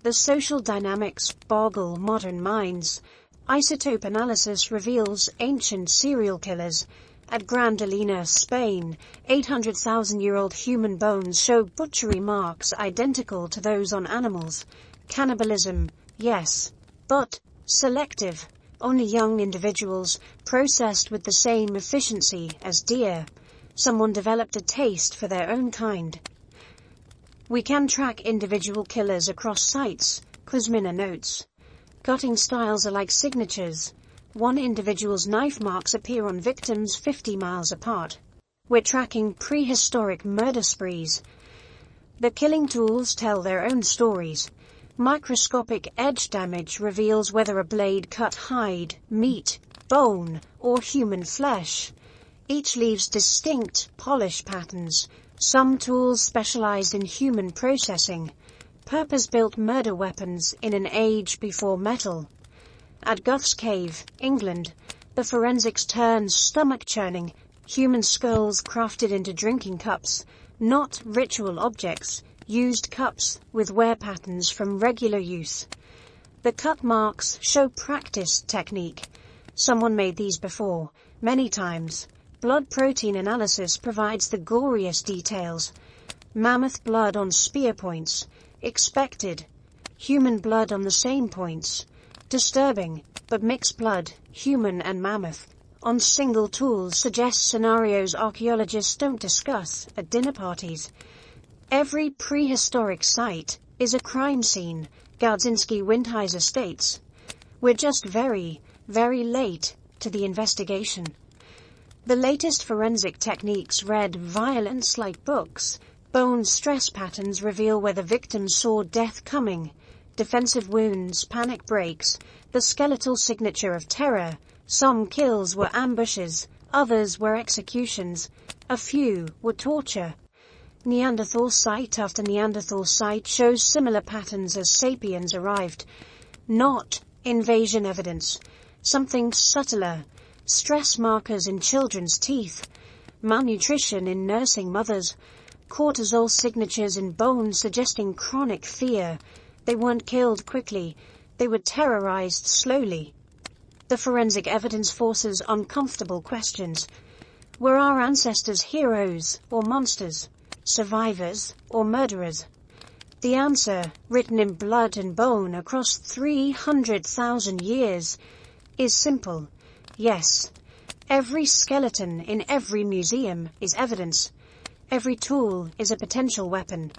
The social dynamics boggle modern minds. Isotope analysis reveals ancient serial killers. At Grandolina, Spain, 800,000-year-old human bones show butchery marks identical to those on animals. Cannibalism, yes, but selective. Only young individuals, processed with the same efficiency as deer. Someone developed a taste for their own kind. We can track individual killers across sites, Kuzmina notes. Cutting styles are like signatures. One individual's knife marks appear on victims 50 miles apart. We're tracking prehistoric murder sprees. The killing tools tell their own stories. Microscopic edge damage reveals whether a blade cut hide, meat, bone, or human flesh. Each leaves distinct polish patterns. Some tools specialized in human processing. Purpose-built murder weapons in an age before metal. At Gough's Cave, England, the forensics turns stomach-churning. Human skulls crafted into drinking cups, not ritual objects. Used cups with wear patterns from regular use. The cut marks show practiced technique. Someone made these before, many times. Blood protein analysis provides the goriest details. Mammoth blood on spear points. Expected. Human blood on the same points. Disturbing, but mixed blood, human and mammoth, on single tools suggests scenarios archaeologists don't discuss at dinner parties. Every prehistoric site is a crime scene, Gardzinski-Windhäuser states. We're just very, very late to the investigation. The latest forensic techniques read violence like books. Bone stress patterns reveal where the victim saw death coming. Defensive wounds, panic breaks, the skeletal signature of terror. Some kills were ambushes, others were executions. A few were torture. Neanderthal site after Neanderthal site shows similar patterns as sapiens arrived. Not invasion evidence. Something subtler. Stress markers in children's teeth. Malnutrition in nursing mothers. Cortisol signatures in bones suggesting chronic fear. They weren't killed quickly. They were terrorized slowly. The forensic evidence forces uncomfortable questions. Were our ancestors heroes or monsters? Survivors or murderers? The answer, written in blood and bone across 300,000 years, is simple. Yes. Every skeleton in every museum is evidence. Every tool is a potential weapon.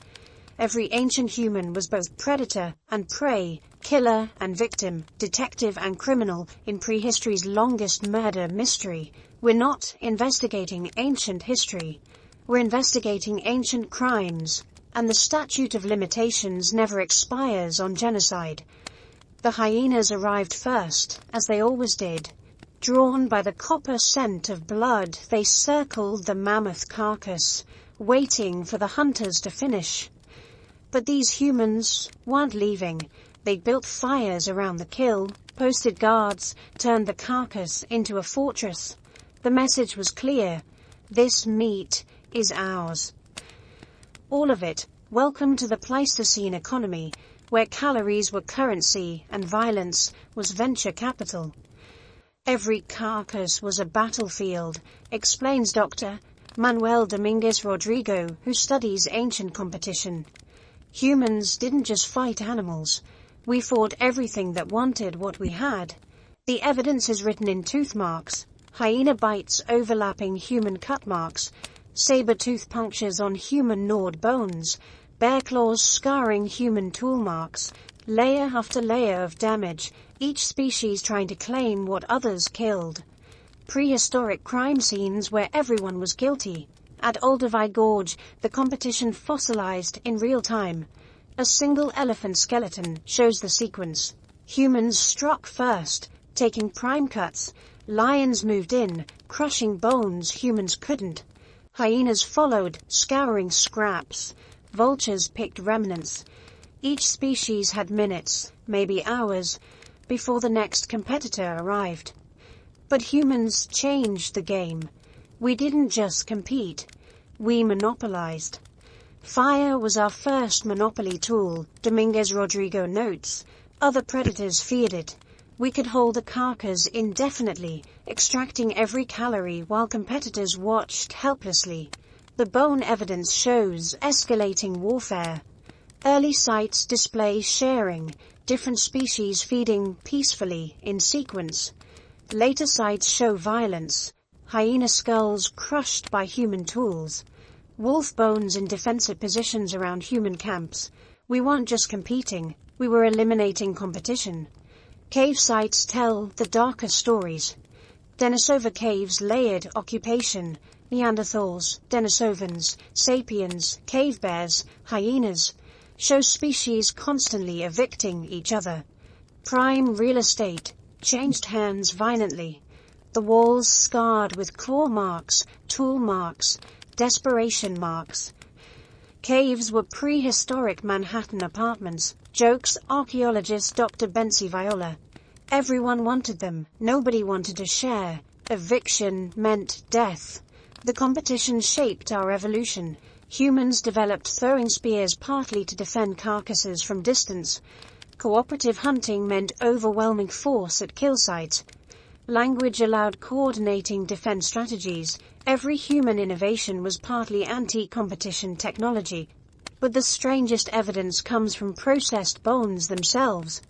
Every ancient human was both predator and prey, killer and victim, detective and criminal in prehistory's longest murder mystery. We're not investigating ancient history. We're investigating ancient crimes, and the statute of limitations never expires on genocide. The hyenas arrived first, as they always did. Drawn by the copper scent of blood, they circled the mammoth carcass, waiting for the hunters to finish. But these humans weren't leaving. They built fires around the kill, posted guards, turned the carcass into a fortress. The message was clear. This meat is ours. All of it. Welcome to the Pleistocene economy. where calories were currency and violence was venture capital. Every carcass was a battlefield, explains Dr. Manuel Dominguez Rodrigo, who studies ancient competition. Humans didn't just fight animals. We fought everything that wanted what we had. The evidence is written in tooth marks, hyena bites overlapping human cut marks, saber-tooth punctures on human gnawed bones, bear claws scarring human tool marks, layer after layer of damage, each species trying to claim what others killed. Prehistoric crime scenes where everyone was guilty. At Olduvai Gorge, the competition fossilized in real time. A single elephant skeleton shows the sequence. Humans struck first, taking prime cuts. Lions moved in, crushing bones humans couldn't. Hyenas followed, scouring scraps. Vultures picked remnants. Each species had minutes, maybe hours, before the next competitor arrived. But humans changed the game. We didn't just compete. We monopolized. Fire was our first monopoly tool, Dominguez Rodrigo notes. Other predators feared it. We could hold a carcass indefinitely, extracting every calorie while competitors watched helplessly. The bone evidence shows escalating warfare. Early sites display sharing, different species feeding peacefully in sequence. Later sites show violence, hyena skulls crushed by human tools, wolf bones in defensive positions around human camps. We weren't just competing, we were eliminating competition. Cave sites tell the darker stories. Denisova caves layered occupation, Neanderthals, Denisovans, sapiens, cave bears, hyenas, show species constantly evicting each other. Prime real estate changed hands violently. The walls scarred with claw marks, tool marks, desperation marks. Caves were prehistoric Manhattan apartments, jokes archaeologist Dr. Bensi Viola. Everyone wanted them, nobody wanted to share. Eviction meant death. The competition shaped our evolution. Humans developed throwing spears partly to defend carcasses from distance. Cooperative hunting meant overwhelming force at kill sites. Language allowed coordinating defense strategies. Every human innovation was partly anti-competition technology. But the strangest evidence comes from processed bones themselves.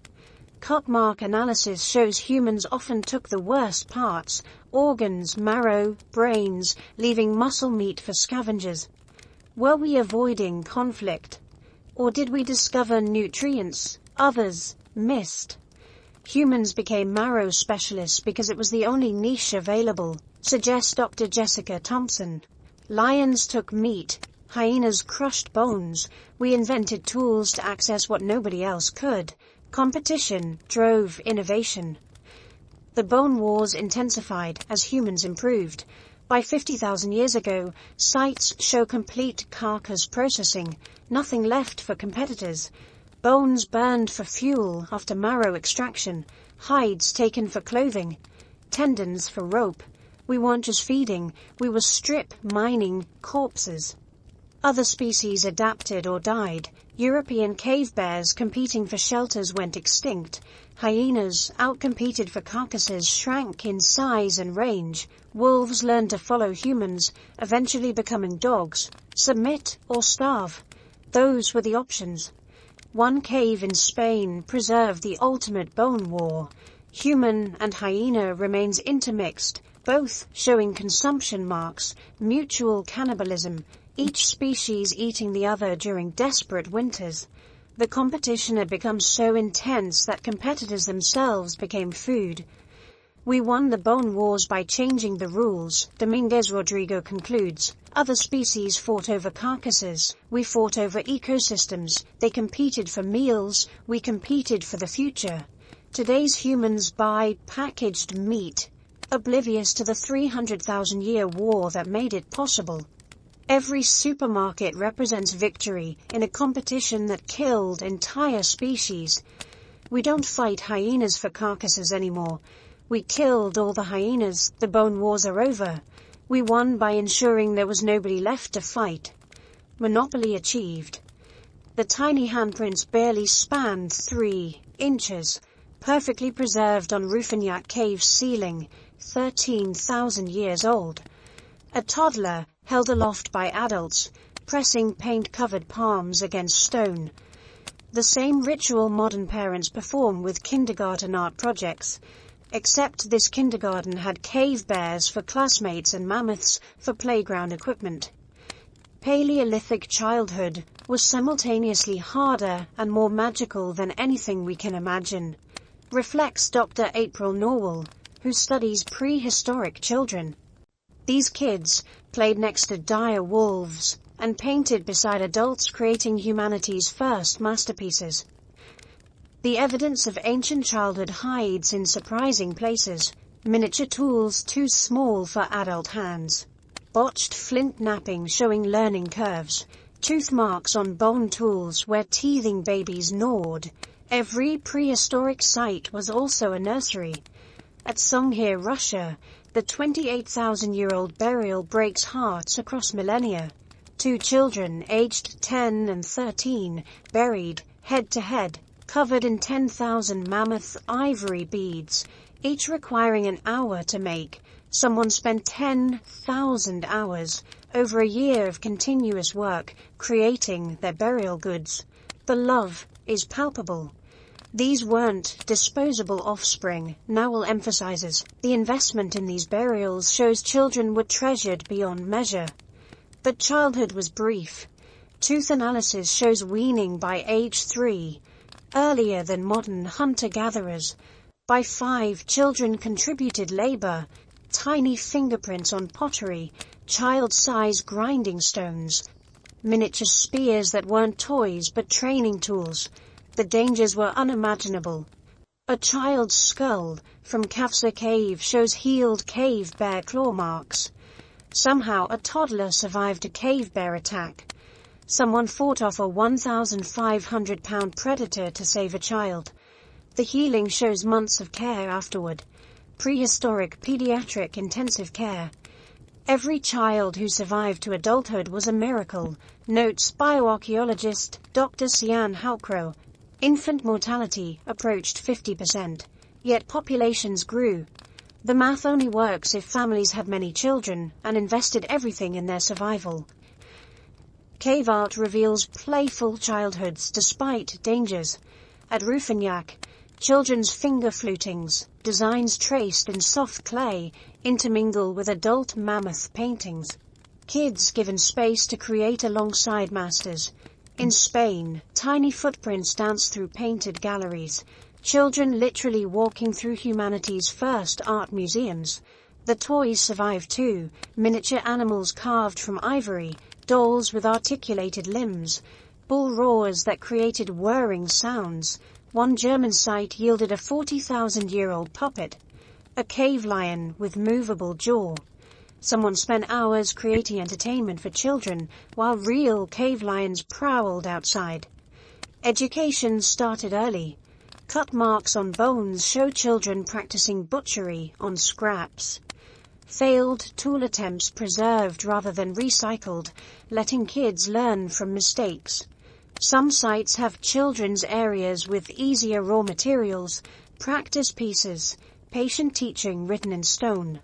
Cut mark analysis shows humans often took the worst parts, organs, marrow, brains, leaving muscle meat for scavengers. Were we avoiding conflict? Or did we discover nutrients others missed? Humans became marrow specialists because it was the only niche available, suggests Dr. Jessica Thompson. Lions took meat, hyenas crushed bones. We invented tools to access what nobody else could. Competition drove innovation. The bone wars intensified as humans improved. By 50,000 years ago, sites show complete carcass processing, nothing left for competitors. Bones burned for fuel after marrow extraction, hides taken for clothing, tendons for rope. We weren't just feeding, we were strip mining corpses. Other species adapted or died. European cave bears competing for shelters went extinct. Hyenas, outcompeted for carcasses, shrank in size and range. Wolves learned to follow humans, eventually becoming dogs. Submit or starve. Those were the options. One cave in Spain preserved the ultimate bone war. Human and hyena remains intermixed, both showing consumption marks, mutual cannibalism, each species eating the other during desperate winters. The competition had become so intense that competitors themselves became food. We won the bone wars by changing the rules, Dominguez Rodrigo concludes. Other species fought over carcasses, we fought over ecosystems, they competed for meals, we competed for the future. Today's humans buy packaged meat, oblivious to the 300,000-year war that made it possible. Every supermarket represents victory in a competition that killed entire species. We don't fight hyenas for carcasses anymore. We killed all the hyenas, the bone wars are over. We won by ensuring there was nobody left to fight. Monopoly achieved. The tiny handprints barely spanned 3 inches, perfectly preserved on Rufinyak Cave's ceiling, 13,000 years old. A toddler, held aloft by adults, pressing paint-covered palms against stone. The same ritual modern parents perform with kindergarten art projects, except this kindergarten had cave bears for classmates and mammoths for playground equipment. Paleolithic childhood was simultaneously harder and more magical than anything we can imagine, reflects Dr. April Norwell, who studies prehistoric children. These kids played next to dire wolves and painted beside adults, creating humanity's first masterpieces. The evidence of ancient childhood hides in surprising places: miniature tools too small for adult hands, botched flint knapping showing learning curves, tooth marks on bone tools where teething babies gnawed. Every prehistoric site was also a nursery. At Songhir, Russia, the 28,000-year-old burial breaks hearts across millennia. 2 children, aged 10 and 13, buried, head to head, covered in 10,000 mammoth ivory beads, each requiring an hour to make. Someone spent 10,000 hours, over a year of continuous work, creating their burial goods. The love is palpable. These weren't disposable offspring, Nowell emphasizes. The investment in these burials shows children were treasured beyond measure. But childhood was brief. Tooth analysis shows weaning by age 3, earlier than modern hunter-gatherers. By 5, children contributed labor, tiny fingerprints on pottery, child-size grinding stones, miniature spears that weren't toys but training tools. The dangers were unimaginable. A child's skull from Kafsa Cave shows healed cave bear claw marks. Somehow a toddler survived a cave bear attack. Someone fought off a 1,500-pound predator to save a child. The healing shows months of care afterward. Prehistoric pediatric intensive care. Every child who survived to adulthood was a miracle, notes bioarchaeologist Dr. Sian Haukro. Infant mortality approached 50%, yet populations grew. The math only works if families had many children and invested everything in their survival. Cave art reveals playful childhoods despite dangers. At Rufinyak, children's finger flutings, designs traced in soft clay, intermingle with adult mammoth paintings. Kids given space to create alongside masters. In Spain, tiny footprints dance through painted galleries. Children literally walking through humanity's first art museums. The toys survive too, miniature animals carved from ivory, dolls with articulated limbs, bull roars that created whirring sounds. One German site yielded a 40,000-year-old puppet, a cave lion with movable jaw. Someone spent hours creating entertainment for children while real cave lions prowled outside. Education started early. Cut marks on bones show children practicing butchery on scraps. Failed tool attempts preserved rather than recycled, letting kids learn from mistakes. Some sites have children's areas with easier raw materials, practice pieces, patient teaching written in stone.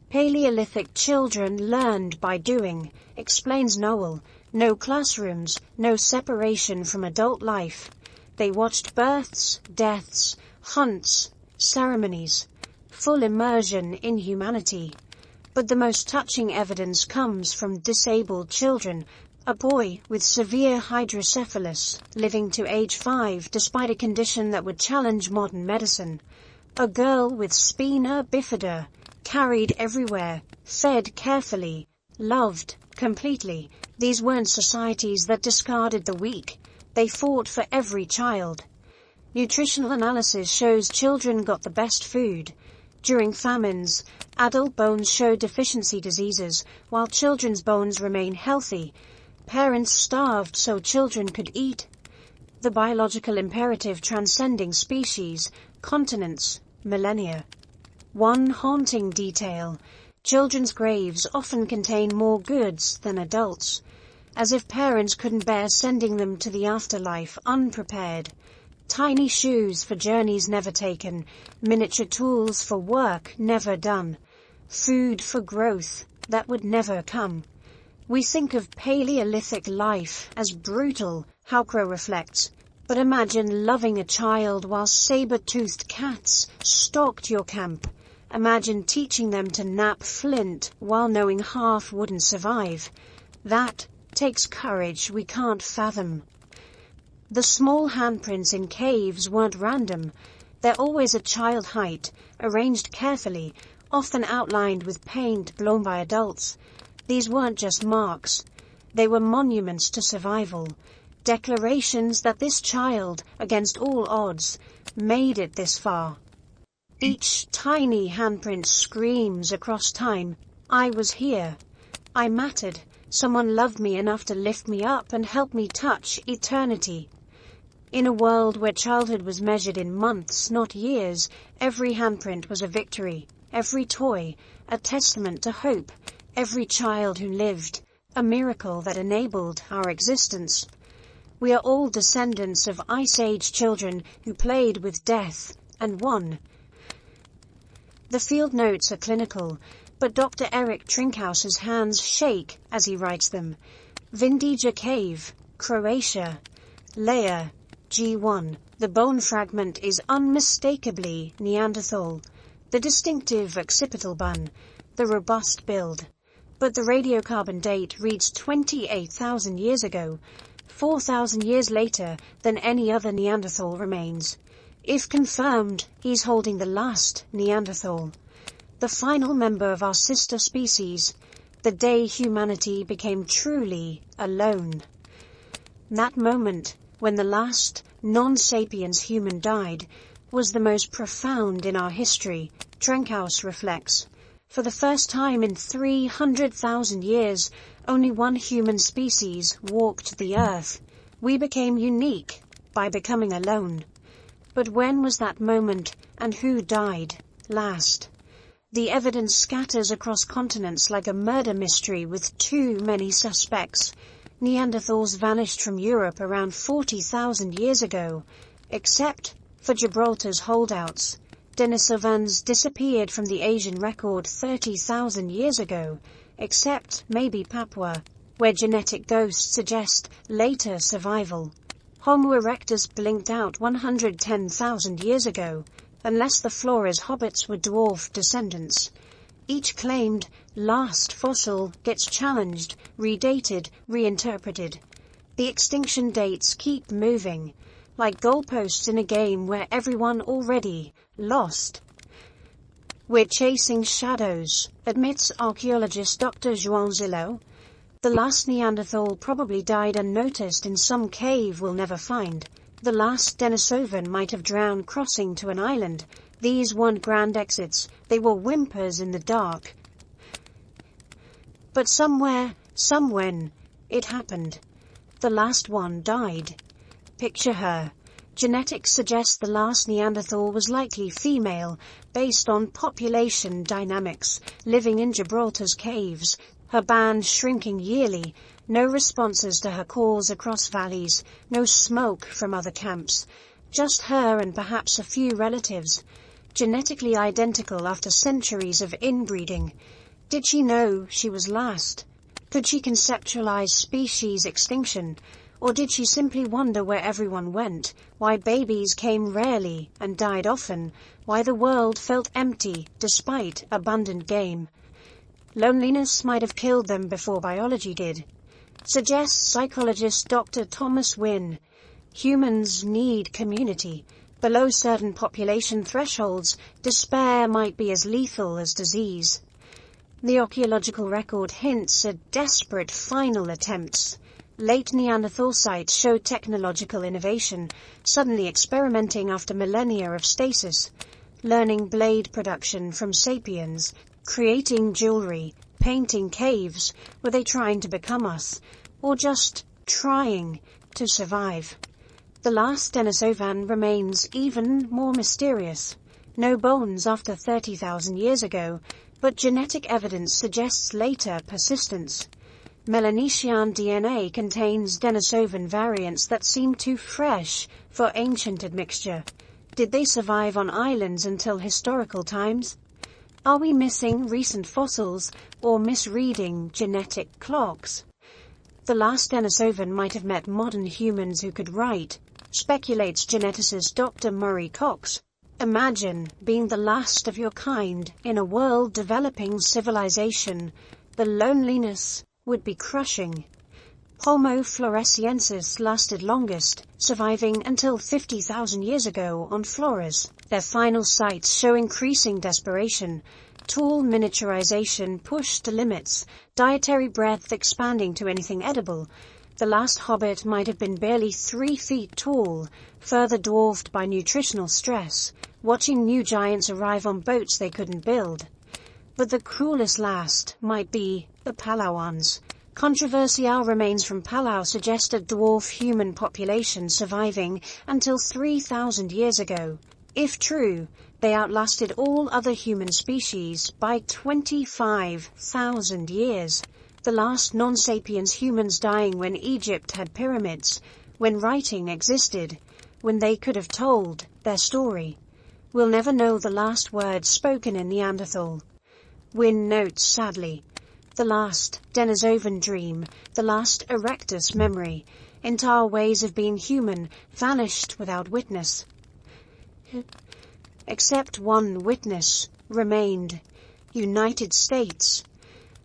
Paleolithic children learned by doing, explains Nowell. No classrooms, no separation from adult life. They watched births, deaths, hunts, ceremonies, full immersion in humanity. But the most touching evidence comes from disabled children. A boy with severe hydrocephalus, living to age 5 despite a condition that would challenge modern medicine. A girl with spina bifida, carried everywhere, fed carefully, loved completely. These weren't societies that discarded the weak. They fought for every child. Nutritional analysis shows children got the best food. During famines, adult bones show deficiency diseases, while children's bones remain healthy. Parents starved so children could eat. The biological imperative transcending species, continents, millennia. One haunting detail: children's graves often contain more goods than adults. as if parents couldn't bear sending them to the afterlife unprepared. Tiny shoes for journeys never taken, miniature tools for work never done, food for growth that would never come. We think of Paleolithic life as brutal, Howcrow reflects, but imagine loving a child while saber-toothed cats stalked your camp. Imagine teaching them to nap flint while knowing half wouldn't survive. That takes courage we can't fathom. The small handprints in caves weren't random. They're always at child height, arranged carefully, often outlined with paint blown by adults. These weren't just marks. They were monuments to survival. Declarations that this child, against all odds, made it this far. Each tiny handprint screams across time, I was here. I mattered. Someone loved me enough to lift me up and help me touch eternity. In a world where childhood was measured in months, not years, every handprint was a victory, every toy, a testament to hope, every child who lived, a miracle that enabled our existence. We are all descendants of Ice Age children who played with death and won. The field notes are clinical, but Dr. Eric Trinkhouse's hands shake as he writes them. Vindija Cave, Croatia. Layer, G1. The bone fragment is unmistakably Neanderthal. The distinctive occipital bun, the robust build. But the radiocarbon date reads 28,000 years ago, 4,000 years later than any other Neanderthal remains. If confirmed, he's holding the last Neanderthal, the final member of our sister species, the day humanity became truly alone. That moment, when the last non-sapiens human died, was the most profound in our history, Trenkhaus reflects. For the first time in 300,000 years, only one human species walked the earth. We became unique by becoming alone. But when was that moment, and who died last? The evidence scatters across continents like a murder mystery with too many suspects. Neanderthals vanished from Europe around 40,000 years ago, except for Gibraltar's holdouts. Denisovans disappeared from the Asian record 30,000 years ago, except maybe Papua, where genetic ghosts suggest later survival. Homo erectus blinked out 110,000 years ago, unless the Flora's hobbits were dwarf descendants. Each claimed last fossil gets challenged, redated, reinterpreted. The extinction dates keep moving, like goalposts in a game where everyone already lost. We're chasing shadows, admits archaeologist Dr. João Zillo. The last Neanderthal probably died unnoticed in some cave we'll never find. The last Denisovan might have drowned crossing to an island. These weren't grand exits, they were whimpers in the dark. But somewhere, somewhen, it happened. The last one died. Picture her. Genetics suggests the last Neanderthal was likely female, based on population dynamics, living in Gibraltar's caves, her band shrinking yearly, no responses to her calls across valleys, no smoke from other camps, just her and perhaps a few relatives, genetically identical after centuries of inbreeding. Did she know she was last? Could she conceptualize species extinction? Or did she simply wonder where everyone went, why babies came rarely and died often, why the world felt empty despite abundant game? Loneliness might have killed them before biology did. Suggests psychologist Dr. Thomas Wynne. Humans need community. Below certain population thresholds, despair might be as lethal as disease. The archaeological record hints at desperate final attempts. Late Neanderthal sites show technological innovation, suddenly experimenting after millennia of stasis, learning blade production from sapiens, creating jewelry, painting caves. Were they trying to become us, or just trying to survive? The last Denisovan remains even more mysterious. No bones after 30,000 years ago, but genetic evidence suggests later persistence. Melanesian DNA contains Denisovan variants that seem too fresh for ancient admixture. Did they survive on islands until historical times? Are we missing recent fossils or misreading genetic clocks? The last Denisovan might have met modern humans who could write, speculates geneticist Dr. Murray Cox. Imagine being the last of your kind in a world developing civilization. The loneliness would be crushing. Homo floresiensis lasted longest, surviving until 50,000 years ago on Flores. Their final sites show increasing desperation. Tool miniaturization pushed to limits, dietary breadth expanding to anything edible. The last hobbit might have been barely 3 feet tall, further dwarfed by nutritional stress, watching new giants arrive on boats they couldn't build. But the cruelest last might be the Palauans. Controversial remains from Palau suggest a dwarf human population surviving until 3,000 years ago. If true, they outlasted all other human species by 25,000 years. The last non-sapiens humans dying when Egypt had pyramids, when writing existed, when they could have told their story. We'll never know the last words spoken in Neanderthal. Wynne notes sadly, the last Denisovan dream, the last Erectus memory, entire ways of being human, vanished without witness. Except one witness remained, United States.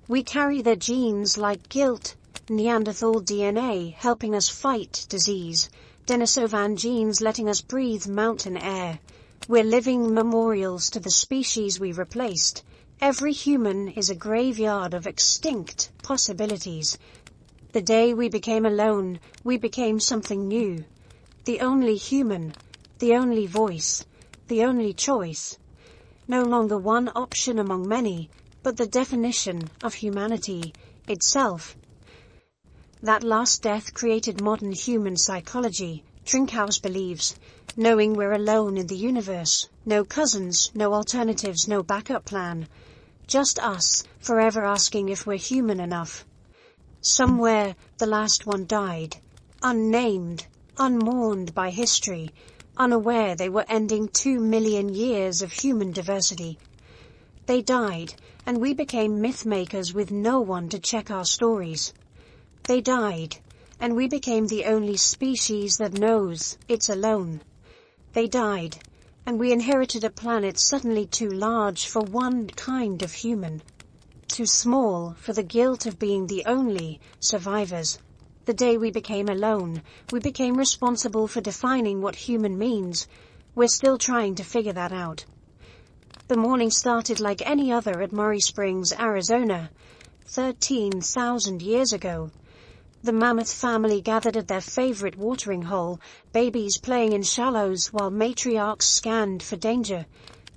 We carry their genes like guilt, Neanderthal DNA helping us fight disease, Denisovan genes letting us breathe mountain air. We're living memorials to the species we replaced. Every human is a graveyard of extinct possibilities. The day we became alone, we became something new. The only human, the only voice, the only choice. No longer one option among many, but the definition of humanity itself. That last death created modern human psychology. Trinkhaus believes, knowing we're alone in the universe, no cousins, no alternatives, no backup plan. Just us, forever asking if we're human enough. Somewhere, the last one died, unnamed, unmourned by history, unaware they were ending 2 million years of human diversity. They died, and we became myth-makers with no one to check our stories. They died, and we became the only species that knows it's alone. They died, and we inherited a planet suddenly too large for one kind of human, too small for the guilt of being the only survivors. The day we became alone, we became responsible for defining what human means. We're still trying to figure that out. The morning started like any other at Murray Springs, Arizona, 13,000 years ago. The mammoth family gathered at their favorite watering hole, babies playing in shallows while matriarchs scanned for danger.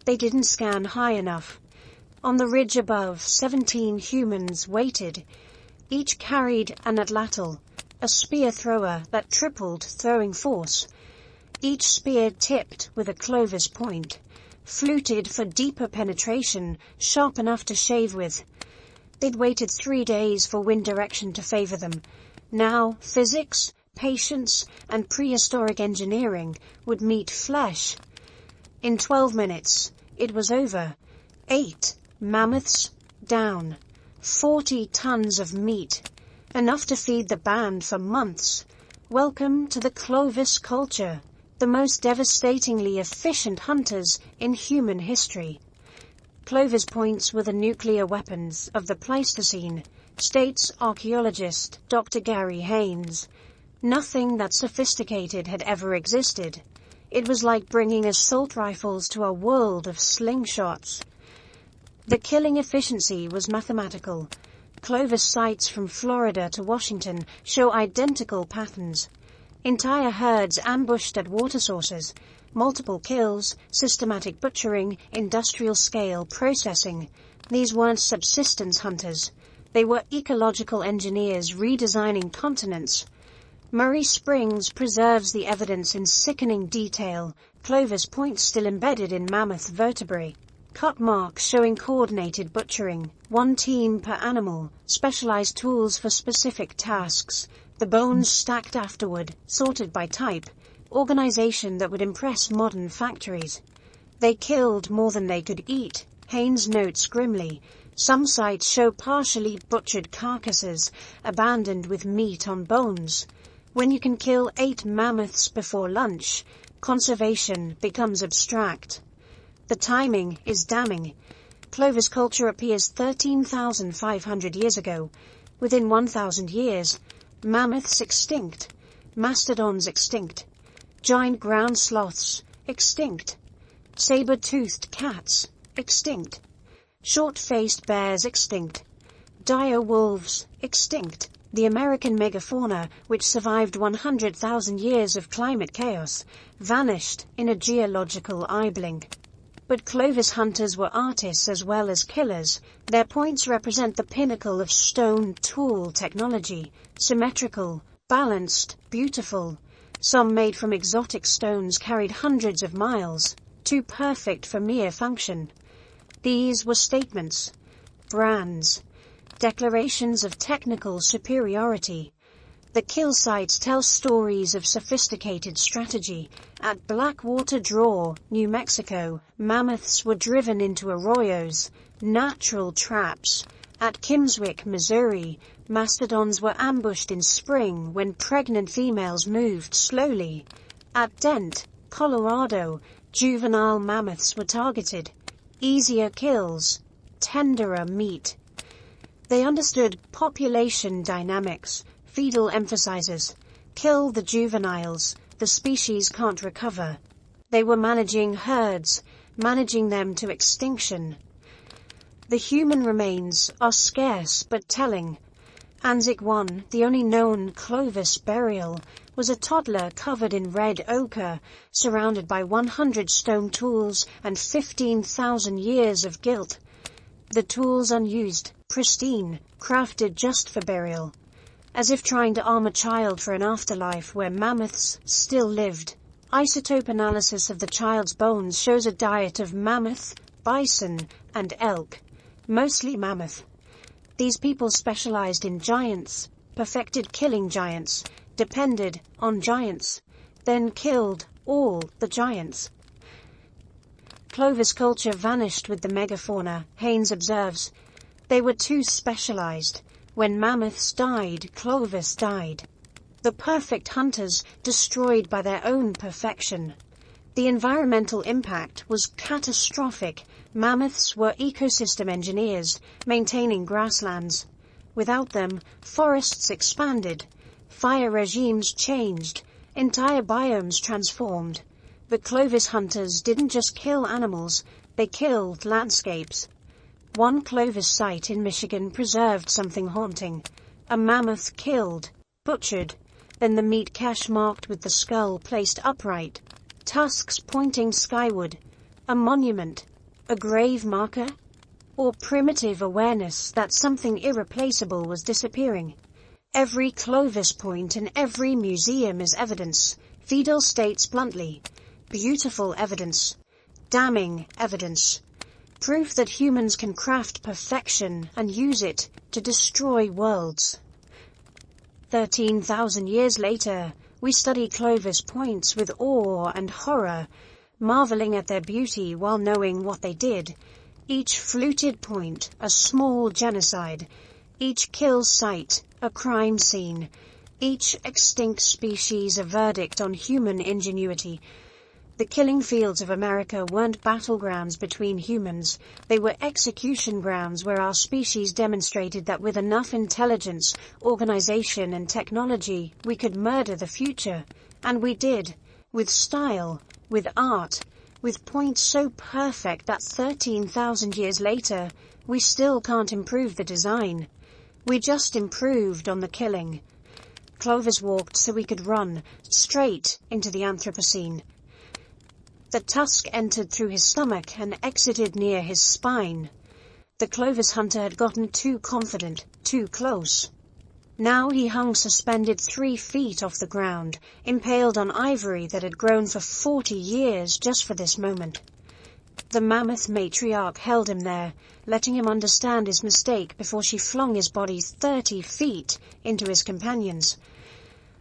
They didn't scan high enough. On the ridge above, 17 humans waited. Each carried an atlatl, a spear thrower that tripled throwing force. Each spear tipped with a Clovis point, fluted for deeper penetration, sharp enough to shave with. They'd waited 3 days for wind direction to favor them. Now, physics, patience, and prehistoric engineering would meet flesh. In 12 minutes, it was over. 8 mammoths down. 40 tons of meat. Enough to feed the band for months. Welcome to the Clovis culture, the most devastatingly efficient hunters in human history. Clovis points were the nuclear weapons of the Pleistocene, states archaeologist Dr. Gary Haynes. Nothing that sophisticated had ever existed. It was like bringing assault rifles to a world of slingshots. The killing efficiency was mathematical. Clovis sites from Florida to Washington show identical patterns. Entire herds ambushed at water sources, multiple kills, systematic butchering, industrial-scale processing. These weren't subsistence hunters. They were ecological engineers redesigning continents. Murray Springs preserves the evidence in sickening detail, Clovis points still embedded in mammoth vertebrae. Cut marks showing coordinated butchering, one team per animal, specialized tools for specific tasks, the bones stacked afterward, sorted by type, organization that would impress modern factories. They killed more than they could eat, Haynes notes grimly. Some sites show partially butchered carcasses, abandoned with meat on bones. When you can kill 8 mammoths before lunch, conservation becomes abstract. The timing is damning. Clovis culture appears 13,500 years ago. Within 1,000 years, mammoths extinct, mastodons extinct, giant ground sloths extinct, saber-toothed cats extinct, short-faced bears extinct, dire wolves extinct. The American megafauna, which survived 100,000 years of climate chaos, vanished in a geological eye blink. But Clovis hunters were artists as well as killers. Their points represent the pinnacle of stone tool technology, symmetrical, balanced, beautiful. Some made from exotic stones carried hundreds of miles, too perfect for mere function. These were statements, brands, declarations of technical superiority. The kill sites tell stories of sophisticated strategy. At Blackwater Draw, New Mexico, mammoths were driven into arroyos, natural traps. At Kimmswick, Missouri, mastodons were ambushed in spring when pregnant females moved slowly. At Dent, Colorado, juvenile mammoths were targeted. Easier kills, tenderer meat. They understood population dynamics. Fiedel emphasizes, kill the juveniles, the species can't recover. They were managing herds, managing them to extinction. The human remains are scarce but telling. Anzac I, the only known Clovis burial, was a toddler covered in red ochre, surrounded by 100 stone tools and 15,000 years of guilt. The tools unused, pristine, crafted just for burial. As if trying to arm a child for an afterlife where mammoths still lived. Isotope analysis of the child's bones shows a diet of mammoth, bison, and elk, mostly mammoth. These people specialized in giants, perfected killing giants, depended on giants, then killed all the giants. Clovis culture vanished with the megafauna, Haynes observes. They were too specialized. When mammoths died, Clovis died. The perfect hunters destroyed by their own perfection. The environmental impact was catastrophic. Mammoths were ecosystem engineers, maintaining grasslands. Without them, forests expanded. Fire regimes changed. Entire biomes transformed. The Clovis hunters didn't just kill animals, they killed landscapes. One Clovis site in Michigan preserved something haunting. A mammoth killed, butchered, then the meat cache marked with the skull placed upright, tusks pointing skyward. A monument, a grave marker, or primitive awareness that something irreplaceable was disappearing. Every Clovis point in every museum is evidence, Fiedel states bluntly. Beautiful evidence, damning evidence. Proof that humans can craft perfection and use it to destroy worlds. 13,000 years later, we study Clovis points with awe and horror, marveling at their beauty while knowing what they did. Each fluted point, a small genocide. Each kill site, a crime scene. Each extinct species, a verdict on human ingenuity. The killing fields of America weren't battlegrounds between humans, they were execution grounds where our species demonstrated that with enough intelligence, organization, and technology, we could murder the future. And we did, with style, with art, with points so perfect that 13,000 years later, we still can't improve the design. We just improved on the killing. Clovis walked so we could run, straight into the Anthropocene. The tusk entered through his stomach and exited near his spine. The Clovis hunter had gotten too confident, too close. Now he hung suspended 3 feet off the ground, impaled on ivory that had grown for 40 years just for this moment. The mammoth matriarch held him there, letting him understand his mistake before she flung his body 30 feet into his companions.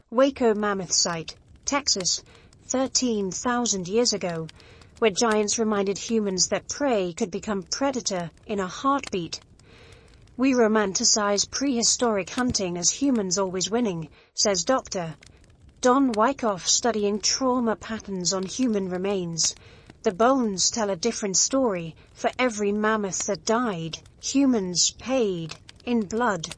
Waco Mammoth Site, Texas, 13,000 years ago, where giants reminded humans that prey could become predator in a heartbeat. We romanticize prehistoric hunting as humans always winning, says Dr. Don Wyckoff, studying trauma patterns on human remains. The bones tell a different story. For every mammoth that died, humans paid in blood.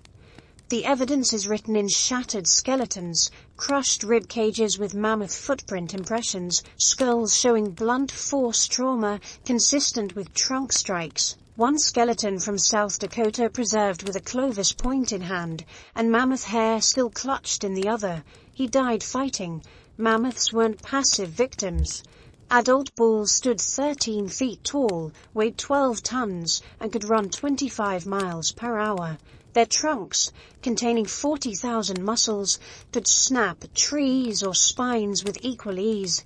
The evidence is written in shattered skeletons, crushed rib cages with mammoth footprint impressions, skulls showing blunt force trauma consistent with trunk strikes. One skeleton from South Dakota preserved with a Clovis point in hand, and mammoth hair still clutched in the other. He died fighting. Mammoths weren't passive victims. Adult bulls stood 13 feet tall, weighed 12 tons, and could run 25 miles per hour. Their trunks, containing 40,000 muscles, could snap trees or spines with equal ease.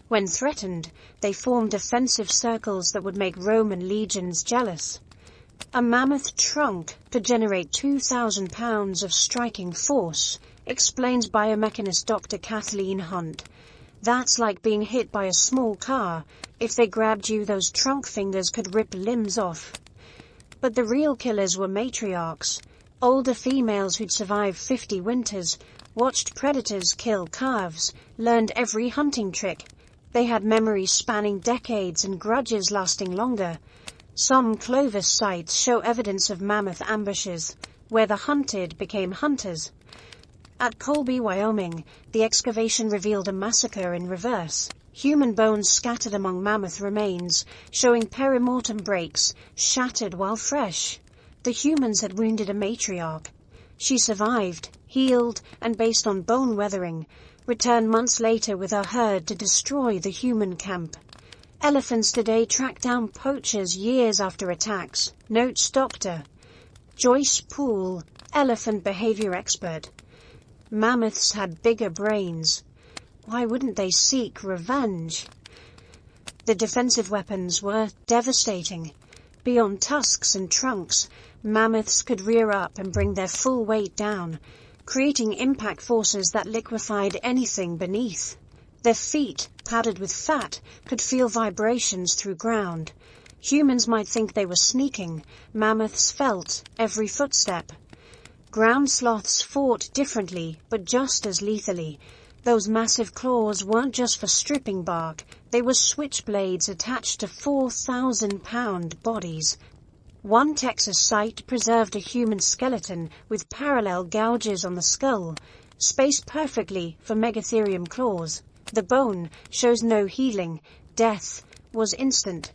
When threatened, they formed defensive circles that would make Roman legions jealous. A mammoth trunk could generate 2,000 pounds of striking force, explains biomechanist Dr. Kathleen Hunt. That's like being hit by a small car. If they grabbed you, those trunk fingers could rip limbs off. But the real killers were matriarchs, older females who'd survived 50 winters, watched predators kill calves, learned every hunting trick. They had memories spanning decades and grudges lasting longer. Some Clovis sites show evidence of mammoth ambushes, where the hunted became hunters. At Colby, Wyoming, the excavation revealed a massacre in reverse. Human bones scattered among mammoth remains, showing perimortem breaks, shattered while fresh. The humans had wounded a matriarch. She survived, healed, and based on bone weathering, returned months later with her herd to destroy the human camp. Elephants today track down poachers years after attacks, notes Dr. Joyce Poole, elephant behavior expert. Mammoths had bigger brains. Why wouldn't they seek revenge? The defensive weapons were devastating. Beyond tusks and trunks, mammoths could rear up and bring their full weight down, creating impact forces that liquefied anything beneath. Their feet, padded with fat, could feel vibrations through ground. Humans might think they were sneaking. Mammoths felt every footstep. Ground sloths fought differently, but just as lethally. Those massive claws weren't just for stripping bark. They were switchblades attached to 4,000-pound bodies. One Texas site preserved a human skeleton with parallel gouges on the skull, spaced perfectly for megatherium claws. The bone shows no healing. Death was instant.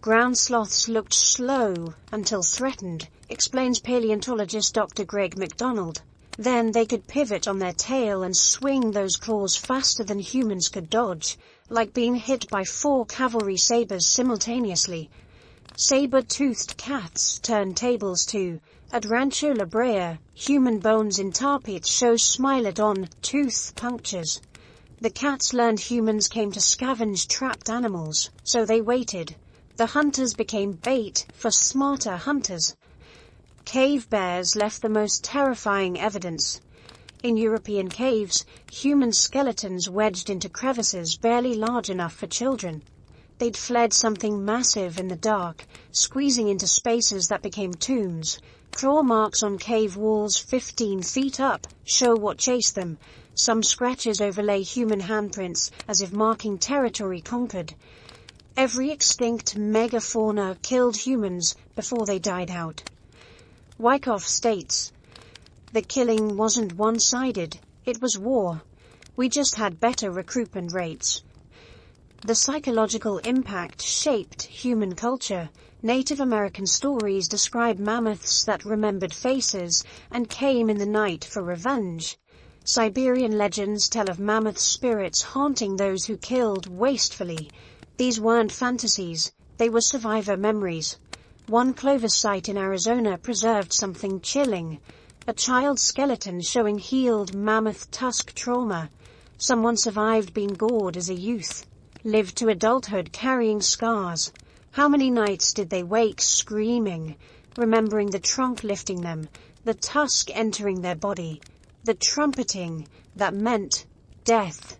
Ground sloths looked slow until threatened, explains paleontologist Dr. Greg McDonald. Then they could pivot on their tail and swing those claws faster than humans could dodge, like being hit by 4 cavalry sabers simultaneously. Saber-toothed cats turned tables too. At Rancho La Brea, human bones in tar pits show Smilodon tooth punctures. The cats learned humans came to scavenge trapped animals, so they waited. The hunters became bait for smarter hunters. Cave bears left the most terrifying evidence. In European caves, human skeletons wedged into crevices barely large enough for children. They'd fled something massive in the dark, squeezing into spaces that became tombs. Claw marks on cave walls 15 feet up show what chased them. Some scratches overlay human handprints as if marking territory conquered. Every extinct megafauna killed humans before they died out. Wyckoff states, "The killing wasn't one-sided, it was war. We just had better recruitment rates." The psychological impact shaped human culture. Native American stories describe mammoths that remembered faces and came in the night for revenge. Siberian legends tell of mammoth spirits haunting those who killed wastefully. These weren't fantasies, they were survivor memories. One Clovis site in Arizona preserved something chilling. A child's skeleton showing healed mammoth tusk trauma. Someone survived being gored as a youth, lived to adulthood carrying scars. How many nights did they wake screaming, remembering the trunk lifting them, the tusk entering their body, the trumpeting that meant death?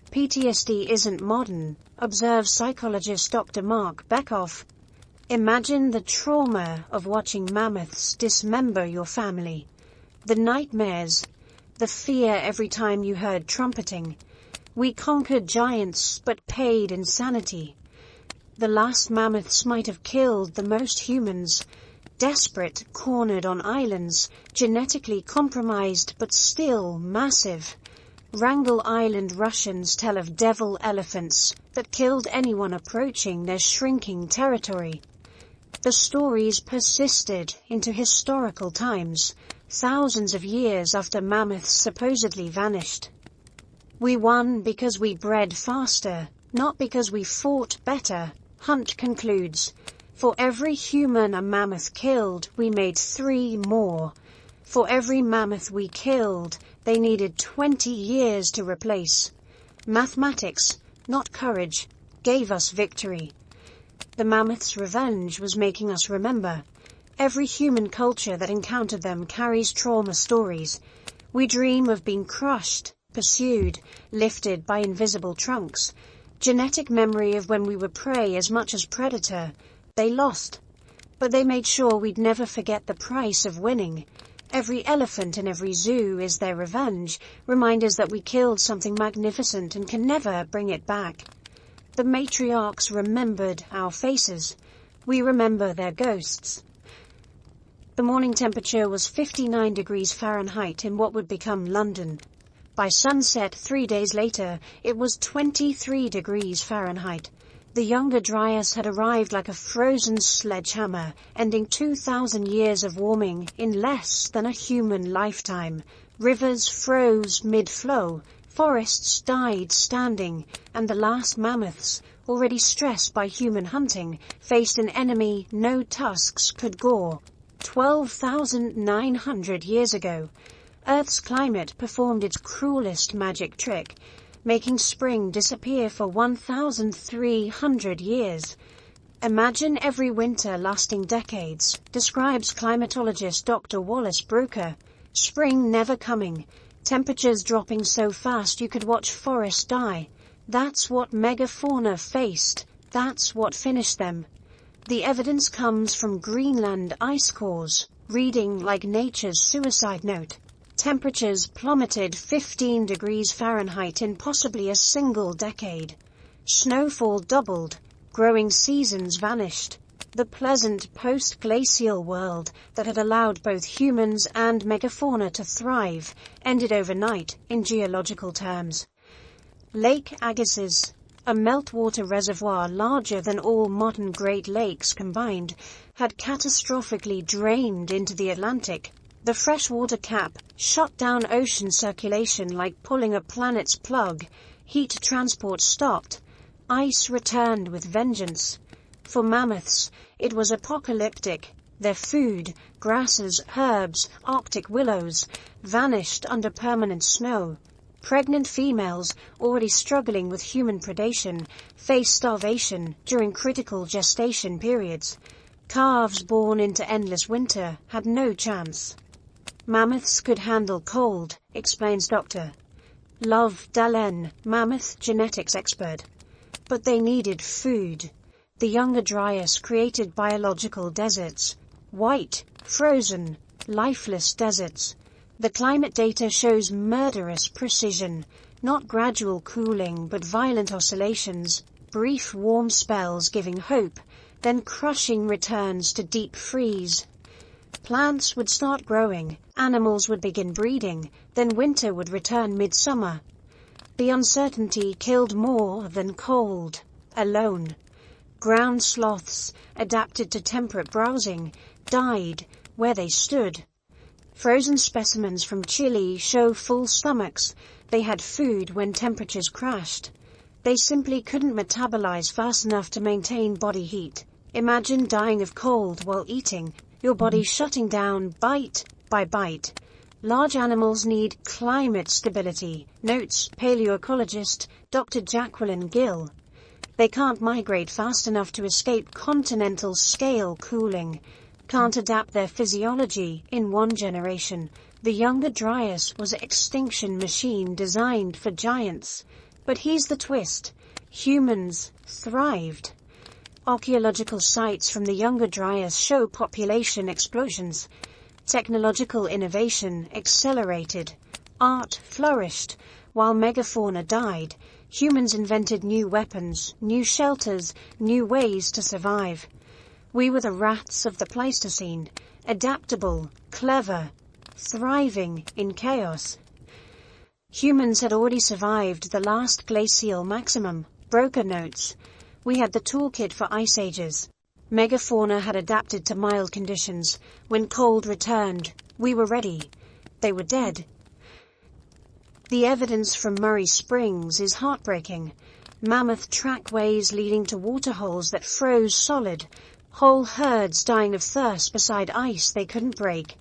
PTSD isn't modern, observes psychologist Dr. Mark Beckhoff. Imagine the trauma of watching mammoths dismember your family, the nightmares, the fear every time you heard trumpeting. We conquered giants but paid in sanity. The last mammoths might have killed the most humans, desperate, cornered on islands, genetically compromised but still massive. Wrangel Island Russians tell of devil elephants that killed anyone approaching their shrinking territory. The stories persisted into historical times, thousands of years after mammoths supposedly vanished. We won because we bred faster, not because we fought better, Hunt concludes. For every human a mammoth killed, we made 3 more. For every mammoth we killed, they needed 20 years to replace. Mathematics, not courage, gave us victory. The mammoth's revenge was making us remember. Every human culture that encountered them carries trauma stories. We dream of being crushed, pursued, lifted by invisible trunks. Genetic memory of when we were prey as much as predator. They lost, but they made sure we'd never forget the price of winning. Every elephant in every zoo is their revenge, reminders that we killed something magnificent and can never bring it back. The matriarchs remembered our faces. We remember their ghosts. The morning temperature was 59 degrees Fahrenheit in what would become London. By sunset 3 days later, it was 23 degrees Fahrenheit. The younger Dryas had arrived like a frozen sledgehammer, ending 2,000 years of warming in less than a human lifetime. Rivers froze mid-flow, forests died standing, and the last mammoths, already stressed by human hunting, faced an enemy no tusks could gore. 12,900 years ago, Earth's climate performed its cruelest magic trick, making spring disappear for 1,300 years. Imagine every winter lasting decades, describes climatologist Dr. Wallace Brooker. Spring never coming, temperatures dropping so fast you could watch forests die. That's what megafauna faced, that's what finished them. The evidence comes from Greenland ice cores, reading like nature's suicide note. Temperatures plummeted 15 degrees Fahrenheit in possibly a single decade. Snowfall doubled, growing seasons vanished. The pleasant post-glacial world that had allowed both humans and megafauna to thrive ended overnight in geological terms. Lake Agassiz, a meltwater reservoir larger than all modern Great Lakes combined, had catastrophically drained into the Atlantic. The freshwater cap shut down ocean circulation like pulling a planet's plug. Heat transport stopped. Ice returned with vengeance. For mammoths, it was apocalyptic. Their food, grasses, herbs, Arctic willows, vanished under permanent snow. Pregnant females, already struggling with human predation, faced starvation during critical gestation periods. Calves born into endless winter had no chance. Mammoths could handle cold, explains Dr. Love Dallin, mammoth genetics expert. But they needed food. The younger Dryas created biological deserts. White, frozen, lifeless deserts. The climate data shows murderous precision, not gradual cooling but violent oscillations, brief warm spells giving hope, then crushing returns to deep freeze. Plants would start growing, animals would begin breeding, then winter would return midsummer. The uncertainty killed more than cold, alone. Ground sloths, adapted to temperate browsing, died where they stood. Frozen specimens from Chile show full stomachs. They had food when temperatures crashed. They simply couldn't metabolize fast enough to maintain body heat. Imagine dying of cold while eating, your body shutting down bite by bite. Large animals need climate stability, notes paleoecologist Dr. Jacqueline Gill. They can't migrate fast enough to escape continental scale cooling, can't adapt their physiology in one generation. The younger Dryas was an extinction machine designed for giants. But here's the twist. Humans thrived. Archaeological sites from the younger Dryas show population explosions. Technological innovation accelerated. Art flourished. While megafauna died, humans invented new weapons, new shelters, new ways to survive. We were the rats of the Pleistocene, adaptable, clever, thriving in chaos. Humans had already survived the last glacial maximum, broken notes. We had the toolkit for ice ages. Megafauna had adapted to mild conditions. When cold returned, we were ready. They were dead. The evidence from Murray Springs is heartbreaking. Mammoth trackways leading to waterholes that froze solid. Whole herds dying of thirst beside ice they couldn't break.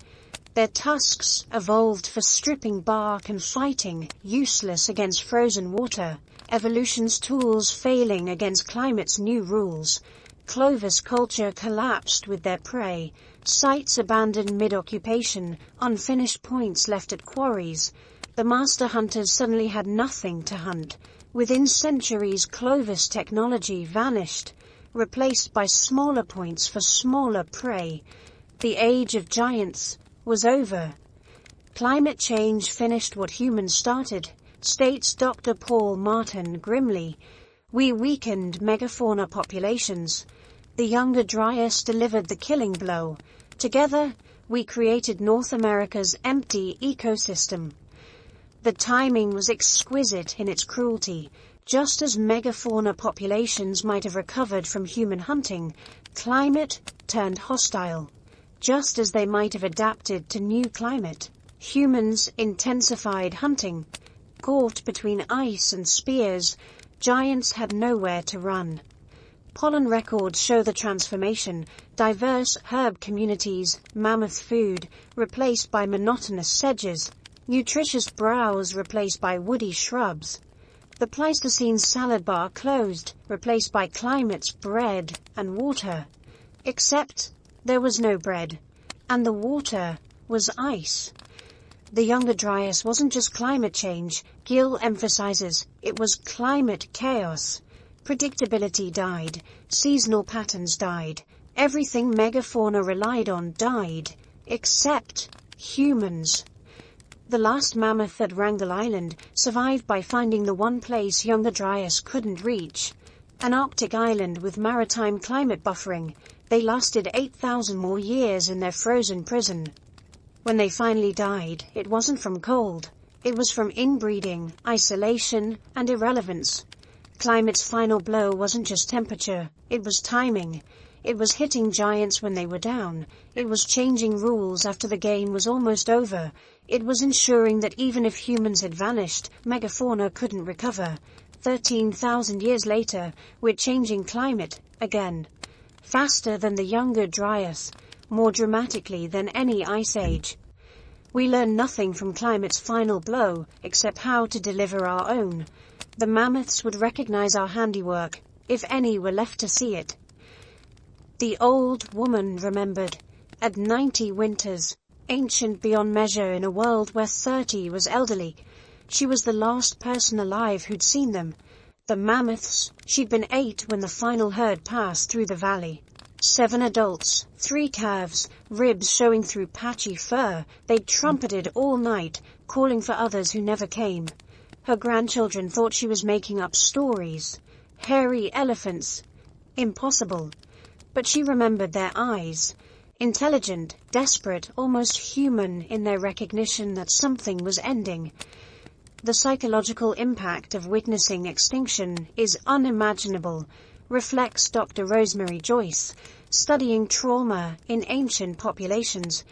Their tusks evolved for stripping bark and fighting, useless against frozen water. Evolution's tools failing against climate's new rules. Clovis culture collapsed with their prey. Sites abandoned mid-occupation, unfinished points left at quarries. The master hunters suddenly had nothing to hunt. Within centuries, Clovis technology vanished, replaced by smaller points for smaller prey. The age of giants was over. Climate change finished what humans started, states Dr. Paul Martin grimly. We weakened megafauna populations. The younger Dryas delivered the killing blow. Together, we created North America's empty ecosystem. The timing was exquisite in its cruelty. Just as megafauna populations might have recovered from human hunting, climate turned hostile. Just as they might have adapted to new climate, humans intensified hunting. Caught between ice and spears, giants had nowhere to run. Pollen records show the transformation. Diverse herb communities, mammoth food, replaced by monotonous sedges. Nutritious browse replaced by woody shrubs. The Pleistocene salad bar closed, replaced by climate's bread and water. Except there was no bread, and the water was ice. The younger Dryas wasn't just climate change, Gill emphasizes, it was climate chaos. Predictability died, seasonal patterns died, everything megafauna relied on died, except humans. The last mammoth at Wrangel Island survived by finding the one place younger Dryas couldn't reach. An Arctic island with maritime climate buffering. They lasted 8,000 more years in their frozen prison. When they finally died, it wasn't from cold. It was from inbreeding, isolation, and irrelevance. Climate's final blow wasn't just temperature, it was timing. It was hitting giants when they were down. It was changing rules after the game was almost over. It was ensuring that even if humans had vanished, megafauna couldn't recover. 13,000 years later, we're changing climate again. Faster than the younger Dryas, more dramatically than any ice age. We learn nothing from climate's final blow, except how to deliver our own. The mammoths would recognize our handiwork, if any were left to see it. The old woman remembered, at 90 winters, ancient beyond measure in a world where 30 was elderly. She was the last person alive who'd seen them. The mammoths, she'd been 8 when the final herd passed through the valley. 7 adults, 3 calves, ribs showing through patchy fur. They'd trumpeted all night, calling for others who never came. Her grandchildren thought she was making up stories. Hairy elephants. Impossible. But she remembered their eyes. Intelligent, desperate, almost human in their recognition that something was ending. The psychological impact of witnessing extinction is unimaginable, reflects Dr. Rosemary Joyce, studying trauma in ancient populations.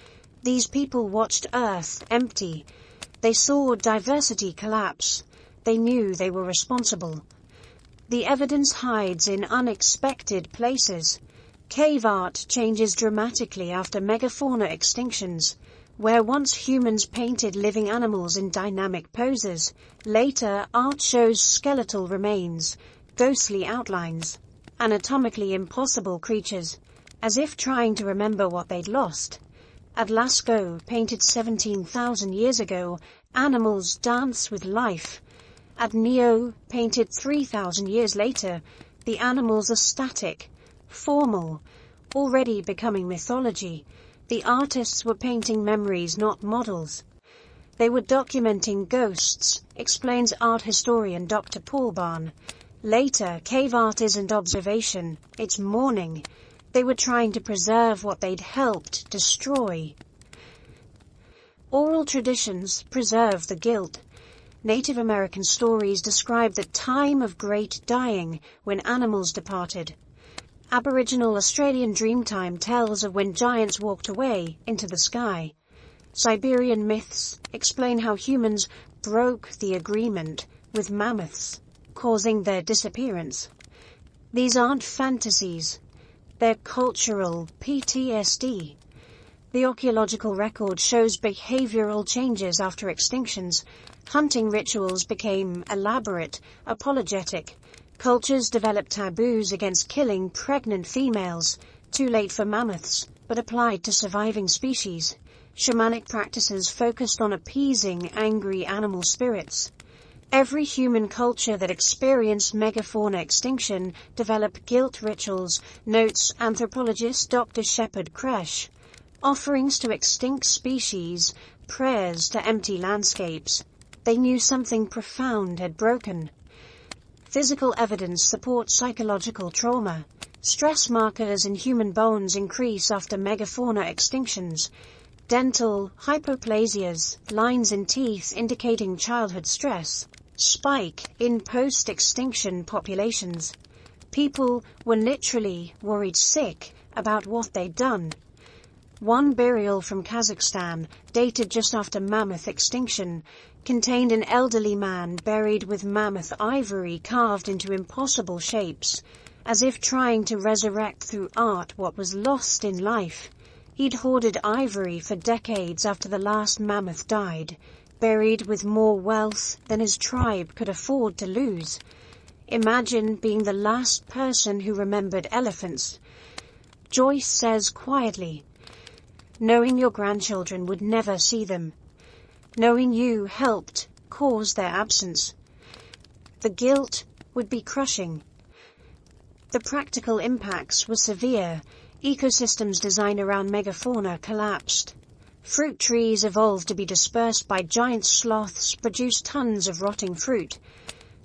These people watched Earth empty. They saw diversity collapse. They knew they were responsible. The evidence hides in unexpected places. Cave art changes dramatically after megafauna extinctions. Where once humans painted living animals in dynamic poses, later art shows skeletal remains. ghostly outlines, anatomically impossible creatures, as if trying to remember what they'd lost. At Lascaux, painted 17,000 years ago, animals dance with life. At Neo, painted 3,000 years later, the animals are static, formal, already becoming mythology. The artists were painting memories, not models. They were documenting ghosts, explains art historian Dr. Paul Barn. Later, cave art isn't observation, it's mourning. They were trying to preserve what they'd helped destroy. Oral traditions preserve the guilt. Native American stories describe the time of great dying when animals departed. Aboriginal Australian Dreamtime tells of when giants walked away into the sky. Siberian myths explain how humans broke the agreement with mammoths, causing their disappearance. These aren't fantasies, they're cultural PTSD. The archaeological record shows behavioral changes after extinctions. Hunting rituals became elaborate, apologetic. Cultures developed taboos against killing pregnant females, too late for mammoths, but applied to surviving species. Shamanic practices focused on appeasing angry animal spirits. Every human culture that experienced megafauna extinction developed guilt rituals, notes anthropologist Dr. Shepard Kresh. Offerings to extinct species, prayers to empty landscapes. They knew something profound had broken. Physical evidence supports psychological trauma. Stress markers in human bones increase after megafauna extinctions. Dental hypoplasias, lines in teeth indicating childhood stress, spike in post-extinction populations. People were literally worried sick about what they'd done. One burial from Kazakhstan, dated just after mammoth extinction, contained an elderly man buried with mammoth ivory carved into impossible shapes, as if trying to resurrect through art what was lost in life. He'd hoarded ivory for decades after the last mammoth died, buried with more wealth than his tribe could afford to lose. Imagine being the last person who remembered elephants. Joyce says quietly, knowing your grandchildren would never see them. Knowing you helped cause their absence. The guilt would be crushing. The practical impacts were severe. Ecosystems designed around megafauna collapsed. Fruit trees evolved to be dispersed by giant sloths, produced tons of rotting fruit.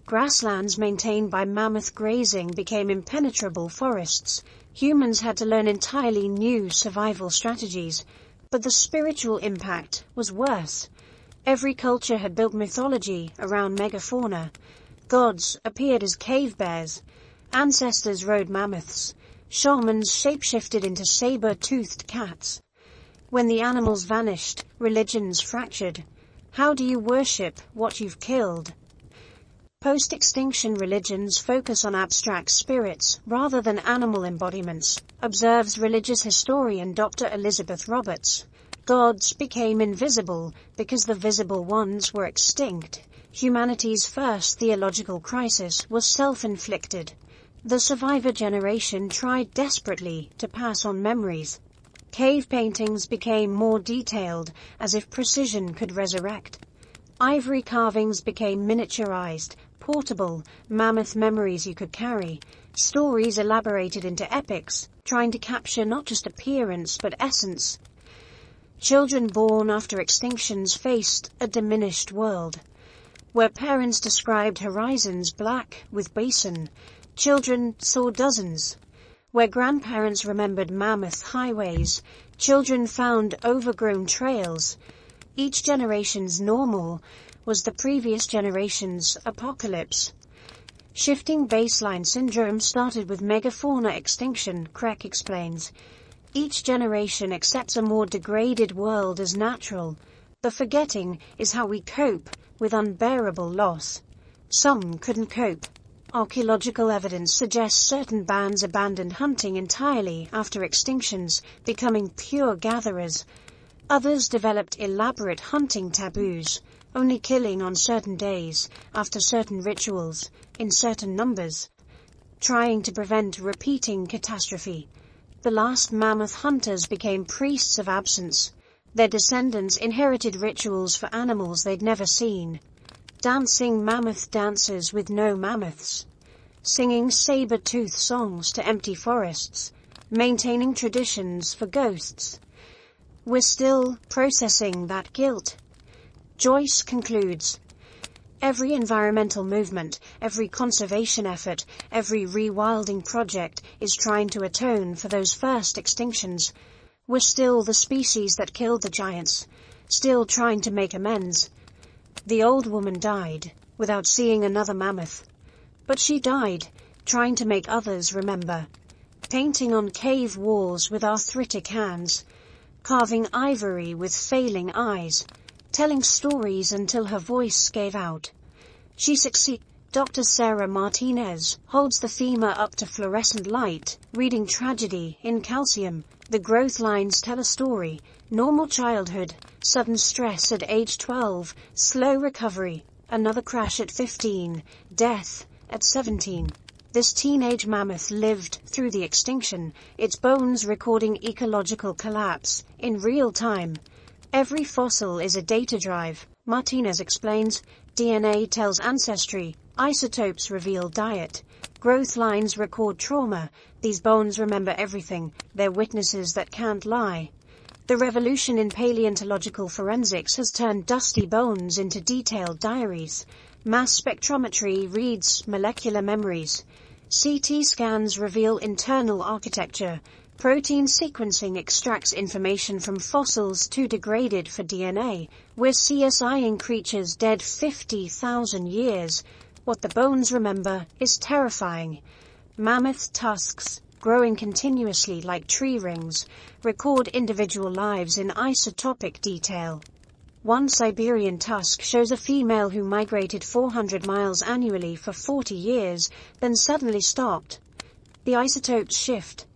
Grasslands maintained by mammoth grazing became impenetrable forests. Humans had to learn entirely new survival strategies, but the spiritual impact was worse. Every culture had built mythology around megafauna. Gods appeared as cave bears. Ancestors rode mammoths. Shamans shapeshifted into saber-toothed cats. When the animals vanished, religions fractured. How do you worship what you've killed? Post-extinction religions focus on abstract spirits rather than animal embodiments, observes religious historian Dr. Elizabeth Roberts. Gods became invisible because the visible ones were extinct. Humanity's first theological crisis was self-inflicted. The survivor generation tried desperately to pass on memories. Cave paintings became more detailed, as if precision could resurrect. Ivory carvings became miniaturized, portable, mammoth memories you could carry. Stories elaborated into epics, trying to capture not just appearance but essence. Children born after extinctions faced a diminished world. Where parents described horizons black with bison, children saw dozens. Where grandparents remembered mammoth highways, children found overgrown trails. Each generation's normal was the previous generation's apocalypse. Shifting baseline syndrome started with megafauna extinction, Craig explains. Each generation accepts a more degraded world as natural. The forgetting is how we cope with unbearable loss. Some couldn't cope. Archaeological evidence suggests certain bands abandoned hunting entirely after extinctions, becoming pure gatherers. Others developed elaborate hunting taboos, only killing on certain days, after certain rituals, in certain numbers. trying to prevent a repeating catastrophe. The last mammoth hunters became priests of absence. Their descendants inherited rituals for animals they'd never seen. Dancing mammoth dances with no mammoths. Singing saber-tooth songs to empty forests. Maintaining traditions for ghosts. We're still processing that guilt. Joyce concludes, every environmental movement, every conservation effort, every rewilding project is trying to atone for those first extinctions. We're still the species that killed the giants, still trying to make amends. The old woman died without seeing another mammoth. But she died trying to make others remember. Painting on cave walls with arthritic hands, carving ivory with failing eyes, telling stories until her voice gave out. She succeeded. Dr. Sarah Martinez holds the femur up to fluorescent light, reading tragedy in calcium. The growth lines tell a story. Normal childhood, sudden stress at age 12, slow recovery, another crash at 15, death at 17. This teenage mammoth lived through the extinction, its bones recording ecological collapse in real time. Every fossil is a data drive, Martinez explains. DNA tells ancestry, isotopes reveal diet, growth lines record trauma, these bones remember everything, they're witnesses that can't lie. The revolution in paleontological forensics has turned dusty bones into detailed diaries. Mass spectrometry reads molecular memories. CT scans reveal internal architecture. Protein sequencing extracts information from fossils too degraded for DNA. We're CSIing creatures dead 50,000 years. What the bones remember is terrifying. Mammoth tusks, growing continuously like tree rings, record individual lives in isotopic detail. One Siberian tusk shows a female who migrated 400 miles annually for 40 years, then suddenly stopped. The isotopes shift.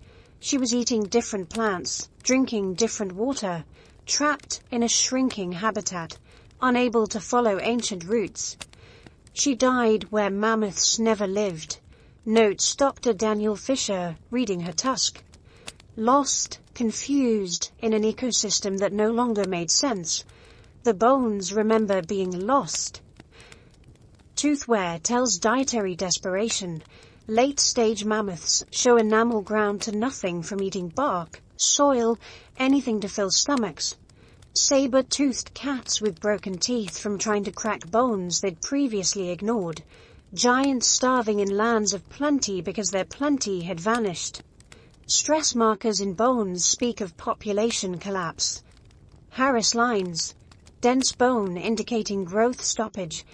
She was eating different plants, drinking different water, trapped in a shrinking habitat, unable to follow ancient roots. She died where mammoths never lived, notes Dr. Daniel Fisher, reading her tusk. Lost, confused, in an ecosystem that no longer made sense. The bones remember being lost. Tooth wear tells dietary desperation. Late-stage mammoths show enamel ground to nothing from eating bark, soil, anything to fill stomachs. Saber-toothed cats with broken teeth from trying to crack bones they'd previously ignored. Giants starving in lands of plenty because their plenty had vanished. Stress markers in bones speak of population collapse. Harris lines, dense bone indicating growth stoppage,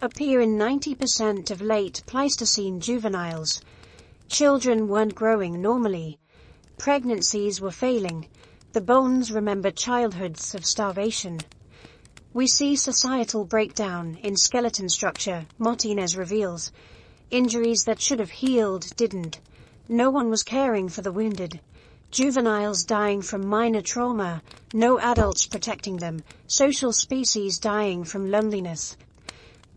appear in 90% of late Pleistocene juveniles. Children weren't growing normally. Pregnancies were failing. The bones remember childhoods of starvation. We see societal breakdown in skeleton structure, Martinez reveals. Injuries that should have healed didn't. No one was caring for the wounded. Juveniles dying from minor trauma, no adults protecting them. Social species dying from loneliness.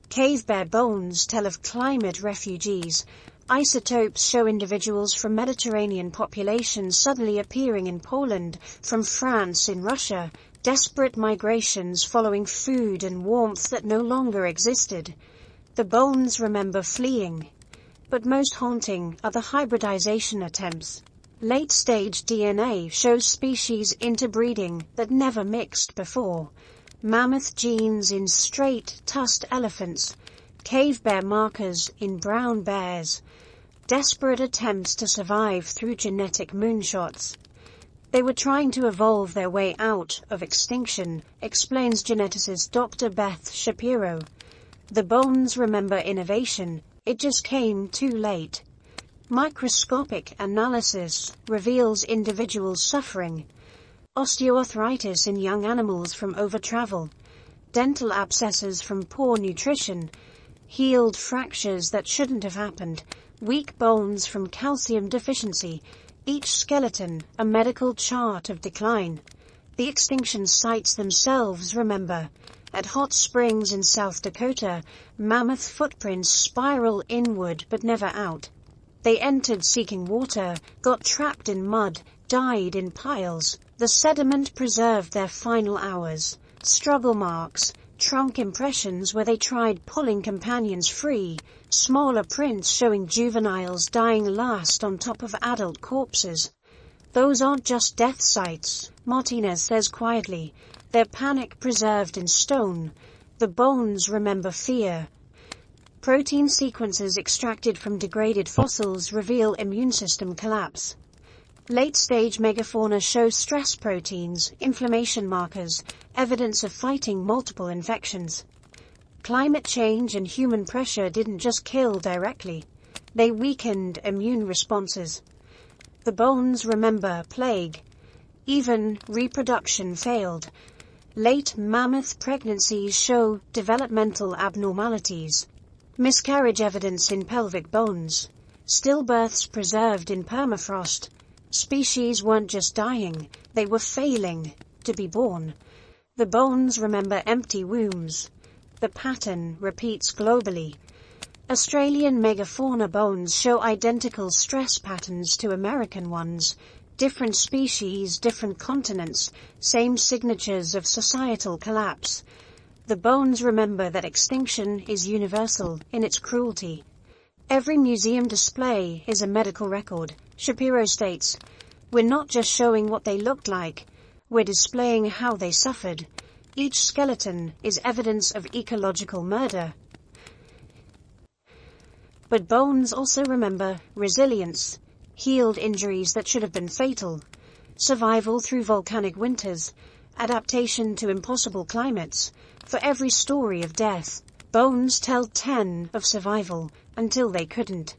Cave bear bones tell of climate refugees. Isotopes show individuals from Mediterranean populations suddenly appearing in Poland, from France in Russia, desperate migrations following food and warmth that no longer existed. The bones remember fleeing. But most haunting are the hybridization attempts. Late-stage DNA shows species interbreeding that never mixed before. Mammoth genes in straight, tusked elephants, cave bear markers in brown bears. Desperate attempts to survive through genetic moonshots. They were trying to evolve their way out of extinction, explains geneticist Dr. Beth Shapiro. The bones remember innovation, it just came too late. Microscopic analysis reveals individuals suffering. Osteoarthritis in young animals from overtravel. Dental abscesses from poor nutrition. Healed fractures that shouldn't have happened. Weak bones from calcium deficiency. Each skeleton a medical chart of decline. The extinction sites themselves remember. At hot springs in South Dakota, mammoth footprints spiral inward but never out. They entered seeking water, got trapped in mud, died in piles. The sediment preserved their final hours. Struggle marks, trunk impressions where they tried pulling companions free, smaller prints showing juveniles dying last on top of adult corpses. Those aren't just death sites, Martinez says quietly. They're panic preserved in stone. The bones remember fear. Protein sequences extracted from degraded fossils reveal immune system collapse. Late-stage megafauna show stress proteins, inflammation markers, evidence of fighting multiple infections. Climate change and human pressure didn't just kill directly. They weakened immune responses. The bones remember plague. Even reproduction failed. Late mammoth pregnancies show developmental abnormalities. Miscarriage evidence in pelvic bones. Stillbirths preserved in permafrost. Species weren't just dying, they were failing to be born. The bones remember empty wombs. The pattern repeats globally. Australian megafauna bones show identical stress patterns to American ones. Different species, different continents, same signatures of societal collapse. The bones remember that extinction is universal in its cruelty. Every museum display is a medical record, Shapiro states. We're not just showing what they looked like, we're displaying how they suffered. Each skeleton is evidence of ecological murder. But bones also remember resilience, healed injuries that should have been fatal, survival through volcanic winters, adaptation to impossible climates. For every story of death, bones tell 10 of survival until they couldn't.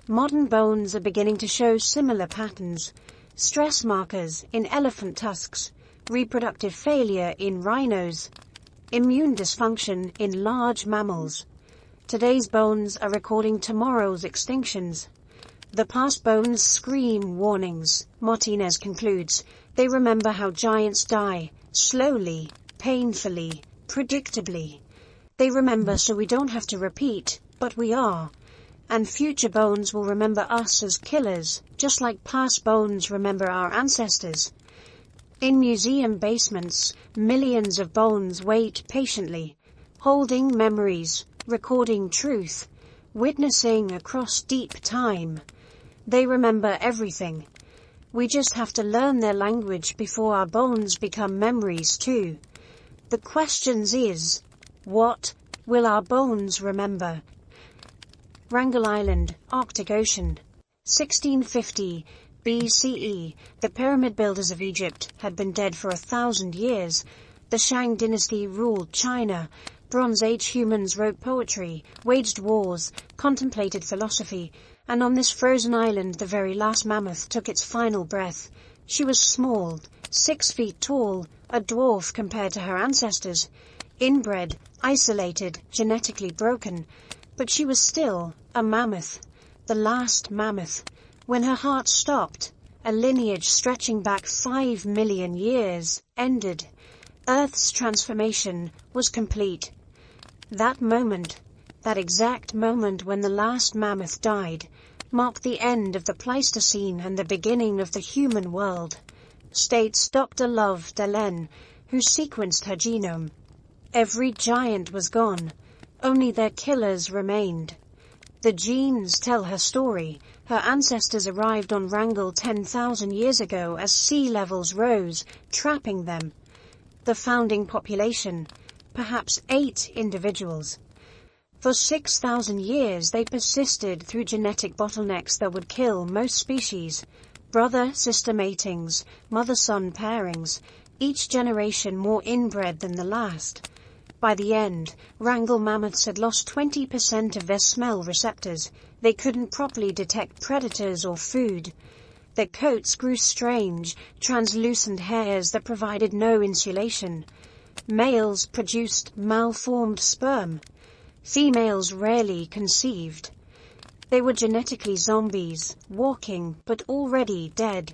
Modern bones are beginning to show similar patterns. Stress markers in elephant tusks, reproductive failure in rhinos, immune dysfunction in large mammals. Today's bones are recording tomorrow's extinctions. The past bones scream warnings, Martinez concludes. They remember how giants die, slowly, painfully, predictably. They remember so we don't have to repeat, but we are. And future bones will remember us as killers, just like past bones remember our ancestors. In museum basements, millions of bones wait patiently, holding memories, recording truth, witnessing across deep time. They remember everything. We just have to learn their language before our bones become memories too. The question is, what will our bones remember? Wrangel Island, Arctic Ocean. 1650 BCE, the pyramid builders of Egypt had been dead for 1,000 years. The Shang dynasty ruled China. Bronze Age humans wrote poetry, waged wars, contemplated philosophy, and on this frozen island the very last mammoth took its final breath. She was small, 6 feet tall, a dwarf compared to her ancestors, inbred, isolated, genetically broken, but she was still a mammoth, the last mammoth. When her heart stopped, a lineage stretching back 5 million years ended. Earth's transformation was complete. That moment, that exact moment when the last mammoth died, marked the end of the Pleistocene and the beginning of the human world, states Dr. Love Delen, who sequenced her genome. Every giant was gone, only their killers remained. The genes tell her story. Her ancestors arrived on Wrangel 10,000 years ago as sea levels rose, trapping them. The founding population, perhaps 8 individuals. For 6,000 years they persisted through genetic bottlenecks that would kill most species. Brother-sister matings, mother-son pairings, each generation more inbred than the last. By the end, Wrangel mammoths had lost 20% of their smell receptors. They couldn't properly detect predators or food. Their coats grew strange, translucent hairs that provided no insulation. Males produced malformed sperm. Females rarely conceived. They were genetically zombies, walking but already dead.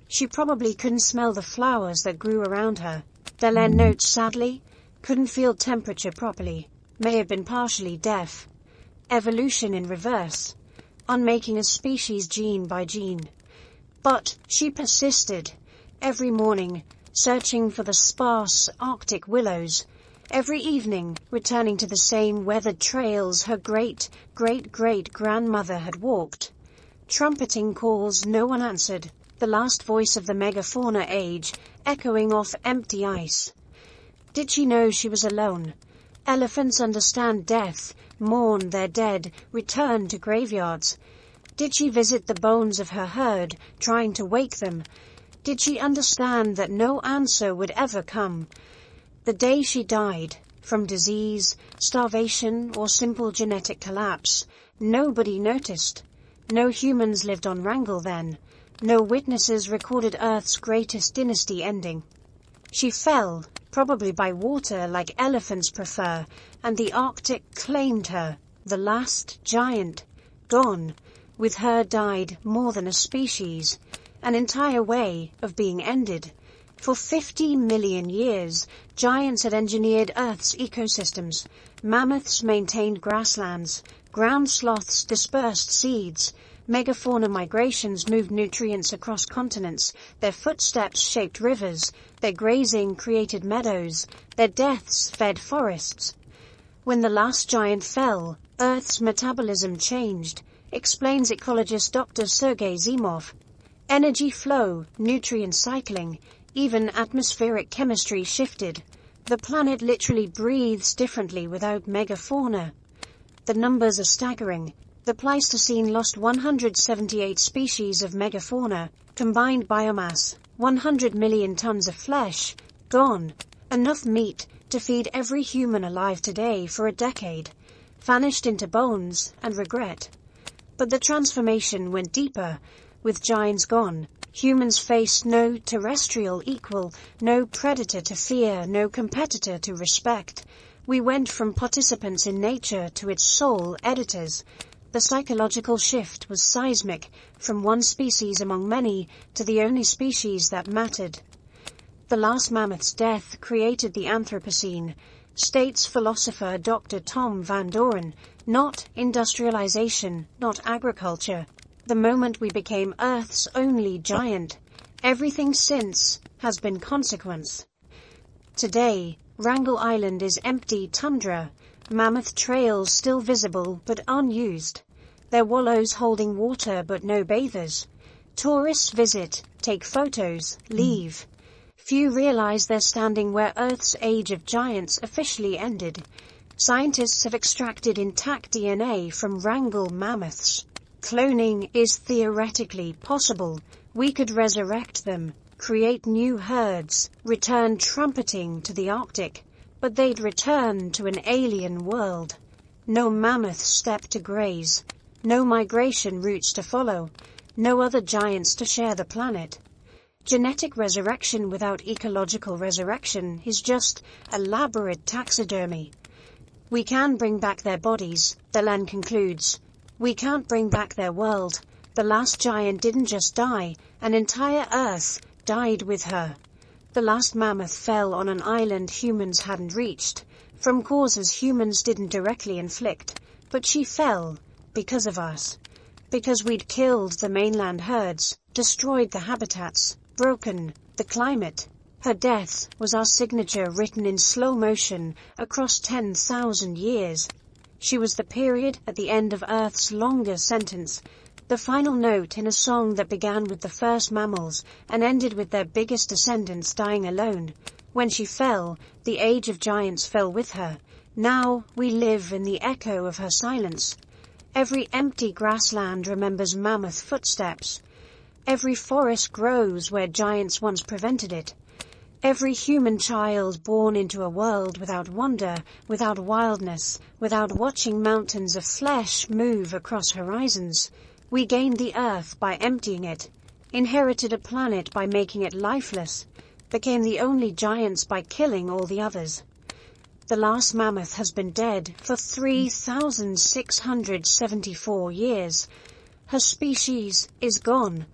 She probably couldn't smell the flowers that grew around her. Delen notes sadly, couldn't feel temperature properly, may have been partially deaf. Evolution in reverse. unmaking a species gene by gene. But she persisted, every morning, searching for the sparse Arctic willows, every evening returning to the same weathered trails her great-great-great-grandmother had walked. Trumpeting calls no one answered, the last voice of the megafauna age echoing off empty ice. Did she know she was alone? Elephants understand death, mourn their dead, return to graveyards. Did she visit the bones of her herd, trying to wake them? Did she understand that no answer would ever come? The day she died, from disease, starvation, or simple genetic collapse, nobody noticed. No humans lived on Wrangell then. No witnesses recorded Earth's greatest dynasty ending. She fell, probably by water like elephants prefer, and the Arctic claimed her, the last giant, gone. With her died more than a species, an entire way of being ended. For 50 million years, giants had engineered Earth's ecosystems. Mammoths maintained grasslands, ground sloths dispersed seeds, megafauna migrations moved nutrients across continents, their footsteps shaped rivers, their grazing created meadows, their deaths fed forests. When the last giant fell, Earth's metabolism changed, explains ecologist Dr. Sergei Zimov. Energy flow, nutrient cycling, even atmospheric chemistry shifted. The planet literally breathes differently without megafauna. The numbers are staggering. The Pleistocene lost 178 species of megafauna, combined biomass, 100 million tons of flesh, gone. Enough meat to feed every human alive today for a decade, vanished into bones and regret. But the transformation went deeper. With giants gone, humans faced no terrestrial equal, no predator to fear, no competitor to respect. We went from participants in nature to its sole editors. The psychological shift was seismic, from one species among many to the only species that mattered. The last mammoth's death created the Anthropocene, states philosopher Dr. Tom Van Doren. Not industrialization, not agriculture. The moment we became Earth's only giant, everything since has been consequence. Today, Wrangell Island is empty tundra, mammoth trails still visible but unused. Their wallows holding water but no bathers. Tourists visit, take photos, leave. Few realize they're standing where Earth's age of giants officially ended. Scientists have extracted intact DNA from Wrangell mammoths. Cloning is theoretically possible. We could resurrect them, create new herds, return trumpeting to the Arctic, but they'd return to an alien world. No mammoth step to graze, no migration routes to follow, no other giants to share the planet. Genetic resurrection without ecological resurrection is just elaborate taxidermy. We can bring back their bodies, Delenn concludes. We can't bring back their world. The last giant didn't just die, an entire Earth died with her. The last mammoth fell on an island humans hadn't reached, from causes humans didn't directly inflict, but she fell because of us. Because we'd killed the mainland herds, destroyed the habitats, broken the climate. Her death was our signature written in slow motion across 10,000 years. She was the period at the end of Earth's longer sentence, the final note in a song that began with the first mammals and ended with their biggest descendants dying alone. When she fell, the age of giants fell with her. Now we live in the echo of her silence. Every empty grassland remembers mammoth footsteps. Every forest grows where giants once prevented it. Every human child born into a world without wonder, without wildness, without watching mountains of flesh move across horizons. We gained the earth by emptying it, inherited a planet by making it lifeless, became the only giants by killing all the others. The last mammoth has been dead for 3,674 years. Her species is gone.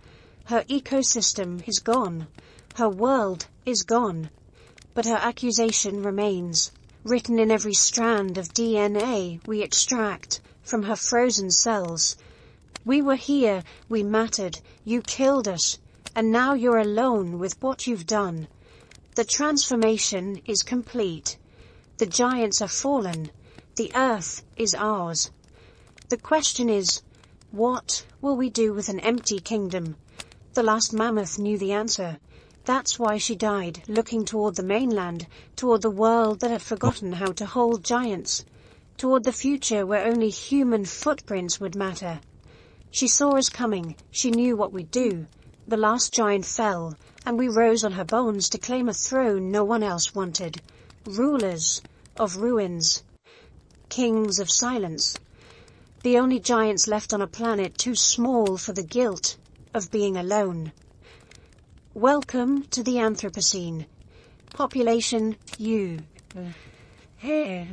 Her ecosystem is gone. Her world is gone. But her accusation remains, written in every strand of DNA we extract from her frozen cells. We were here, we mattered, you killed us, and now you're alone with what you've done. The transformation is complete. The giants are fallen. The earth is ours. The question is, what will we do with an empty kingdom? The last mammoth knew the answer. That's why she died, looking toward the mainland, toward the world that had forgotten how to hold giants, toward the future where only human footprints would matter. She saw us coming. She knew what we'd do. The last giant fell, and we rose on her bones to claim a throne no one else wanted. Rulers of ruins. Kings of silence. The only giants left on a planet too small for the guilt of being alone. Welcome to the Anthropocene. Population, you. Hey.